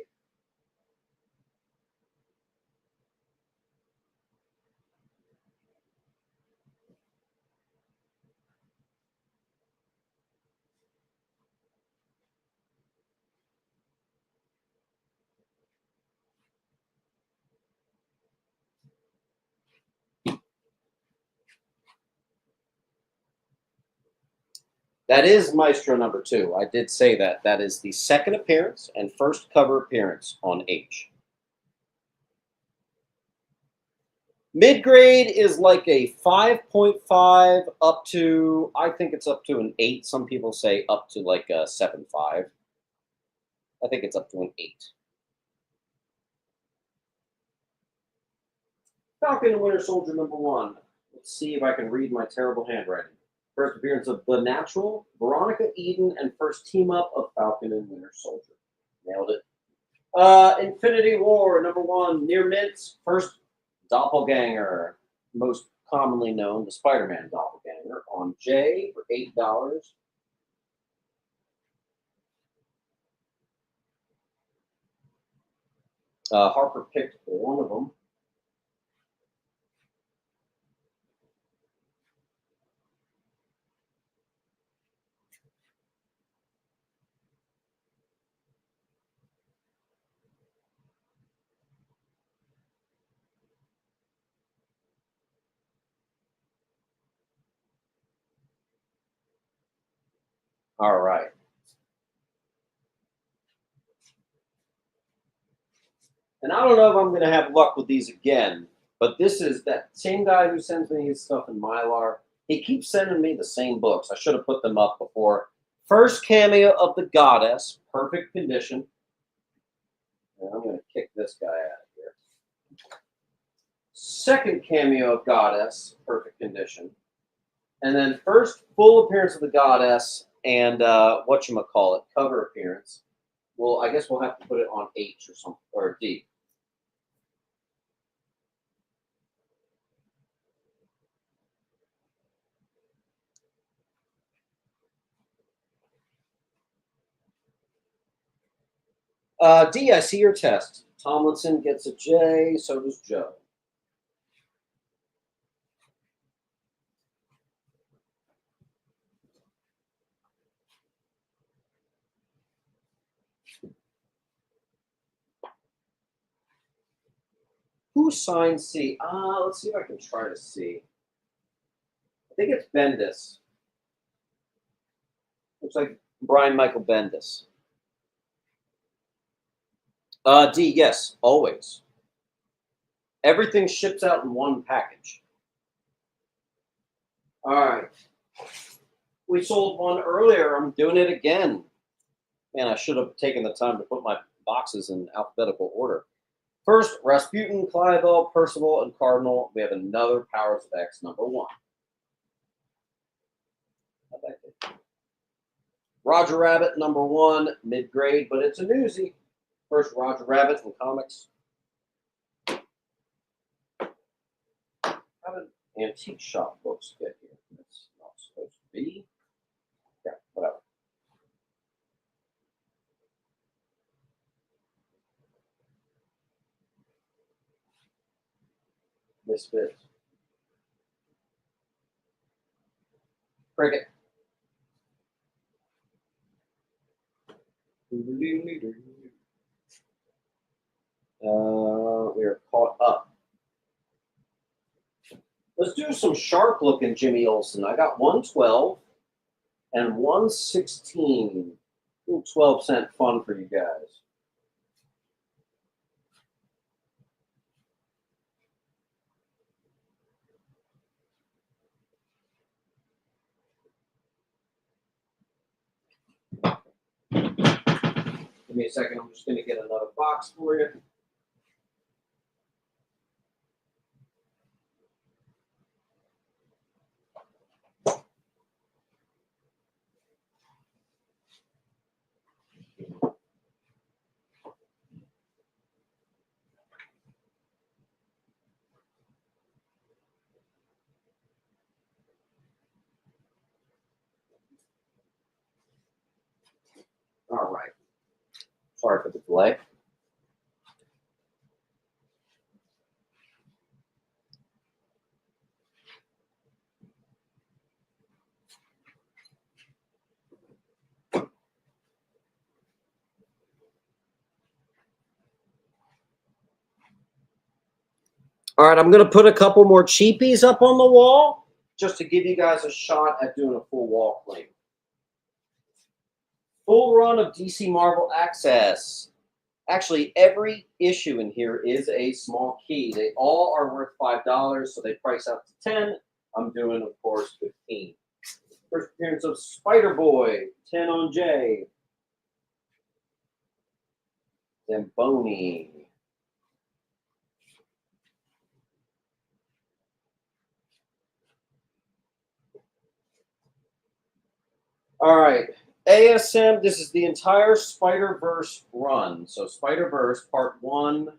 That is Maestro #2. I did say that. That is the second appearance and first cover appearance on H. Mid-grade is like a 5.5 up to, I think it's up to an 8. Some people say up to like a 7.5. I think it's up to an 8. Falcon and Winter Soldier #1. Let's see if I can read my terrible handwriting. First appearance of The Natural, Veronica Eden, and first team up of Falcon and Winter Soldier. Nailed it. Infinity War #1. Near Mint, first doppelganger, most commonly known, the Spider-Man doppelganger, on J for $8. Harper picked one of them. All right. And I don't know if I'm going to have luck with these again, but this is that same guy who sends me his stuff in Mylar. He keeps sending me the same books. I should have put them up before. First cameo of the Goddess, perfect condition. And I'm going to kick this guy out of here. Second cameo of Goddess, perfect condition. And then first full appearance of the Goddess and whatchamacallit, cover appearance. Well, I guess we'll have to put it on H or something, or D. D, I see your test. Tomlinson gets a J, so does Joe. Who signed C? Let's see if I can try to see. I think it's Bendis. Looks like Brian Michael Bendis. D, yes, always. Everything ships out in one package. All right. We sold one earlier. I'm doing it again. Man, I should have taken the time to put my boxes in alphabetical order. First, Rasputin, Clivel, Percival, and Cardinal. We have another Powers of X #1. Roger Rabbit #1, mid-grade, but it's a newsie. First Roger Rabbit in comics. How did antique shop books get here? It's not supposed to be. Yeah, whatever. Misfits. Cricket. We are caught up. Let's do some sharp looking Jimmy Olsen. I got 112 and 116. 12-cent fun for you guys. Give me a second. I'm just going to get another box for you. All right. Sorry for the delay. All right, I'm going to put a couple more cheapies up on the wall just to give you guys a shot at doing a full wall claim. Full run of DC Marvel Access. Actually, every issue in here is a small key. They all are worth $5, so they price out to 10. I'm doing, of course, 15. First appearance of Spider-Boy, 10 on J. Zamboni. All right. ASM, this is the entire Spider-Verse run. So Spider-Verse, part 1,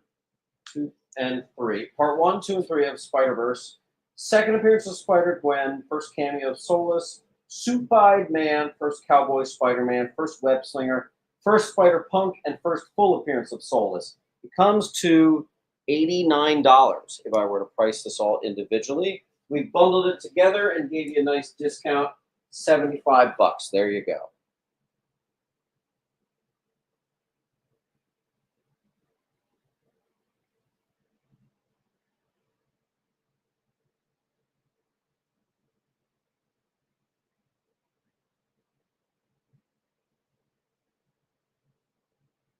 2, and 3. Part 1, 2, and 3 of Spider-Verse. Second appearance of Spider-Gwen. First cameo of Solus. Suit-Pied Man. First Cowboy Spider-Man. First Web Slinger. First Spider-Punk. And first full appearance of Solus. It comes to $89 if I were to price this all individually. We bundled it together and gave you a nice discount. $75. There you go.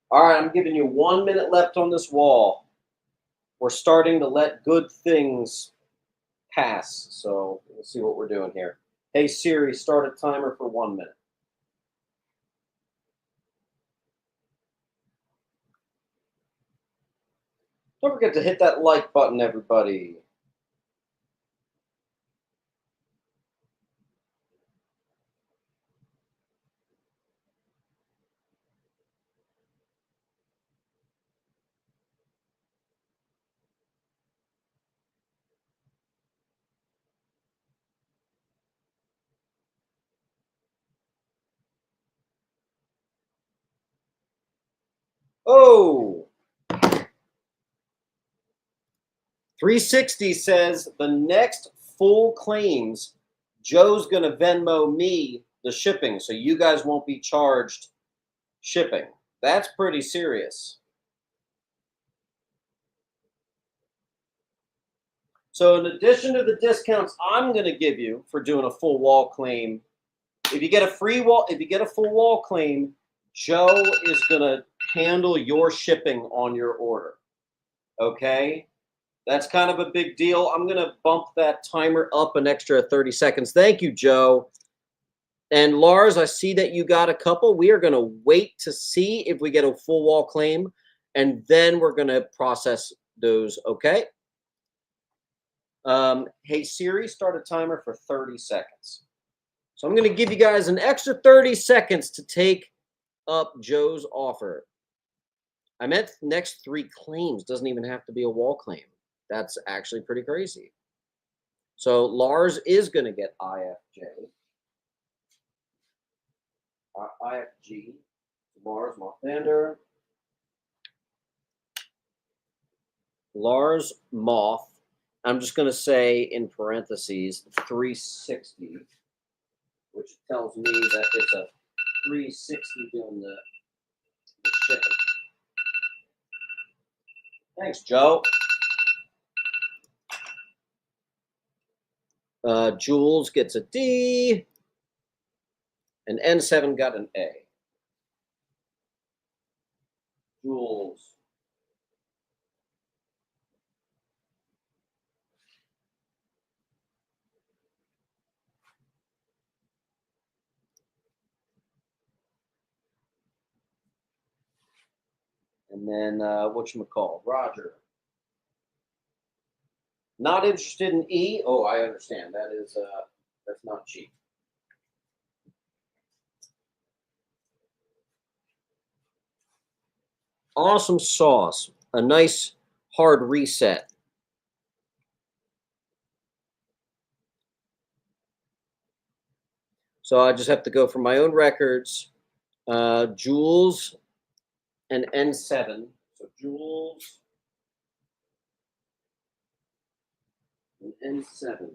All right, I'm giving you 1 minute left on this wall. We're starting to let good things pass, so we'll see what we're doing here. Hey Siri, start a timer for 1 minute. Don't forget to hit that like button, everybody. Oh, 360 says the next full claims, Joe's going to Venmo me the shipping, so you guys won't be charged shipping. That's pretty serious. So in addition to the discounts I'm going to give you for doing a full wall claim, if you get a full wall claim, Joe is going to handle your shipping on your order. Okay? That's kind of a big deal. I'm going to bump that timer up an extra 30 seconds. Thank you, Joe. And Lars, I see that you got a couple. We are going to wait to see if we get a full wall claim, and then we're going to process those, okay? Hey, Siri, start a timer for 30 seconds. So I'm going to give you guys an extra 30 seconds to take up Joe's offer. I meant next 3 claims. Doesn't even have to be a wall claim. That's actually pretty crazy. So Lars is going to get IFJ. IFG. Lars Mothander. Lars Moth. I'm just going to say in parentheses 360, which tells me that it's a 360 doing the shipping. Thanks, Joe. Jules gets a D, and N7 got an A. Jules. And then whatchamacallit, Roger. Not interested in E? Oh, I understand. That is that's not cheap. Awesome sauce. A nice hard reset. So I just have to go for my own records. Jules and N7. So Jules and N7.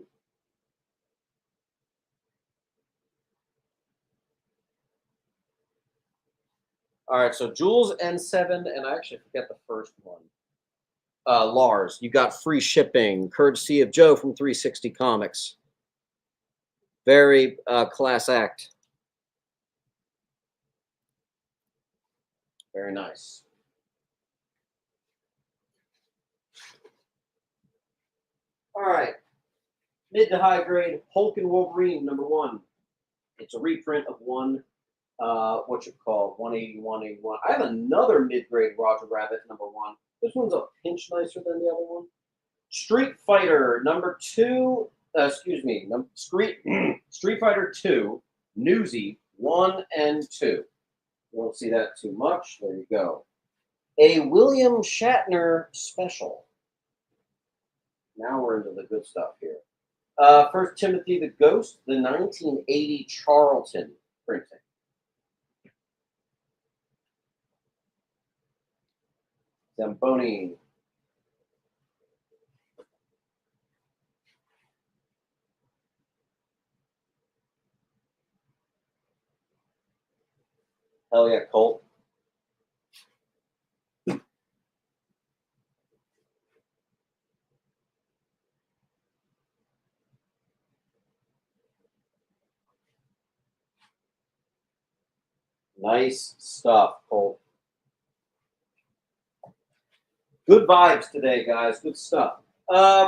All right, so Jules N7, and I actually forget the first one. Lars, you got free shipping, courtesy of Joe from 360 Comics. Very class act. Very nice. All right. Mid to high grade Hulk and Wolverine #1. It's a reprint of one, what you call 180, 181. I have another mid grade Roger Rabbit #1. This one's a pinch nicer than the other one. Street Fighter #2. Excuse me. Street Fighter 2, Newsy 1 and 2. You won't see that too much. There you go. A William Shatner special. Now we're into the good stuff here. First Timothy the Ghost, the 1980 Charlton printing. Zamboni. Hell yeah, Colt. Nice stuff, Colt. Good vibes today, guys. Good stuff.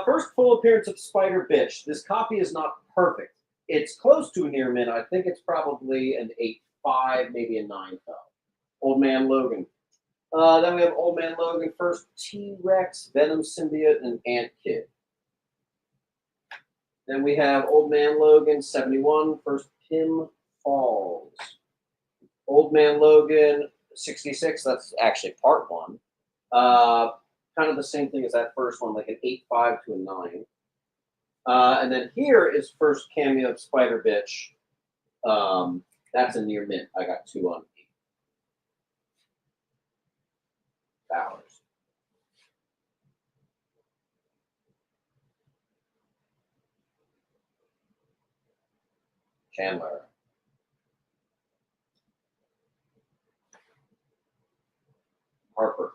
First full appearance of Spider Bitch. This copy is not perfect. It's close to a near mint. I think it's probably an 8.5, maybe a 9 though. Old Man Logan. Then we have Old Man Logan, first T-Rex, Venom symbiote, and Ant Kid. Then we have Old Man Logan, 71, first Pym Falls. Old Man Logan, 66, that's actually part 1. Kind of the same thing as that first one, like an 8.5 to a 9. And then here is first cameo of Spider Bitch. That's a near mint. I got 2 on 8 hours. Chandler. Harper.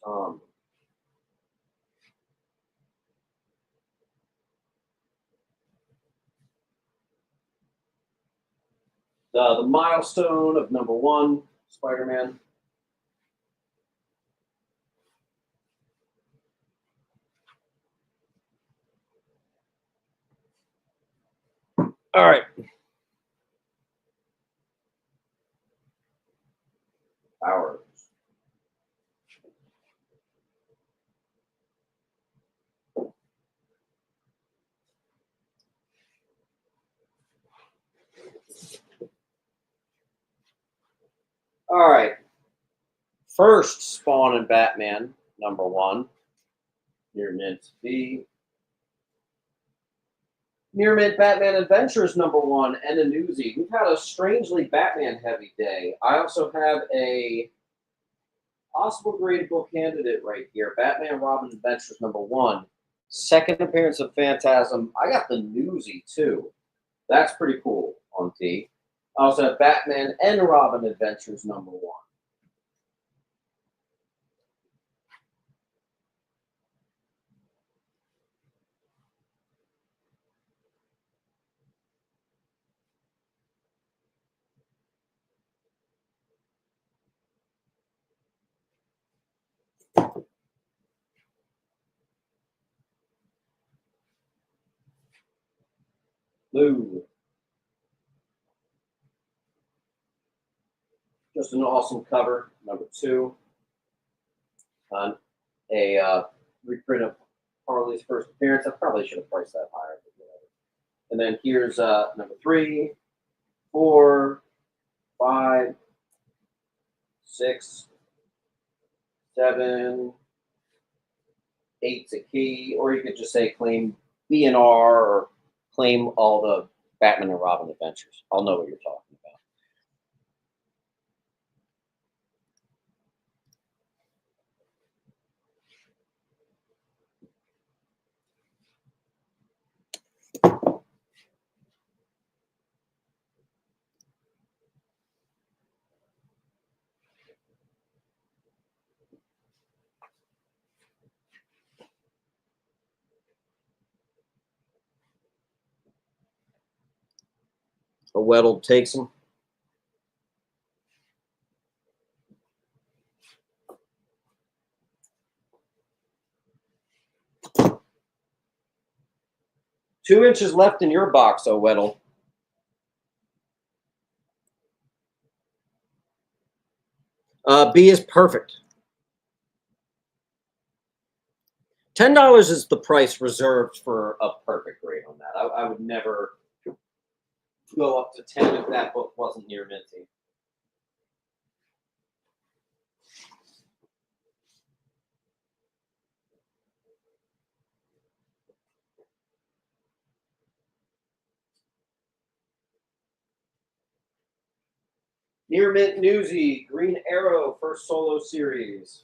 Tom. The milestone of #1, Spider-Man. All right. Powers. All right. First Spawn and Batman, #1. Near mint B. Near mint Batman Adventures #1 and a newsie. We've had a strangely Batman heavy day. I also have a possible grade book candidate right here. Batman Robin Adventures #1. Second appearance of Phantasm. I got the newsie too. That's pretty cool on T. I also have Batman and Robin Adventures #1. Lou. Just an awesome cover, #2. A reprint of Harley's first appearance. I probably should have priced that higher. But whatever. And then here's #3, 4, 5, 6, 7, 8's a key, or you could just say claim B&R or claim all the Batman and Robin adventures. I'll know what you're talking about. A Weddle takes them. Two inches left in your box, oh Weddle. B is perfect. $10 is the price reserved for a perfect grade on that. I would never go up to 10 if that book wasn't near minty. Near mint newsy, Green Arrow, first solo series.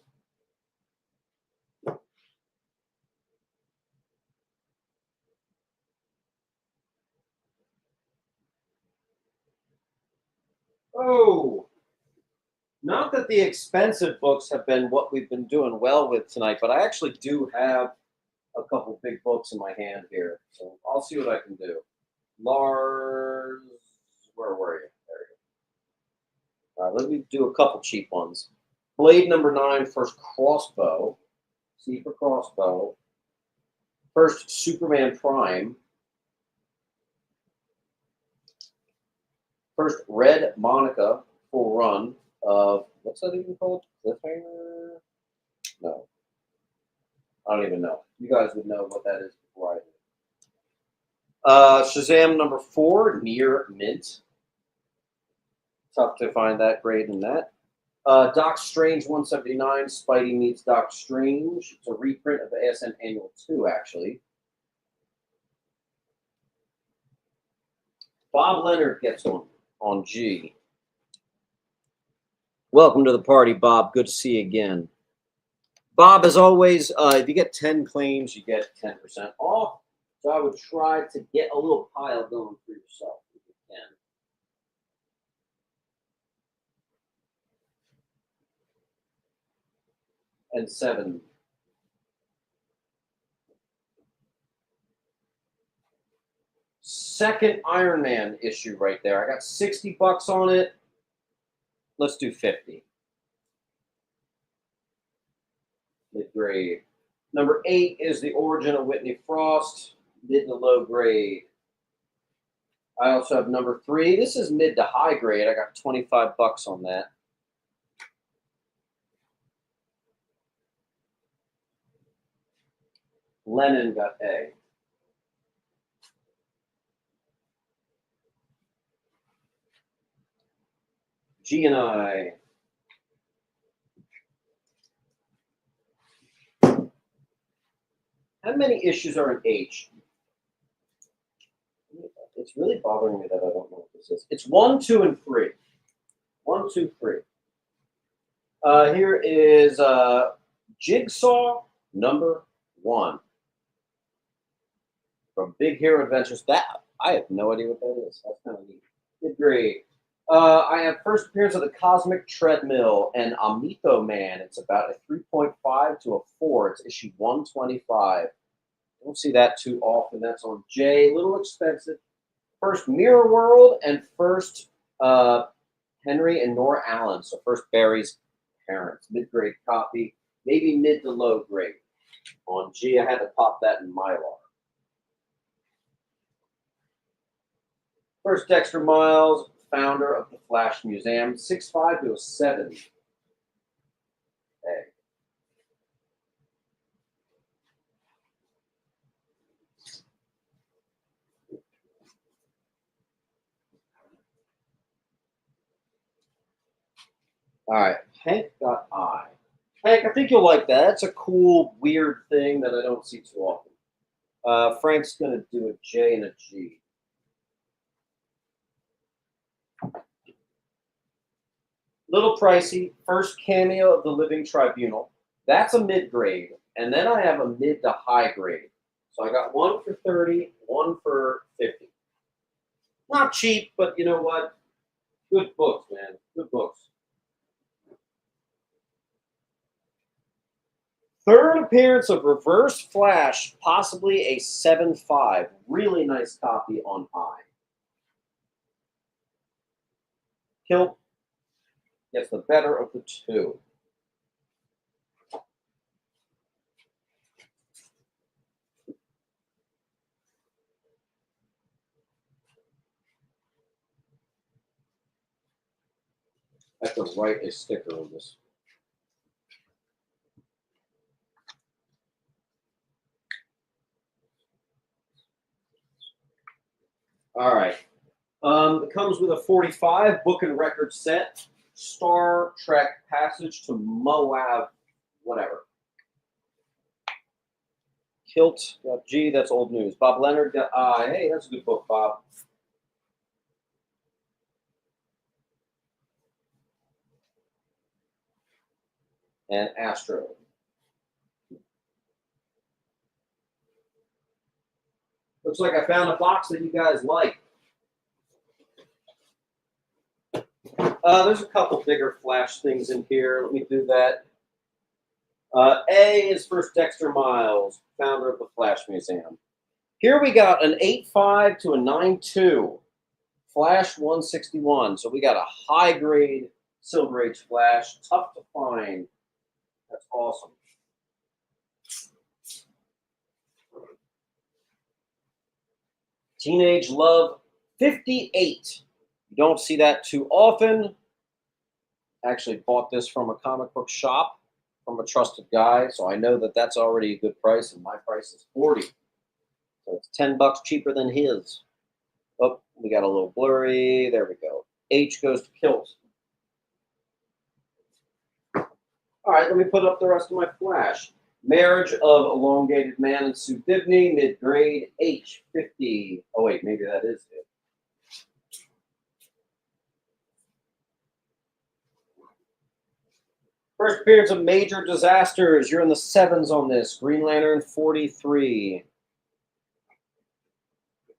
Oh, not that the expensive books have been what we've been doing well with tonight, but I actually do have a couple big books in my hand here. So I'll see what I can do. Lars, where were you? There you go. Let me do a couple cheap ones. Blade number 9, first crossbow. C for crossbow. First Superman Prime. First Red Monica full run of, what's that even called? Cliffhanger? No. I don't even know. You guys would know what that is before I do. Shazam number 4, near mint. Tough to find that grade in that. Doc Strange 179, Spidey meets Doc Strange. It's a reprint of the ASM Annual 2, actually. Bob Leonard gets one on G. Welcome to the party, Bob. Good to see you again. Bob, as always, if you get 10 claims, you get 10% off. So I would try to get a little pile going for yourself if you can. And 7. Second Iron Man issue right there. I got $60 on it. Let's do 50. Mid-grade. Number 8 is The Origin of Whitney Frost. Mid to low grade. I also have number 3. This is mid to high grade. I got $25 on that. Lennon got A. G and I. How many issues are in H? It's really bothering me that I don't know what this is. It's 1, 2, and 3. 1, 2, 3. Here is Jigsaw number 1 from Big Hero Adventures. That I have no idea what that is. That's kind of neat. Good grade. I have first appearance of the Cosmic Treadmill and Amito Man. It's about a 3.5 to a 4. It's issue 125. Don't see that too often. That's on J. A little expensive. First Mirror World and first Henry and Nora Allen. So first Barry's parents. Mid-grade copy. Maybe mid to low grade. On G, I had to pop that in Mylar. First Dexter Miles, founder of the Flash Museum. 6.5 to a 7. A. All right, Hank got I. Hank, I think you'll like that. That's a cool, weird thing that I don't see too often. Frank's going to do a J and a G. Little pricey. First cameo of the Living Tribunal. That's a mid-grade. And then I have a mid to high grade. So I got 1 for 30, 1 for 50. Not cheap, but you know what? Good books, man. Good books. Third appearance of Reverse Flash, possibly a 7.5. Really nice copy on I. Kilt gets the better of the two. I have to write a sticker on this. All right. It comes with a 45 book and record set. Star Trek Passage to Moab, whatever. Kilt got G, that's old news. Bob Leonard got I. Hey, that's a good book, Bob. And Astro. Looks like I found a box that you guys like. There's a couple bigger Flash things in here. Let me do that. A is first Dexter Miles, founder of the Flash Museum. Here we got an 8.5 to a 9.2 Flash 161. So we got a high grade Silver Age Flash. Tough to find. That's awesome. Teenage Love 58. You don't see that too often. Actually bought this from a comic book shop from a trusted guy, so I know that that's already a good price, and my price is 40. So it's $10 cheaper than his. Oh, we got a little blurry. There we go. H goes to Kilt. All right, let me put up the rest of my Flash. Marriage of Elongated Man and Sue Bibney, mid-grade, H, 50. Oh, wait, maybe that is it. First appearance of Major Disasters. You're in the 7s on this. Green Lantern, 43.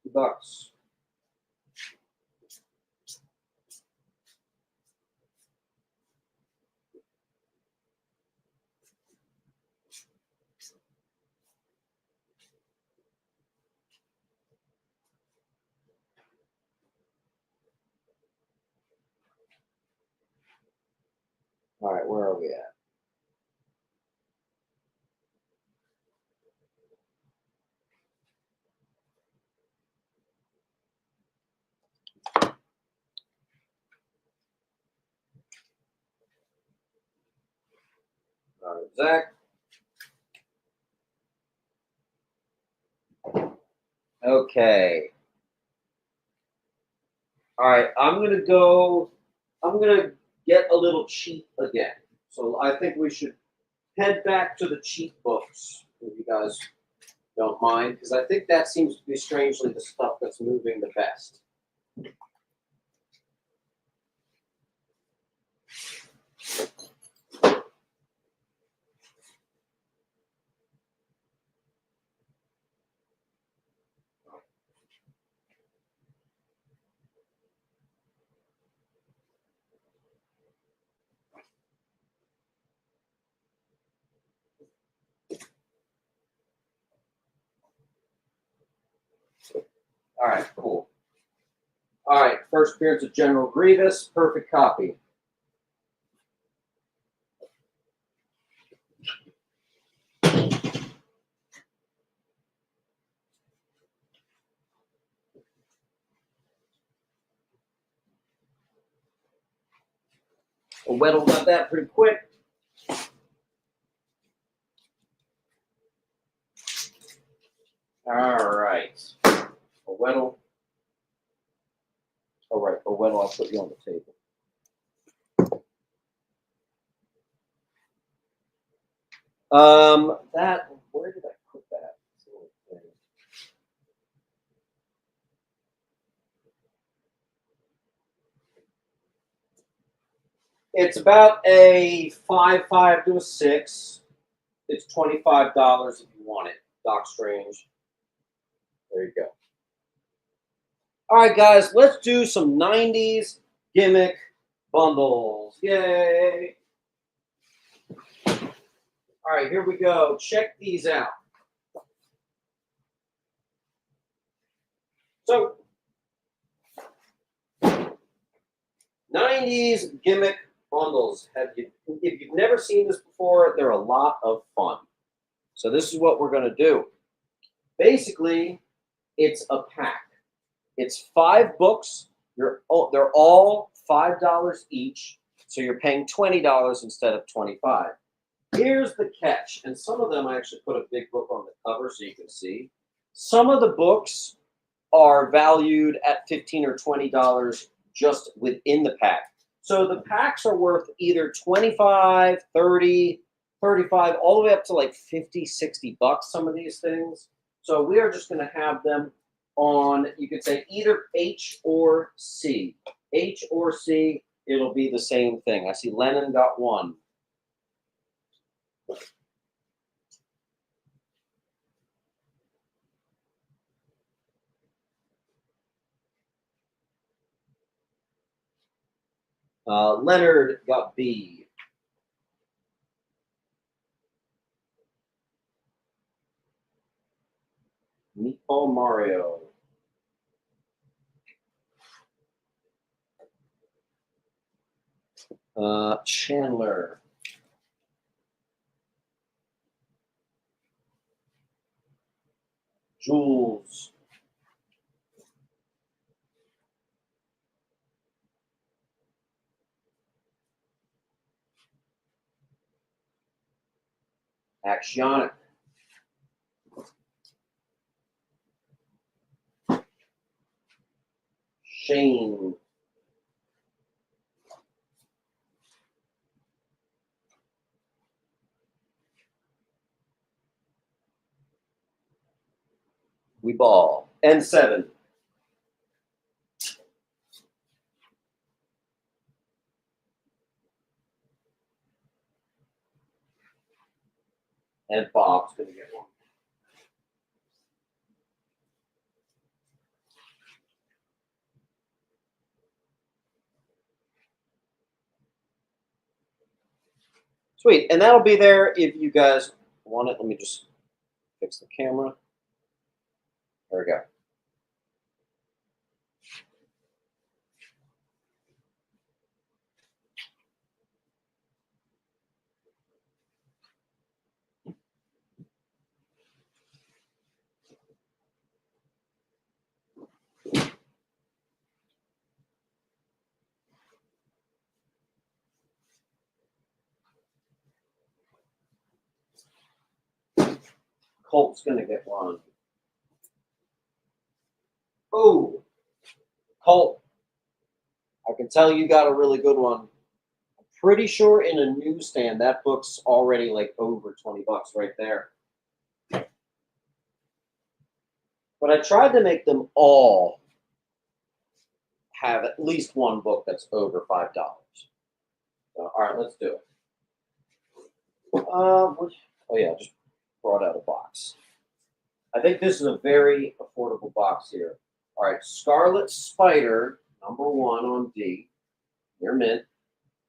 $50. All right, where are we at? All right, Zach. Okay. All right, I'm going to get a little cheap again. So I think we should head back to the cheap books, if you guys don't mind, because I think that seems to be strangely the stuff that's moving the best. All right, cool. All right, first appearance of General Grievous, perfect copy. Well, Weddle got that pretty quick. All right. Weddle. All right, Weddle, I'll put you on the table. Where did I put that? It's about a 5.5 to a 6. It's $25 if you want it. Doc Strange. There you go. All right, guys, let's do some 90s gimmick bundles. Yay! All right, here we go. Check these out. So, 90s gimmick bundles. If you've never seen this before, they're a lot of fun. So this is what we're going to do. Basically, it's a pack. It's 5 books. They're all $5 each, so you're paying $20 instead of $25. Here's the catch, and some of them I actually put a big book on the cover so you can see. Some of the books are valued at $15 or $20 just within the pack. So the packs are worth either 25, 30, 35, all the way up to like 50, 60 bucks, some of these things. So we are just going to have them on, you could say either H or C. H or C, it'll be the same thing. I see Lennon got one. Leonard got B. Meatball Mario. Chandler. Jules. Axionic. Shane. We ball. N7. And Bob's going to get one. Sweet. And that'll be there if you guys want it. Let me just fix the camera. There we go. Colt's going to get one. Oh, Colt, I can tell you got a really good one. I'm pretty sure in a newsstand that book's already like over 20 bucks right there. But I tried to make them all have at least one book that's over $5. So, all right, let's do it. Oh yeah, just brought out a box. I think this is a very affordable box here. All right, Scarlet Spider, #1 on D, near mint.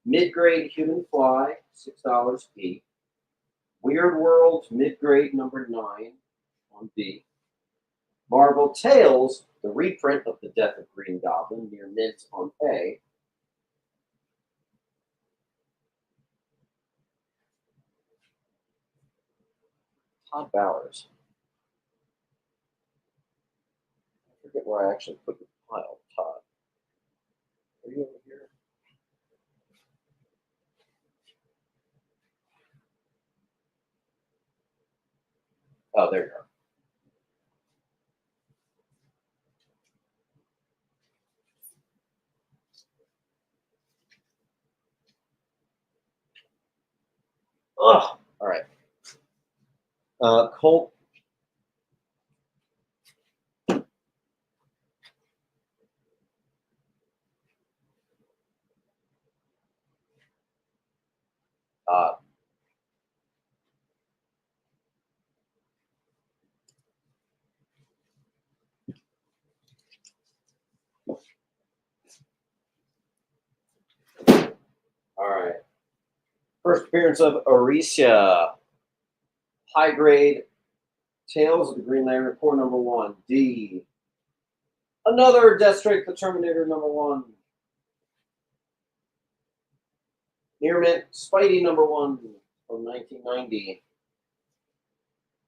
Mid-grade Human Fly, $6 B. Weird World, mid-grade #9 on B. Marvel Tales, the reprint of The Death of Green Goblin, near mint on A. Todd Bowers. I forget where I actually put the pile. Todd, are you over here? Oh, there you are. Ugh. All right. Colt. All right. First appearance of Aricia. High grade. Tales of the Green Lantern, core #1. D. Another Deathstrike the Terminator #1. Near mint, Spidey #1 from 1990.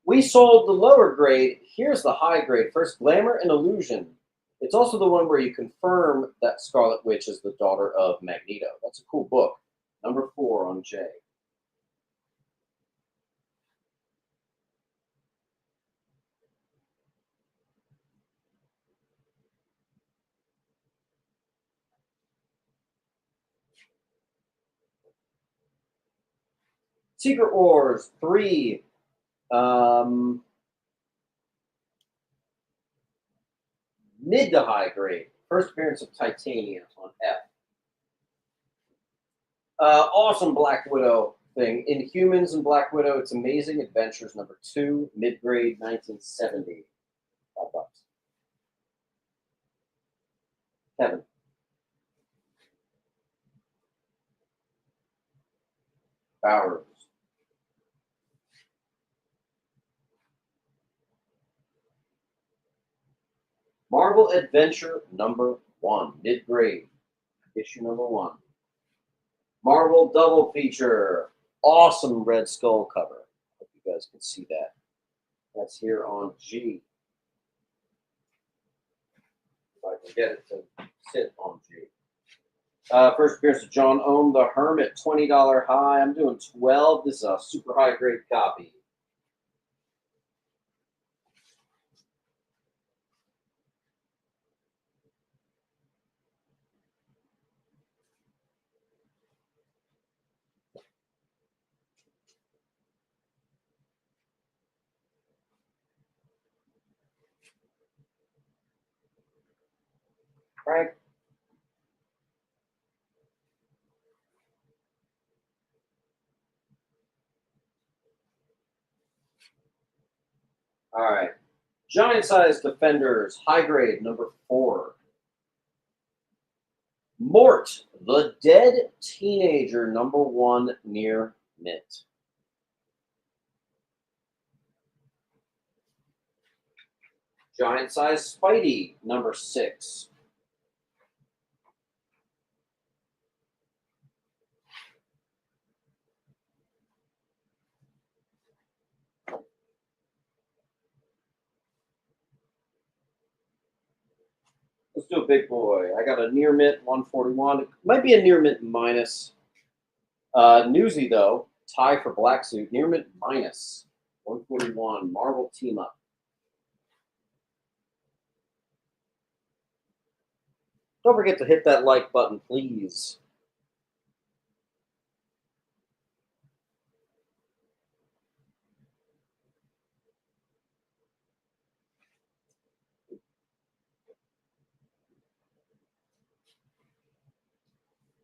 We sold the lower grade. Here's the high grade. First, Glamour and Illusion. It's also the one where you confirm that Scarlet Witch is the daughter of Magneto. That's a cool book. #4 on J. Secret Wars 3. Mid to high grade. First appearance of Titania on F. Awesome Black Widow thing. Inhumans and Black Widow, It's Amazing Adventures #2, mid grade, 1970. $5. Kevin. Bowers. Marvel Adventure #1, mid grade, issue #1. Marvel Double Feature. Awesome Red Skull cover. Hope you guys can see that. That's here on G. If I can get it to sit on G. First appearance of John Ohm the Hermit, $20 high. I'm doing 12. This is a super high grade copy. Frank. All right. Giant Size Defenders, high grade, #4. Mort, the Dead Teenager, #1, near mint. Giant Size Spidey, #6. Let's do a big boy. I got a near mint 141. It might be a near mint minus. Newsy though, tie for Black Suit. Near mint minus 141. Marvel Team Up. Don't forget to hit that like button, please.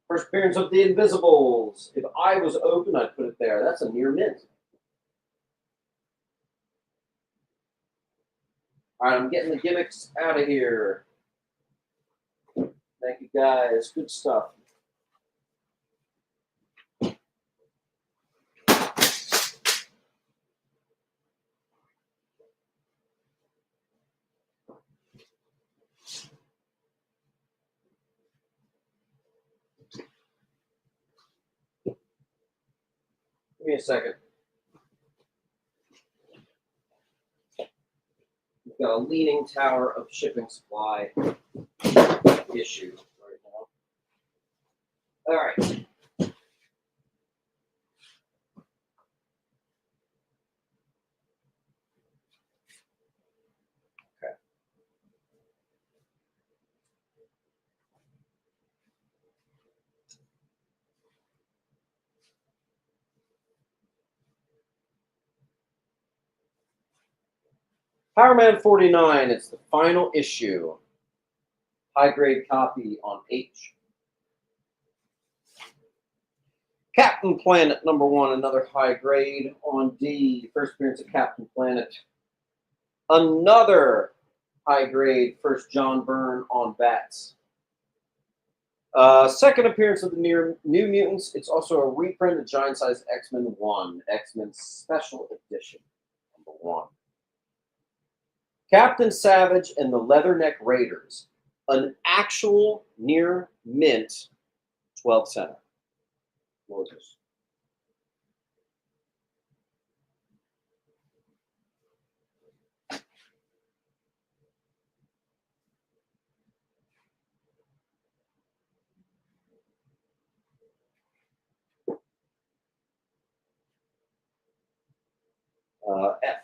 First appearance of the Invisibles. If I was open, I'd put it there. That's a near mint. All right, I'm getting the gimmicks out of here. Thank you, guys. Good stuff. Give me a second. We've got a leaning tower of shipping supply issues right now. All right. Power Man 49, it's the final issue. High grade copy on H. Captain Planet #1, another high grade on D. First appearance of Captain Planet. Another high grade, first John Byrne on Bats. Second appearance of the New Mutants. It's also a reprint of Giant Size X-Men 1, X-Men Special Edition #1. Captain Savage and the Leatherneck Raiders, an actual near mint 12 center. Morbius. F.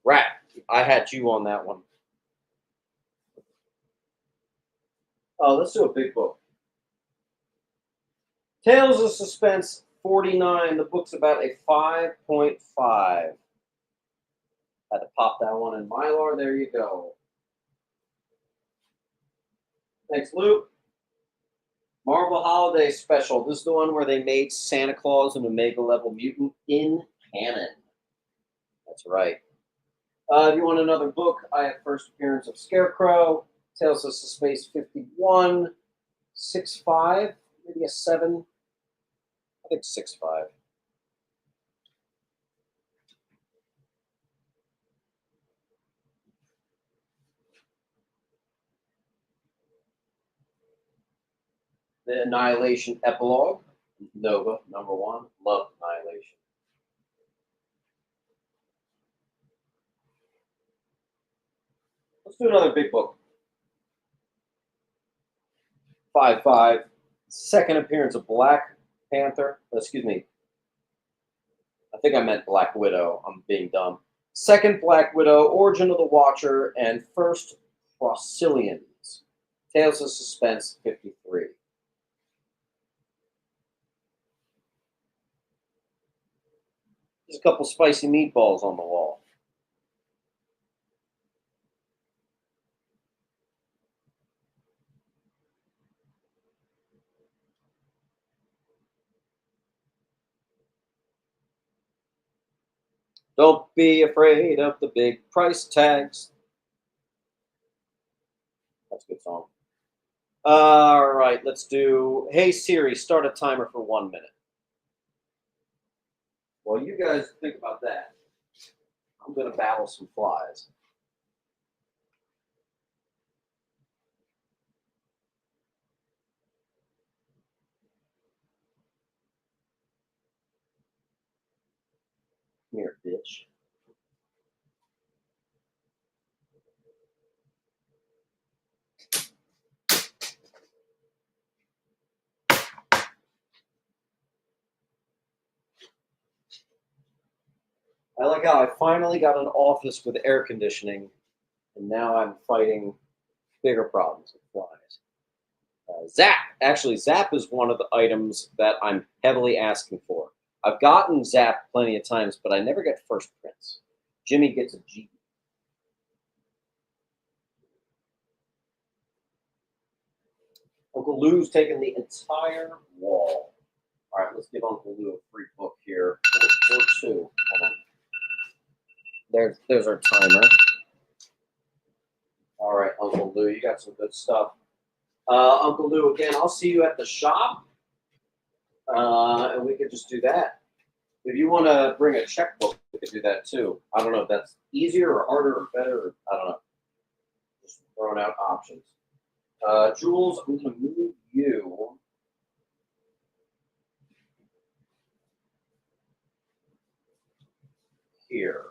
Rat. I had you on that one. Oh, let's do a big book. Tales of Suspense 49. The book's about a 5.5. Had to pop that one in Mylar. There you go. Thanks, Luke. Marvel Holiday Special. This is the one where they made Santa Claus an Omega level mutant in canon. That's right. If you want another book, I have first appearance of Scarecrow, Tales of Space 51, 6.5, maybe a 7. I think 6.5. The Annihilation Epilogue, Nova, #1. Love Annihilation. Let's do another big book. 5.5. Second appearance of Black Panther. Excuse me. I think I meant Black Widow. I'm being dumb. Second Black Widow, Origin of the Watcher, and first Procillians. Tales of Suspense 53. There's a couple spicy meatballs on the wall. Don't be afraid of the big price tags. That's a good song. All right, let's do. Hey Siri, start a timer for 1 minute. Well, you guys think about that. I'm going to battle some flies. Come here, bitch. I like how I finally got an office with air conditioning, and now I'm fighting bigger problems with flies. Zap. Actually, Zap is one of the items that I'm heavily asking for. I've gotten Zap plenty of times, but I never get first prints. Jimmy gets a G. Uncle Lou's taking the entire wall. All right, let's give Uncle Lou a free book here. Or two. Hold on. There's our timer. All right, Uncle Lou, you got some good stuff. Uncle Lou, again, I'll see you at the shop, and we could just do that. If you want to bring a checkbook, we could do that too. I don't know if that's easier or harder or better. Or, I don't know. Just throwing out options. Jules, I'm going to move you. Here.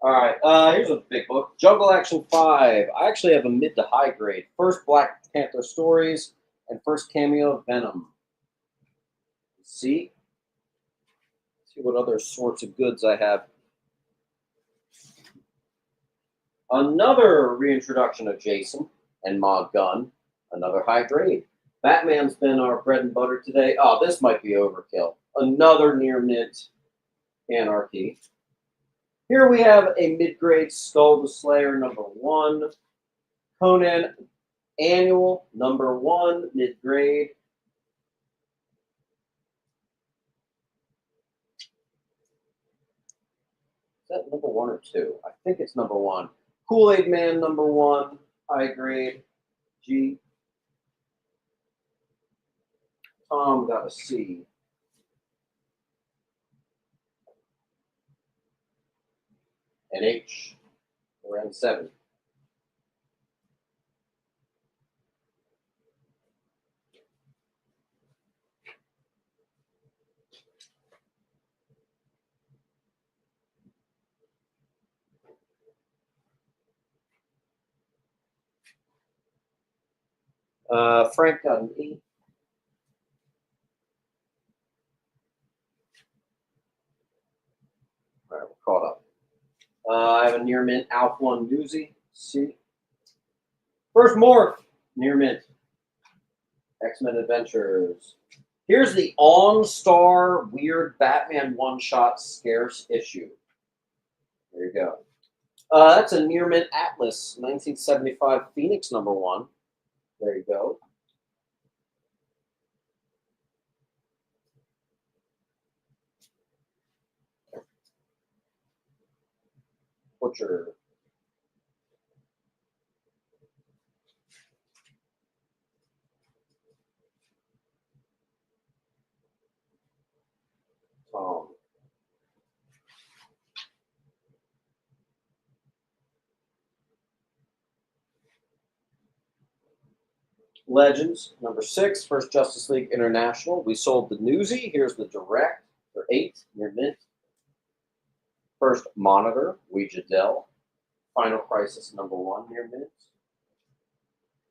All right, here's a big book. Jungle Action 5. I actually have a mid to high grade. First Black Panther stories and first cameo of Venom. See what other sorts of goods I have. Another reintroduction of Jason and Ma Gunn. Another high grade. Batman's been our bread and butter today. Oh, this might be overkill. Another near mint Anarchy. Here we have a mid-grade Skull the Slayer #1. Conan Annual #1, mid-grade. that number 1 or 2? I think it's number 1. Kool-Aid Man number 1, high grade. G. Tom got a C. And H, around 7. Frank got an E. All right, we're caught up. I have a near mint Alpha 1 Newsy. C. First Morph, near mint. X-Men Adventures. Here's the OnStar Weird Batman one-shot scarce issue. There you go. That's a near mint Atlas, 1975 Phoenix number 1. There you go. Butcher. Tom. Legends, number 6, First Justice League International. We sold the Newsy. Here's the Direct for 8, near mint. First Monitor, Ouija Dell. Final Crisis number 1, near mint.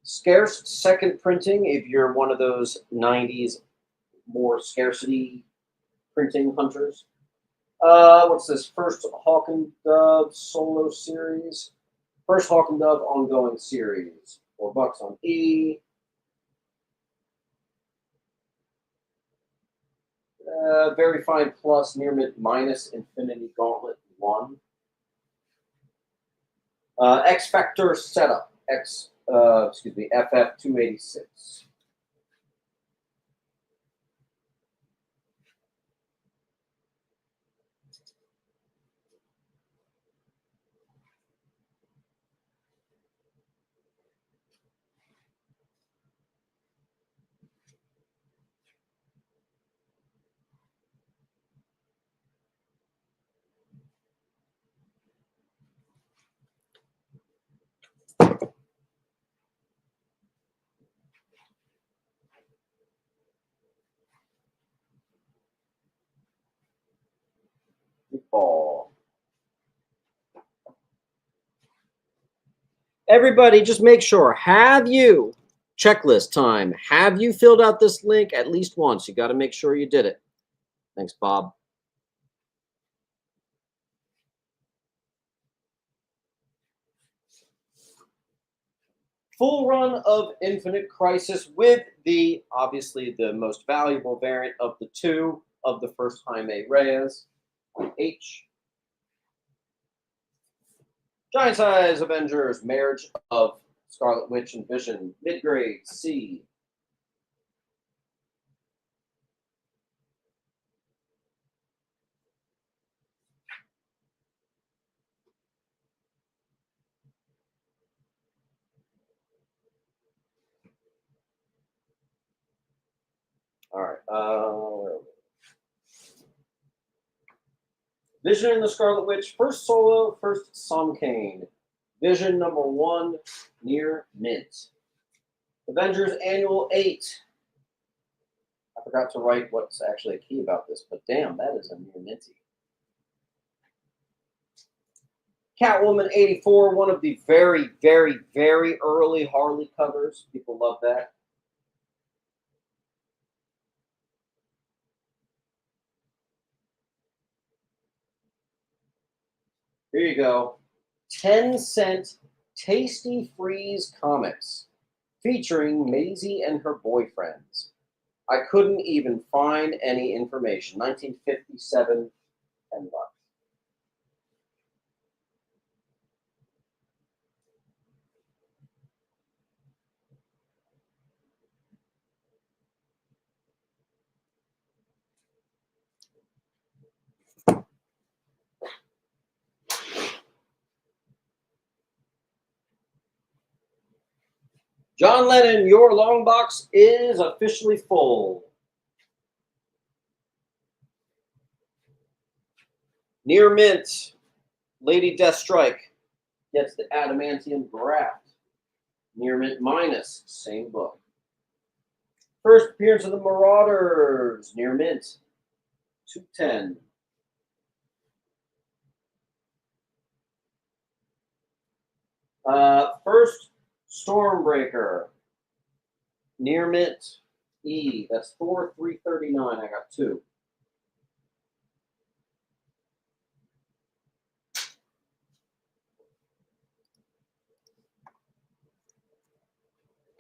Scarce second printing, if you're one of those 90s more scarcity printing hunters. What's this? First Hawk and Dove solo series. First Hawk and Dove ongoing series. $4 on E. Very Fine Plus Near Mint minus Infinity Gauntlet 1. X Factor Setup FF 286. Ball. Everybody, just make sure. Have you, checklist time, have you filled out this link at least once? You got to make sure you did it. Thanks, Bob. Full run of Infinite Crisis with the, obviously, the most valuable variant of the 2 of the first Jaime Reyes. H. Giant Size Avengers, Marriage of Scarlet Witch and Vision, mid-grade, C. All right. Vision and the Scarlet Witch, first solo, first Somkane. Vision number 1, near mint. Avengers Annual 8. I forgot to write what's actually a key about this, but damn, that is a near minty. Catwoman 84, one of the very, very, very early Harley covers. People love that. Here you go. 10-cent Tasty Freeze comics featuring Maisie and her boyfriends. I couldn't even find any information. 1957, $10. John Lennon, your long box is officially full. Near mint, Lady Deathstrike gets the adamantium graft. Near mint minus, same book. First appearance of the Marauders, near mint, 210. First Stormbreaker, near mint, E. That's Thor 339. I got 2.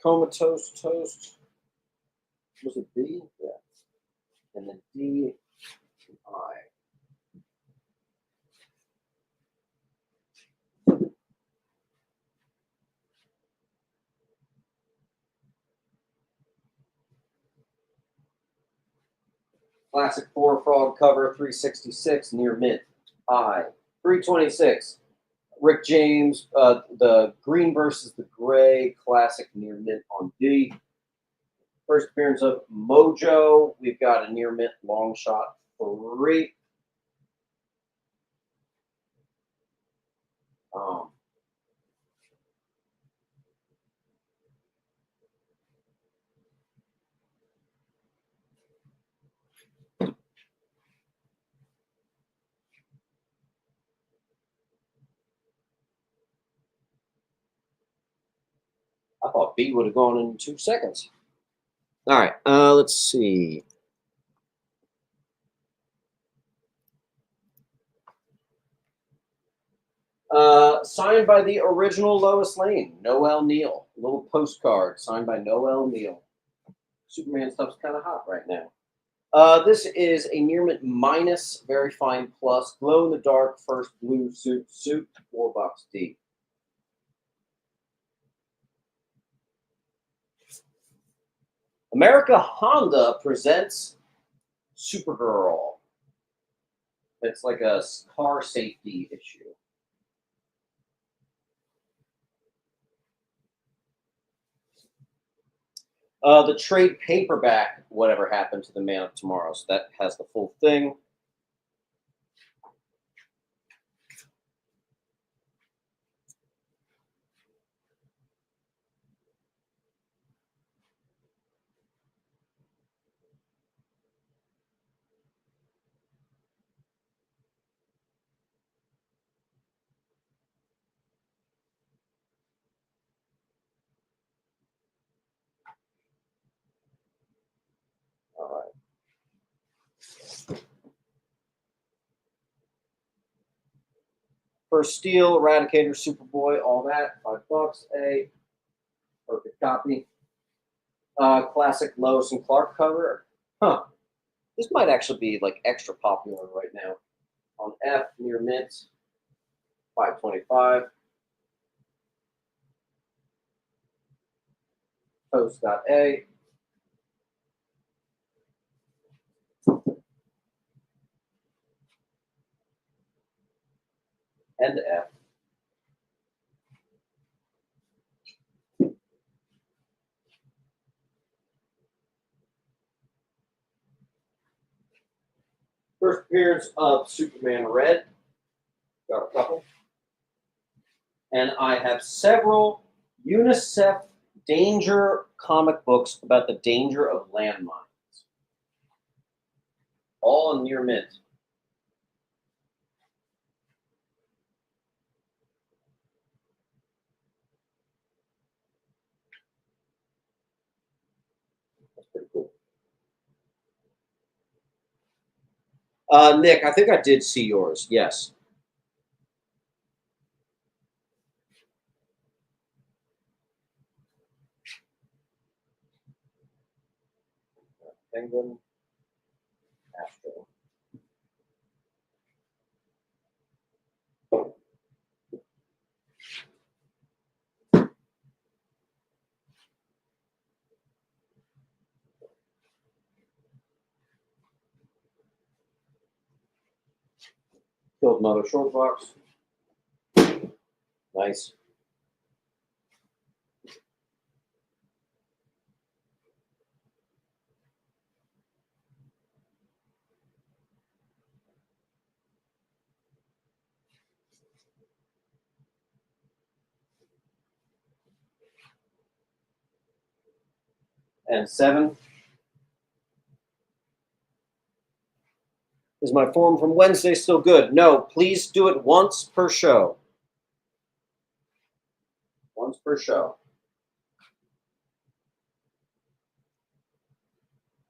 Comatose Toast. Was it B? Yeah. And then D and I. Classic 4 Frog cover 366 near mint. I. 326. Rick James, the green versus the gray classic near mint on D. First appearance of Mojo. We've got a near mint long shot 3. I thought B would have gone in 2 seconds. All right, let's see. Signed by the original Lois Lane, Noel Neal. A little postcard signed by Noel Neal. Superman stuff's kind of hot right now. This is a near mint minus, very fine plus, glow in the dark, first blue suit, 4 bucks D. America Honda presents Supergirl. It's like a car safety issue. The trade paperback, Whatever Happened to the Man of Tomorrow. So that has the full thing. All right. First Steel, Eradicator, Superboy, all that, 5 bucks. A perfect copy. Classic Lois and Clark cover. Huh. This might actually be like extra popular right now. On F, near mint, 525. Post.A. And F. First appearance of Superman Red. Got a couple. And I have several UNICEF danger comic books about the danger of landmines. All in near mint. That's pretty cool. Nick, I think I did see yours. Yes. Penguin, Astro. Killed another short box. Nice. And 7. Is my form from Wednesday still good? No, please do it once per show. Once per show.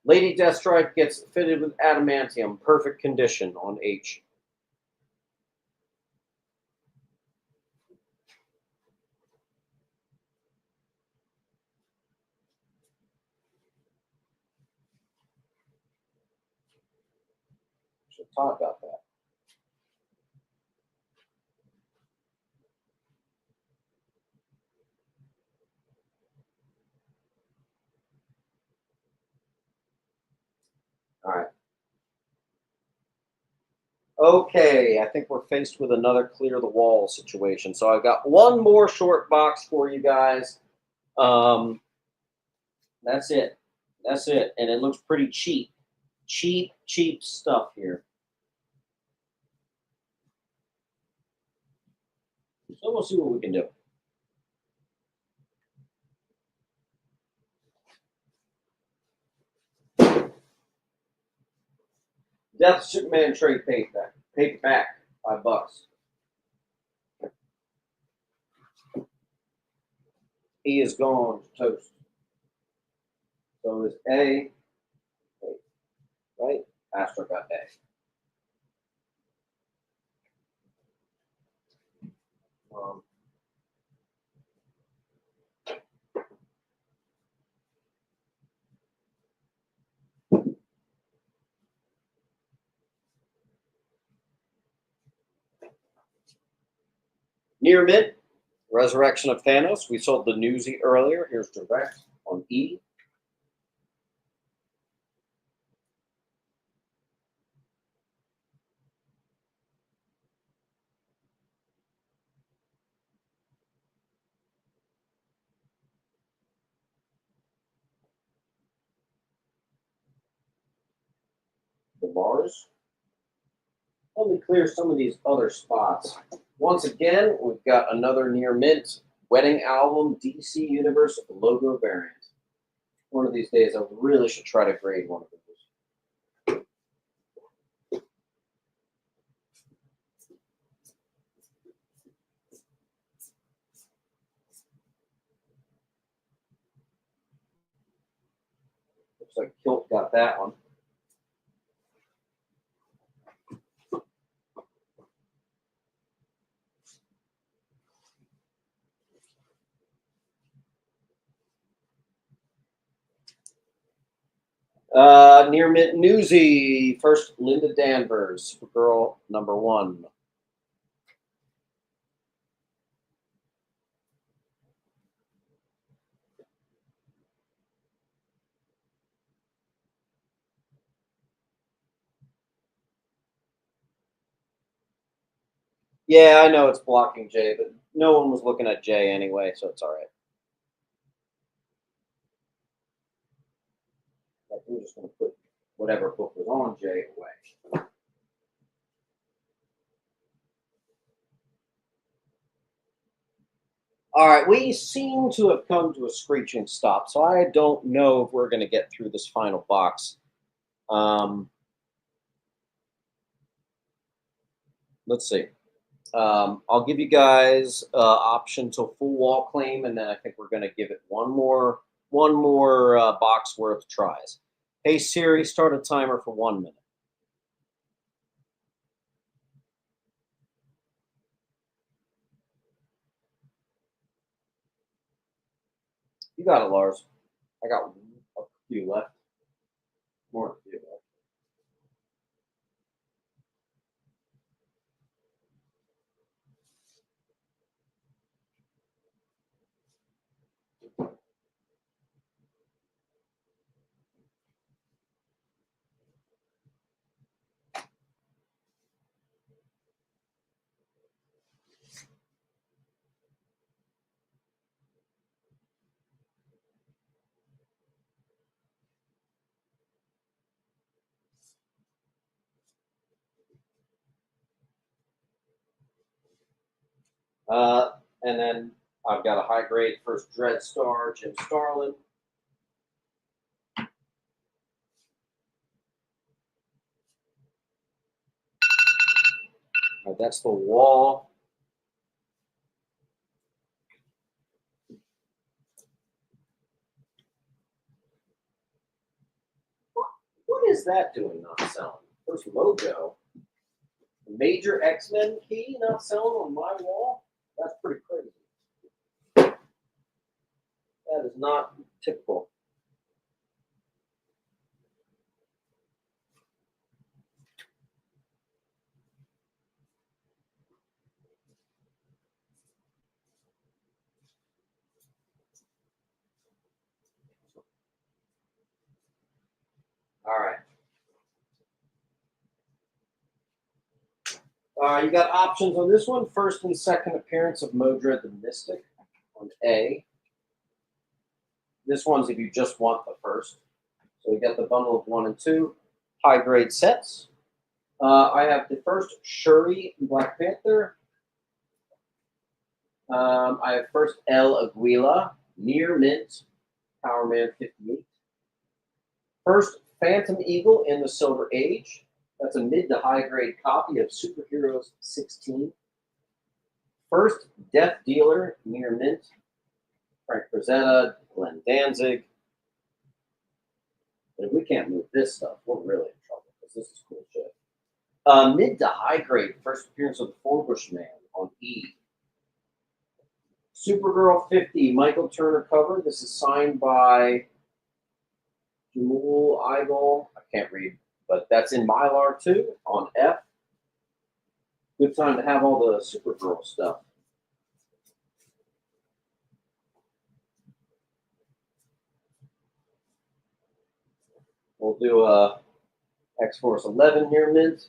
Lady Deathstrike gets fitted with adamantium. Perfect condition on H. Should talk about that. All right. Okay, I think we're faced with another clear the wall situation. So I've got one more short box for you guys. That's it. That's it. And it looks pretty cheap. Cheap stuff here. So we'll see what we can do. Death Superman trade paperback. Paperback, $5. E is gone to toast. So is A. Right? Astro got A. Near mint, Resurrection of Thanos. We sold the newsy earlier. Here's direct on E. The Mars. Let me clear some of these other spots. Once again, we've got another near mint wedding album DC Universe logo variant. One of these days, I really should try to grade one of those. Looks like Kilt got that one. Near mint newsy. First, Linda Danvers, Supergirl #1. Yeah, I know it's blocking J, but no one was looking at J anyway, so it's all right. Like, we're just going to put whatever book was on J away. All right, we seem to have come to a screeching stop, so I don't know if we're going to get through this final box. Let's see. I'll give you guys option to full wall claim, and then I think we're going to give it one more box worth of tries. Hey Siri, start a timer for 1 minute. You got it, Lars. I got a few left. More than a few left. And then I've got a high grade first Dread Star, Jim Starlin. That's the wall. What is that doing not selling? First Mojo. Major X-Men key not selling on my wall? That's pretty crazy. That is not typical. All right. You got options on this one. First and second appearance of Modred the Mystic on A. This one's if you just want the first. So you got the bundle of 1 and 2 high grade sets. I have the first Shuri Black Panther. I have first El Aguila, Near Mint, Power Man 58. First Phantom Eagle in the Silver Age. That's a mid to high grade copy of Superheroes 16. First Death Dealer, Near Mint, Frank Frazetta, Glenn Danzig. But if we can't move this stuff, we're really in trouble because this is cool shit. Mid to high grade, first appearance of the Forbush Man on E. Supergirl 50, Michael Turner cover. This is signed by Jamul Igel. I can't read, but that's in Mylar too on F. Good time to have all the Supergirl stuff. We'll do a X-Force 11 here, mint.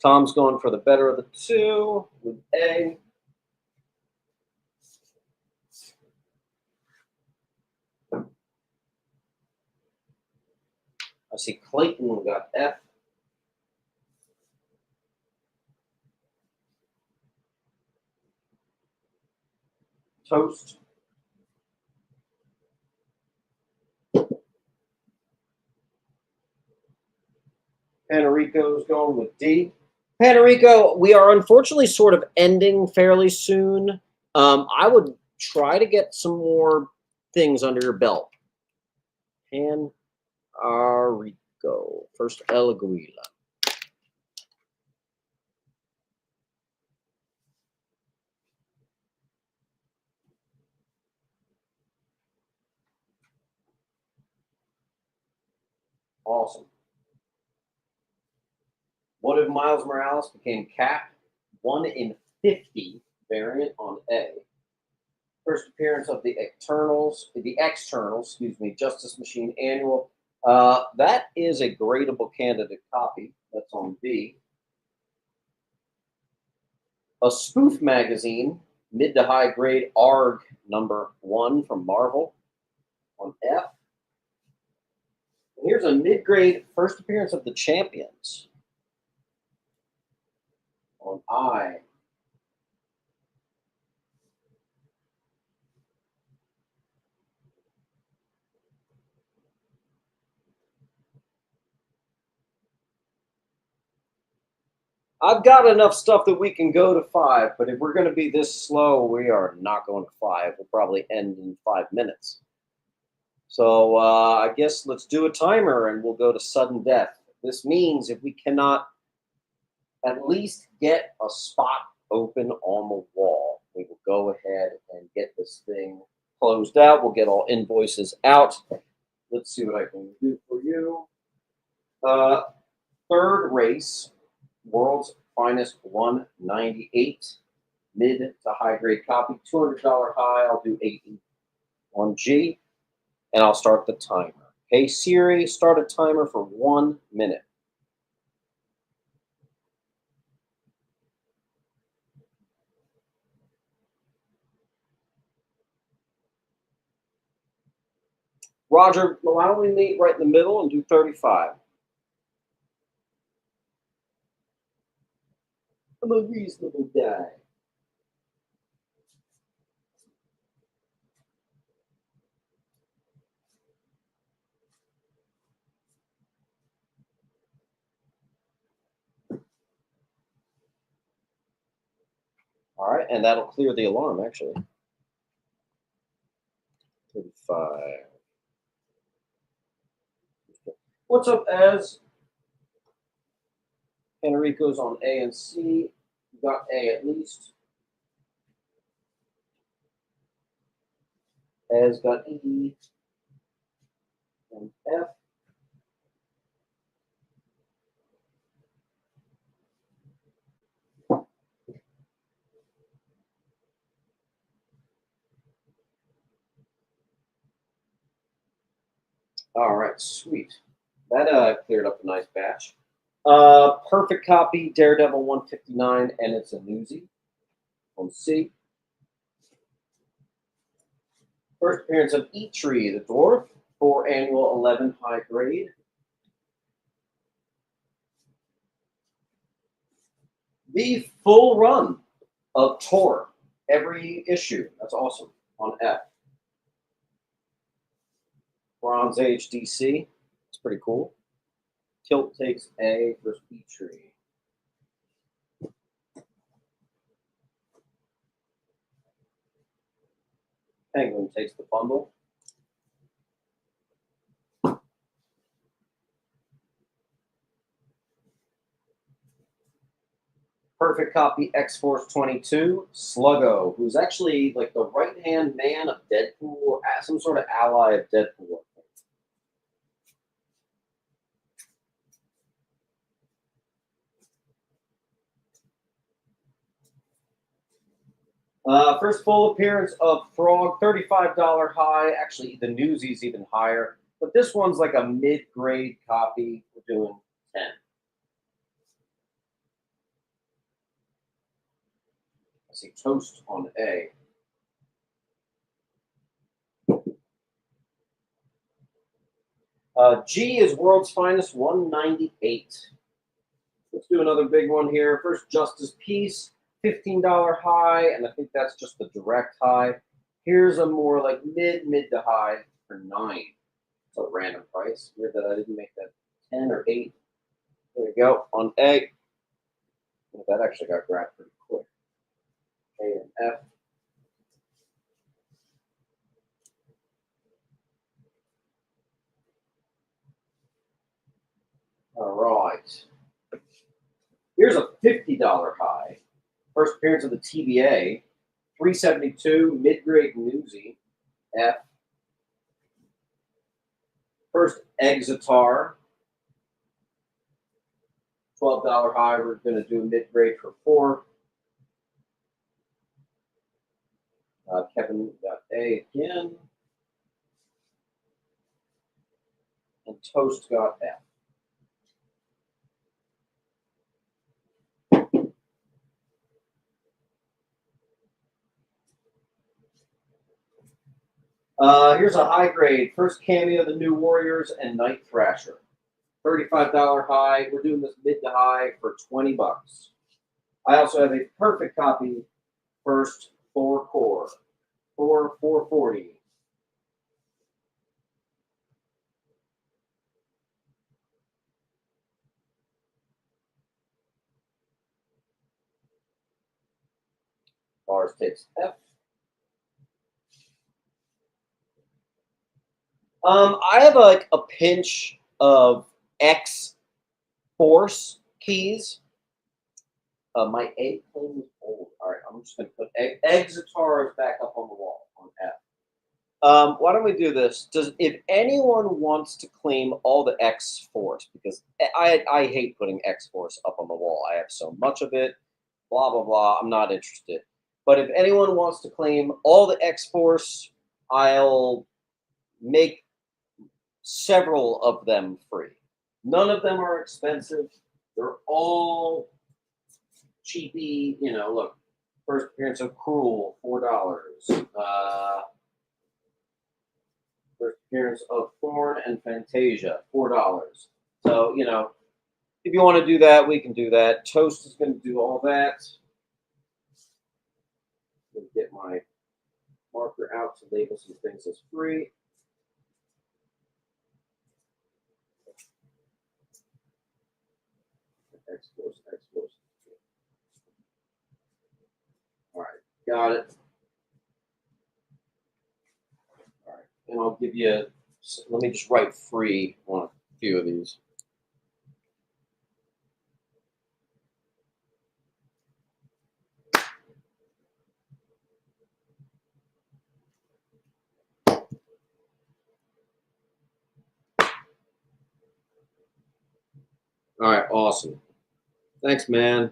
Tom's going for the better of the two with A. I see Clayton got F. Toast. Panarico's going with D. Panarico, we are unfortunately sort of ending fairly soon. I would try to get some more things under your belt. Panarico. First El Aguila. Awesome. What if Miles Morales became Cap? 1 in 50 variant on A. First appearance of the Externals, Justice Machine Annual. That is a gradable candidate copy. That's on B. A spoof magazine, mid to high grade ARG #1 from Marvel on F. And here's a mid-grade first appearance of the Champions on I. I've got enough stuff that we can go to 5, but if we're going to be this slow, we are not going to 5. We'll probably end in 5 minutes. So I guess let's do a timer and we'll go to sudden death. This means if we cannot at least get a spot open on the wall, we will go ahead and get this thing closed out. We'll get all invoices out. Let's see what I can do for you. Third race, World's Finest 198, mid to high grade copy, $200 high. I'll do 81G, and I'll start the timer. Hey Siri, start a timer for 1 minute. Roger, why don't we meet right in the middle and do 35? I'm a reasonable guy. All right, and that'll clear the alarm, actually. 35. What's up, Ez? Enrico's on A and C. You got A at least. Ez got E and F. All right, sweet. That cleared up a nice batch. Perfect copy, Daredevil 159, and it's a newsie on C. First appearance of Tree, the dwarf, for annual 11 high grade. The full run of Tor, every issue. That's awesome. On F. Bronze Age DC. It's pretty cool. Tilt takes A for Tree. Penguin takes the bundle. Perfect copy X-Force 22, Sluggo, who's actually like the right-hand man of Deadpool, or some sort of ally of Deadpool. First full appearance of Frog, $35 high. Actually, the newsie's even higher, but this one's like a mid-grade copy. We're doing 10. I see Toast on A. G is World's Finest, 198. Let's do another big one here. First, Justice Peace, $15 high, and I think that's just the direct high. Here's a more like mid to high for 9. It's a random price. Weird that I didn't make that 10 or 8. There we go on A. Well, that actually got grabbed pretty quick. A and F. All right. Here's a $50 high. First appearance of the TBA. 372 mid-grade newsie. F. First Exitar. $12 high. We're going to do mid-grade for 4. Kevin got A again. And Toast got F. Here's a high grade. First cameo of the New Warriors and Night Thrasher. $35 high. We're doing this mid to high for $20. I also have a perfect copy. First 4 core. 440. Bars takes F. I have like a pinch of X Force keys. My A plane is old. All right, I'm just going to put Exitar back up on the wall on F. Why don't we do this? If anyone wants to claim all the X Force, because I hate putting X Force up on the wall. I have so much of it. Blah blah blah. I'm not interested. But if anyone wants to claim all the X Force, I'll make several of them free. None of them are expensive. They're all cheapy. You know, look, first appearance of Cruel, $4. First appearance of Thorn and Fantasia, $4. So, you know, if you want to do that, we can do that. Toast is going to do all that. I'm going to get my marker out to label some things as free. X-Force. Got it. All right. And I'll give you, let me just write free on a few of these. All right, awesome. Thanks, man.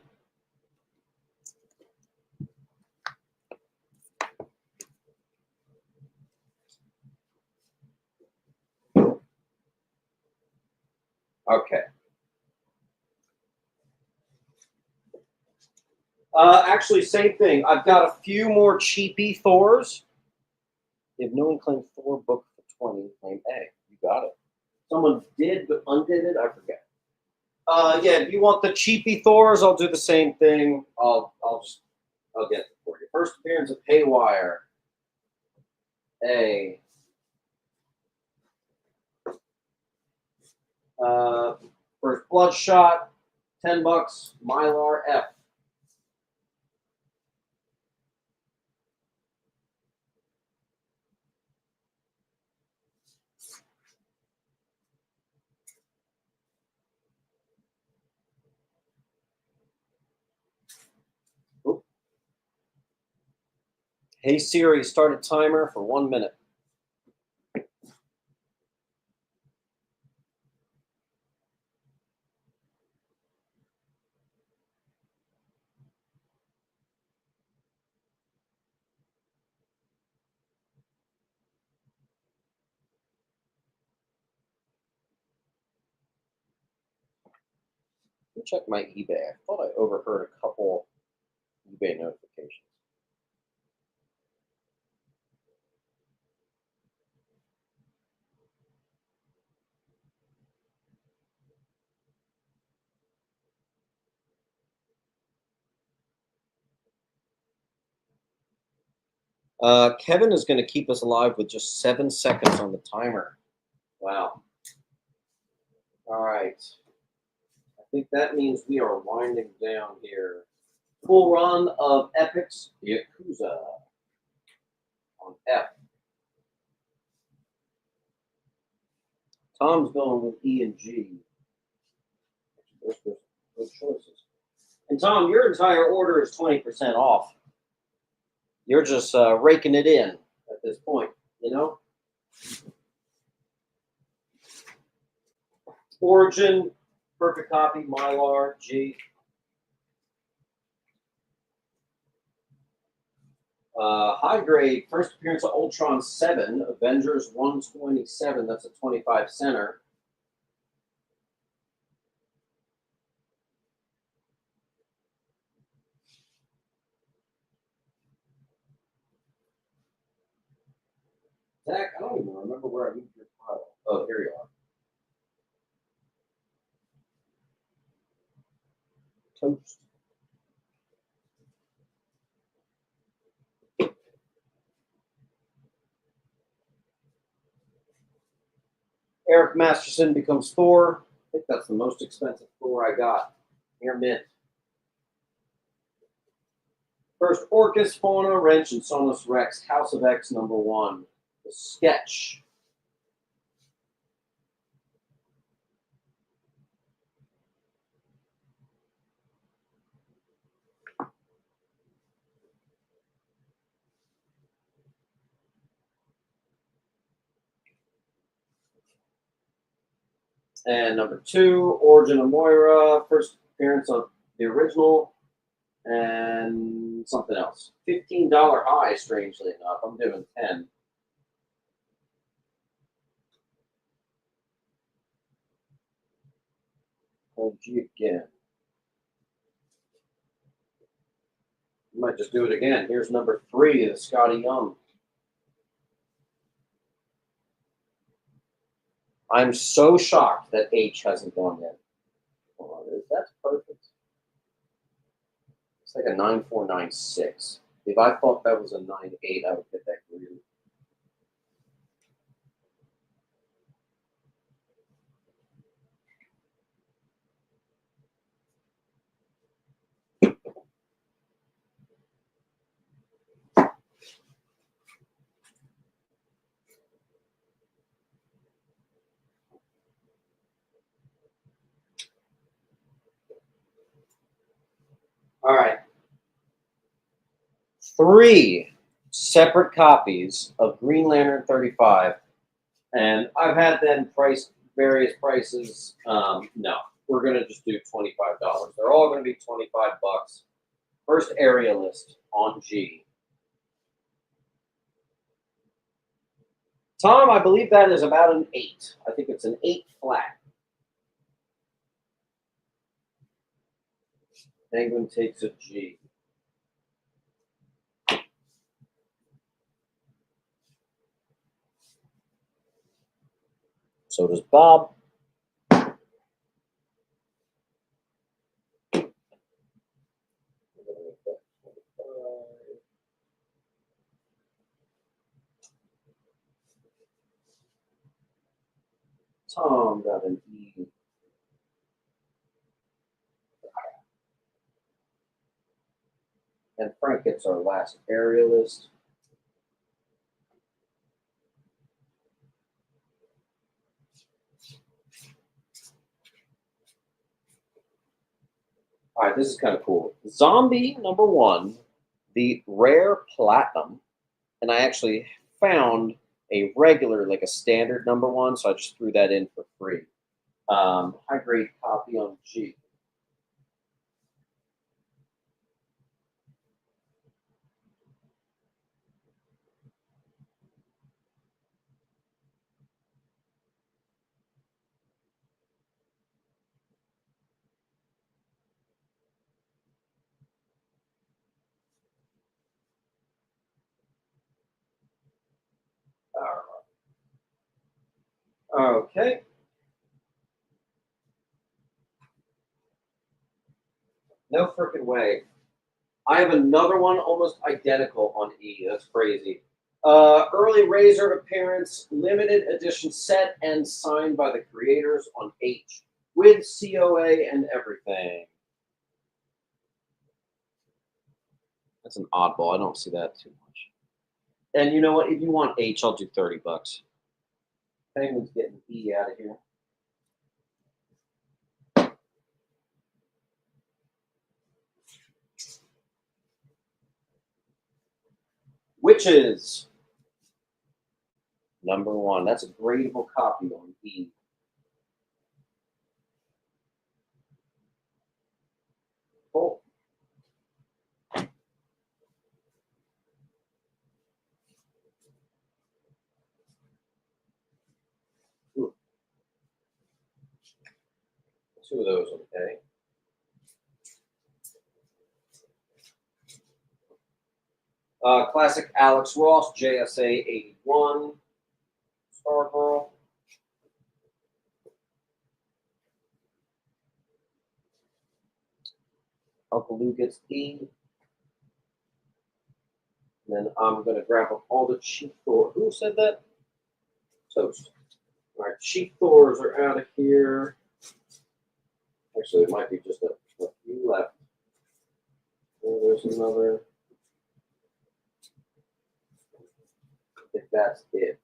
Okay. Actually, same thing. I've got a few more cheapy Thors. If no one claimed Thor book for 20, claim A. You got it. Someone did, but undid it. I forget. Yeah, if you want the cheapy Thors, I'll do the same thing. I'll get it for you. First appearance of Haywire. A. First Bloodshot, $10. Mylar F. Oop. Hey Siri, start a timer for 1 minute. Let me check my eBay. I thought I overheard a couple eBay notifications. Kevin is going to keep us alive with just 7 seconds on the timer. Wow. All right. I think that means we are winding down here. Full run of Epics Yakuza on F. Tom's going with E and G. Those choices. And Tom, your entire order is 20% off. You're just raking it in at this point, you know? Origin, perfect copy, Mylar, G. High grade, first appearance of Ultron 7, Avengers 127, that's a 25 center. Zach, I don't even remember where I moved your file. Oh, here you are. Toast. Eric Masterson becomes Thor. I think that's the most expensive Thor I got. Near mint. First Orcus, Fauna, Wrench, and Sonus Rex, House of X #1. The sketch. And #2, Origin of Moira, first appearance of the original, and something else. $15 high, strangely enough. I'm doing 10. OG again. You might just do it again. Here's #3, the Scotty Young. I'm so shocked that H hasn't gone yet. Hold on, that's perfect. It's like a 9496. If I thought that was a 98, I would get that green. All right. 3 separate copies of Green Lantern 35, and I've had them priced various prices. No, we're gonna just do $25. They're all gonna be $25. First area list on G. Tom, I believe that is about an 8. I think it's an 8 flat. Penguin takes a G. So does Bob. Tom got an E. And Frank gets our last area list. All right, this is kind of cool. Zombie #1, the rare platinum, and I actually found a regular, like a standard #1, so I just threw that in for free. High grade copy on G. Okay. No freaking way. I have another one almost identical on E. That's crazy. Early Razor appearance, limited edition set, and signed by the creators on H with COA and everything. That's an oddball. I don't see that too much. And you know what? If you want H, I'll do $30. Penguin's getting E out of here. Witches. #1. That's a gradable copy on E. Cool. Ooh. 2 of those, okay. Classic Alex Ross, JSA 81. Stargirl. Uncle Lou gets E. And then I'm going to grab up all the cheap Thor. Who said that? Toast. All right, cheap Thors are out of here. Actually, it might be just a few left. There's another. I think that's it.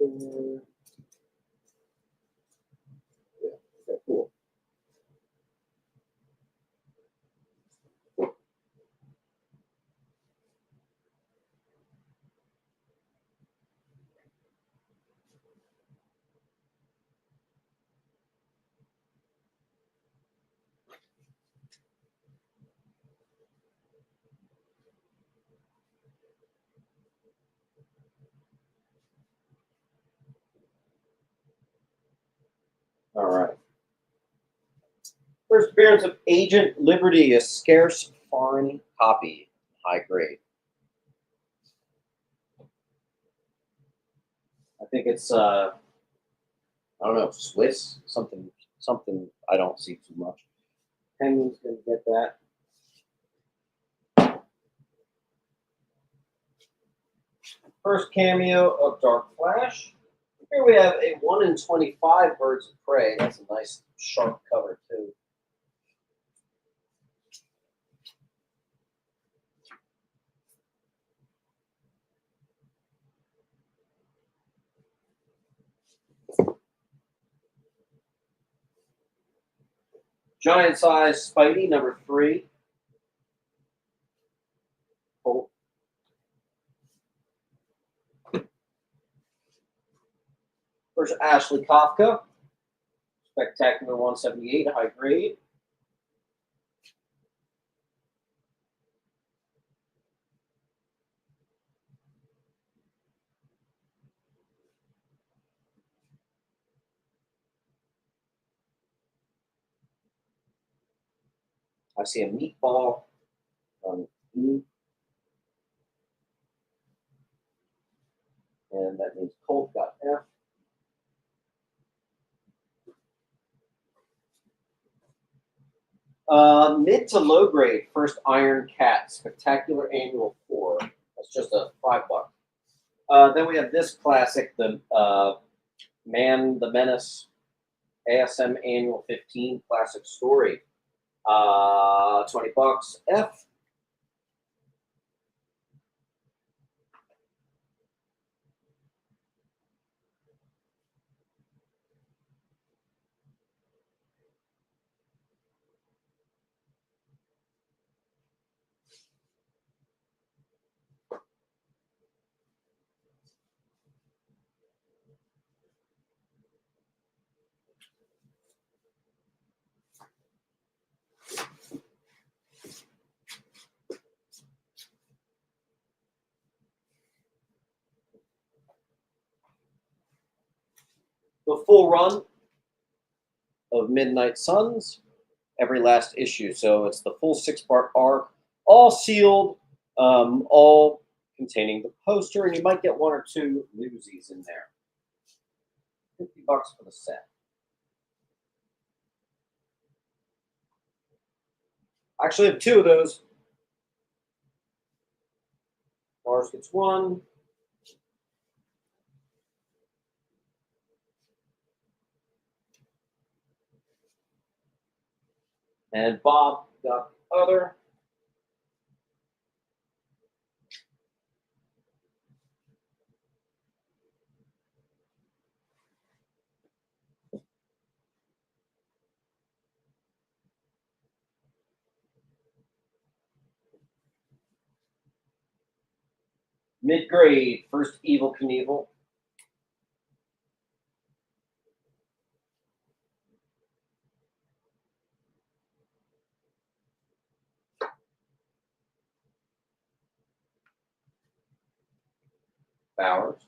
Yeah, okay, cool. All right. First appearance of Agent Liberty, a scarce foreign copy, high grade. I think it's I don't know, Swiss, something I don't see too much. Penguin's gonna get that. First cameo of Dark Flash. Here we have a 1 in 25 Birds of Prey. That's a nice sharp cover too. Giant size Spidey, number 3. Cool. There's Ashley Kafka, Spectacular 178, high grade. I see a meatball on E. And that means Colt got F. Mid to low grade, first Iron Cat, Spectacular Annual 4. That's just a $5. Then we have this classic, the Man the Menace ASM Annual 15 classic story. $20. F. The full run of Midnight Suns, every last issue. So it's the full 6-part arc, all sealed, all containing the poster, and you might get 1 or 2 newsies in there. $50 for the set. I actually have 2 of those. Mars gets 1. And Bob got the other. Mid-grade, first Evil Knievel. Bowers.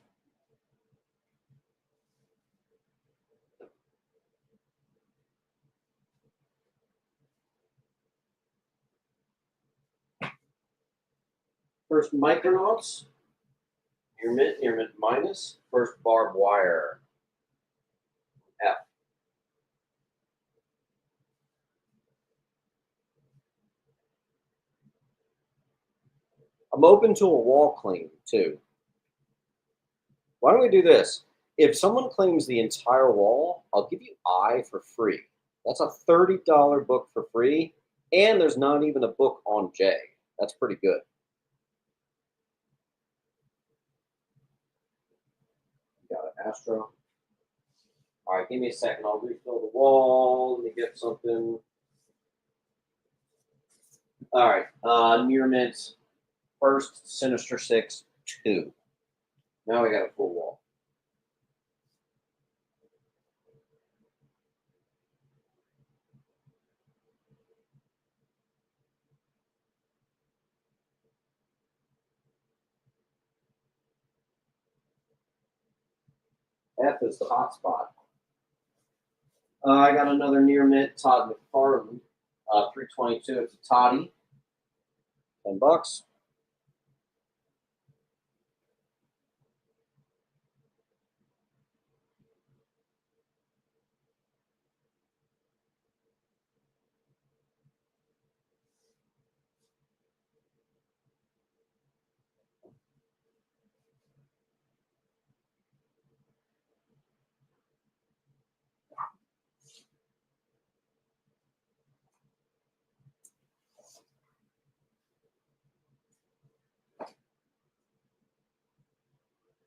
First Micronauts. Near mint minus. First Barbed Wire. F. I'm open to a wall claim, too. Why don't we do this? If someone claims the entire wall, I'll give you I for free. That's a $30 book for free, and there's not even a book on J. That's pretty good. Got it, Astro. All right, give me a second. I'll refill the wall. Let me get something. All right, near mint. First Sinister Six 2. Now we got a full wall. F is the hot spot. I got another near mint, Todd McFarlane, 322. It's a toddy, $10.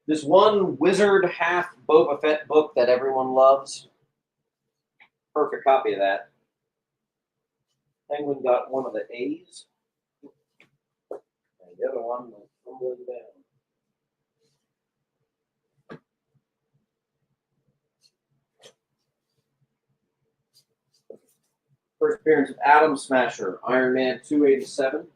This one Wizard half Boba Fett book that everyone loves. Perfect copy of that. Penguin got one of the A's. And the other one was tumbling down. First appearance of Atom Smasher, Iron Man 287.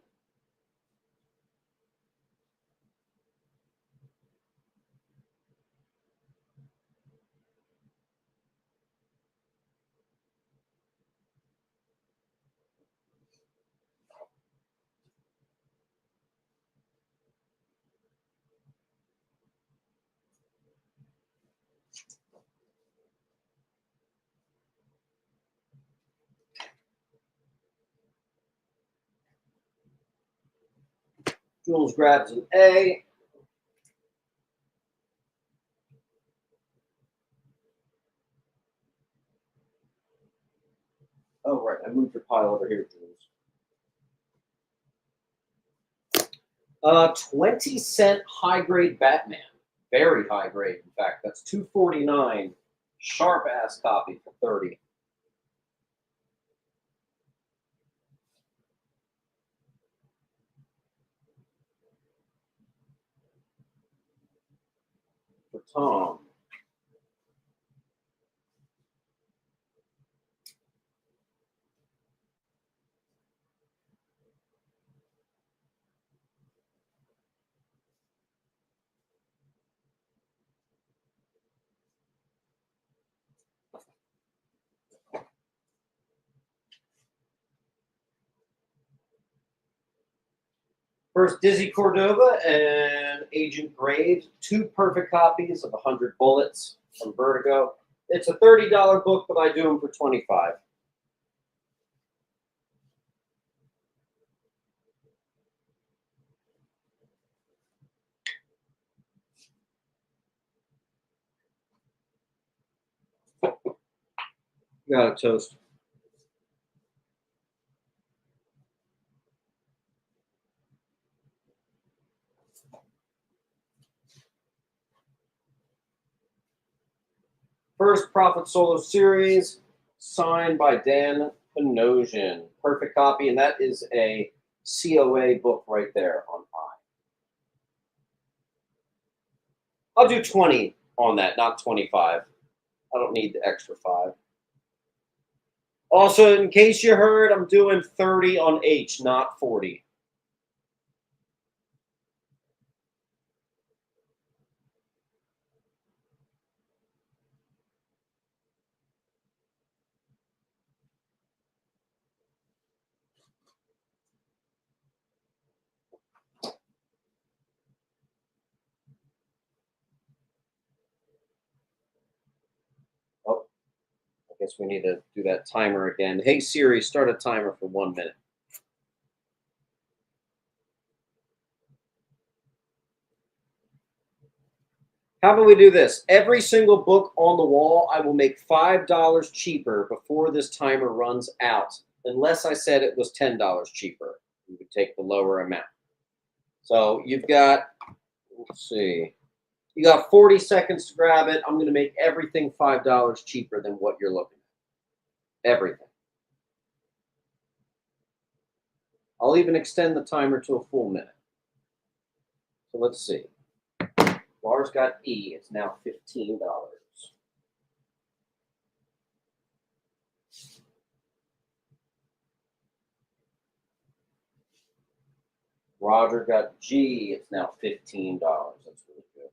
Jules grabs an A. Oh, right. I moved your pile over here, Jules. 20-cent high-grade Batman. Very high grade, in fact. That's $2.49. Sharp-ass copy for $30. For Tom. First, Dizzy Cordova and Agent Graves. 2 perfect copies of 100 Bullets from Vertigo. It's a $30 book, but I do them for $25. Got it, Toast. First Prophet Solo Series, signed by Dan Panosian. Perfect copy, and that is a COA book right there on I. I'll do 20 on that, not 25. I don't need the extra 5. Also, in case you heard, I'm doing 30 on H, not 40. Oh, I guess we need to do that timer again. Hey Siri, start a timer for 1 minute. How about we do this? Every single book on the wall, I will make $5 cheaper before this timer runs out, unless I said it was $10 cheaper. You would take the lower amount. So you've got, let's see, you got 40 seconds to grab it. I'm going to make everything $5 cheaper than what you're looking at. Everything. I'll even extend the timer to a full minute. So let's see. Lars got E. It's now $15. Roger got G. It's now $15. That's really good.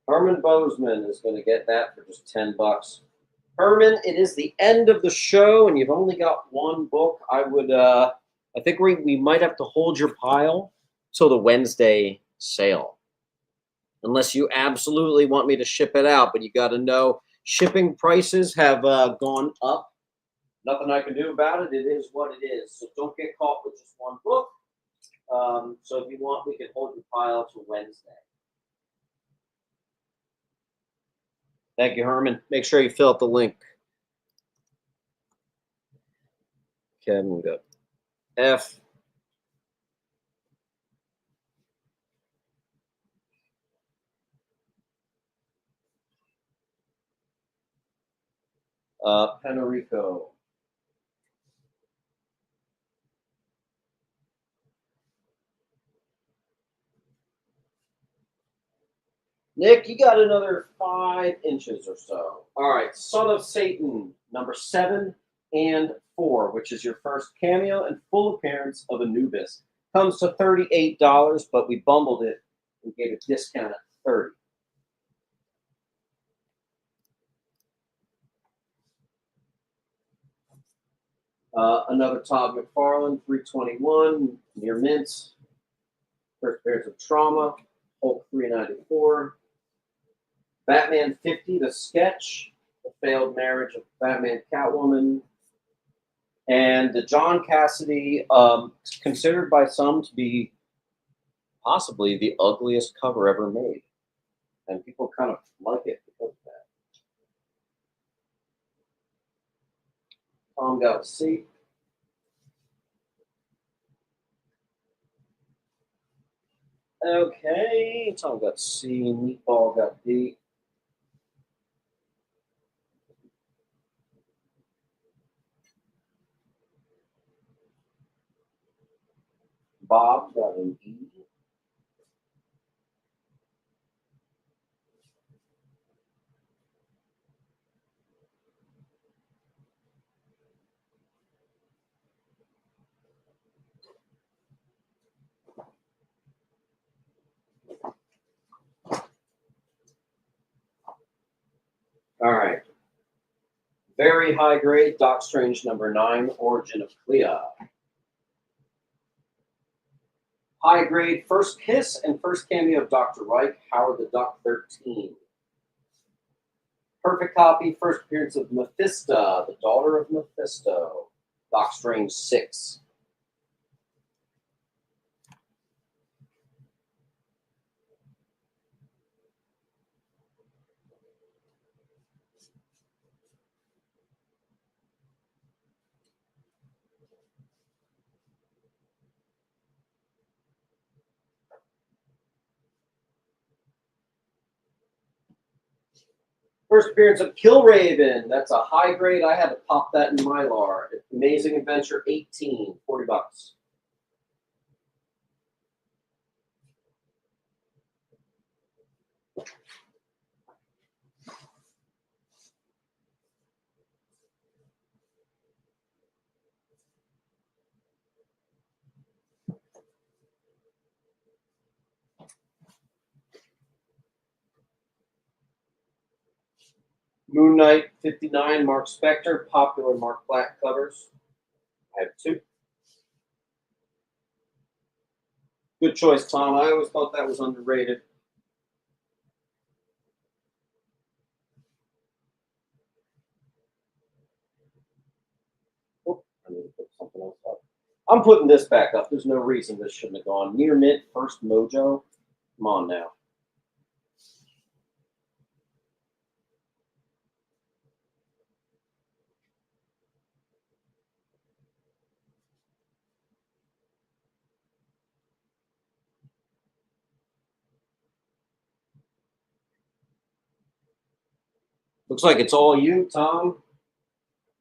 Herman Bozeman is going to get that for just $10. Herman, it is the end of the show, and you've only got one book. I think we might have to hold your pile till the Wednesday sale, unless you absolutely want me to ship it out. But you got to know shipping prices have gone up. Nothing I can do about it. It is what it is. So don't get caught with just one book. So if you want, we can hold your pile till Wednesday. Thank you, Herman. Make sure you fill out the link. Kevin, we got F. Penorico. Nick, you got another 5 inches or so. All right, Son of Satan, number 7 and 4, which is your first cameo and full appearance of Anubis. Comes to $38, but we bundled it and gave a discount at $30. Another Todd McFarlane, 321, near mint. First appearance of Trauma, Hulk 394. Batman 50, the sketch, the failed marriage of Batman Catwoman, and the John Cassidy, considered by some to be possibly the ugliest cover ever made. And people kind of like it because of that. Tom got a C. Okay, Tom got C, Meatball got D. Bob got an E. All right. Very high grade, Doc Strange number 9, Origin of Clea. High grade, First Kiss and first cameo of Dr. Reich, Howard the Duck 13. Perfect copy, first appearance of Mephisto, the daughter of Mephisto, Doc Strange 6. First appearance of Killraven. That's a high grade. I had to pop that in Mylar. Amazing Adventure 18, $40. Moon Knight 59, Mark Spector, popular Mark Black covers. I have 2. Good choice, Tom. I always thought that was underrated. Oh, I need to put something else up. I'm putting this back up. There's no reason this shouldn't have gone. Near mint, first Mojo. Come on now. Looks like it's all you, Tom.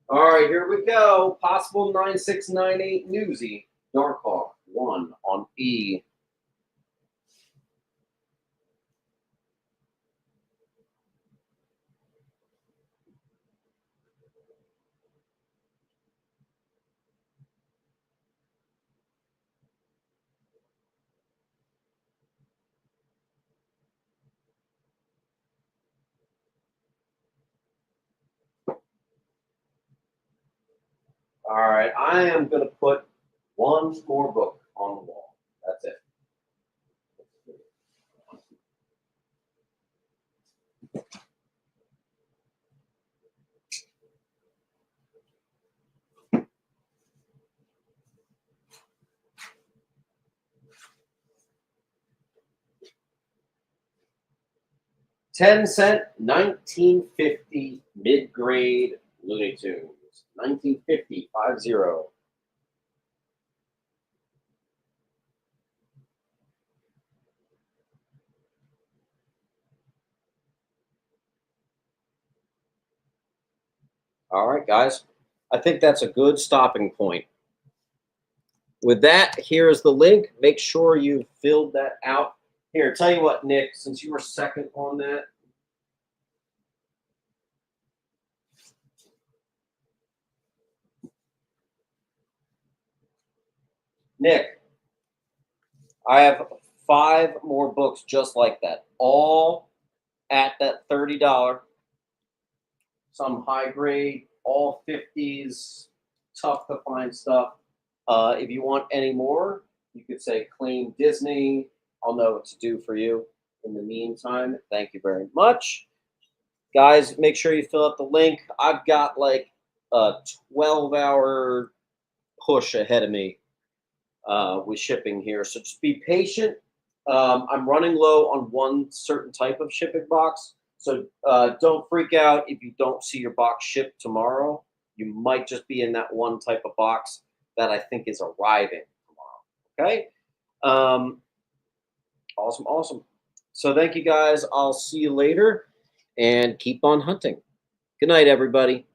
All right, here we go. Possible 9698 Newsy. Darkhawk 1 on E. All right, I am going to put one more book on the wall. That's it. 10-cent, 1950 mid-grade Looney Tunes. 1950, 5-0. All right, guys. I think that's a good stopping point. With that, here's the link. Make sure you filled that out. Here, tell you what, Nick, since you were second on that. Nick, I have 5 more books just like that, all at that $30. Some high grade, all 50s, tough to find stuff. If you want any more, you could say claim Disney. I'll know what to do for you. In the meantime, thank you very much. Guys, make sure you fill out the link. I've got like a 12-hour push ahead of me with shipping here. So just be patient. I'm running low on one certain type of shipping box. So don't freak out if you don't see your box shipped tomorrow. You might just be in that one type of box that I think is arriving tomorrow. Okay? Awesome. So thank you guys. I'll see you later and keep on hunting. Good night, everybody.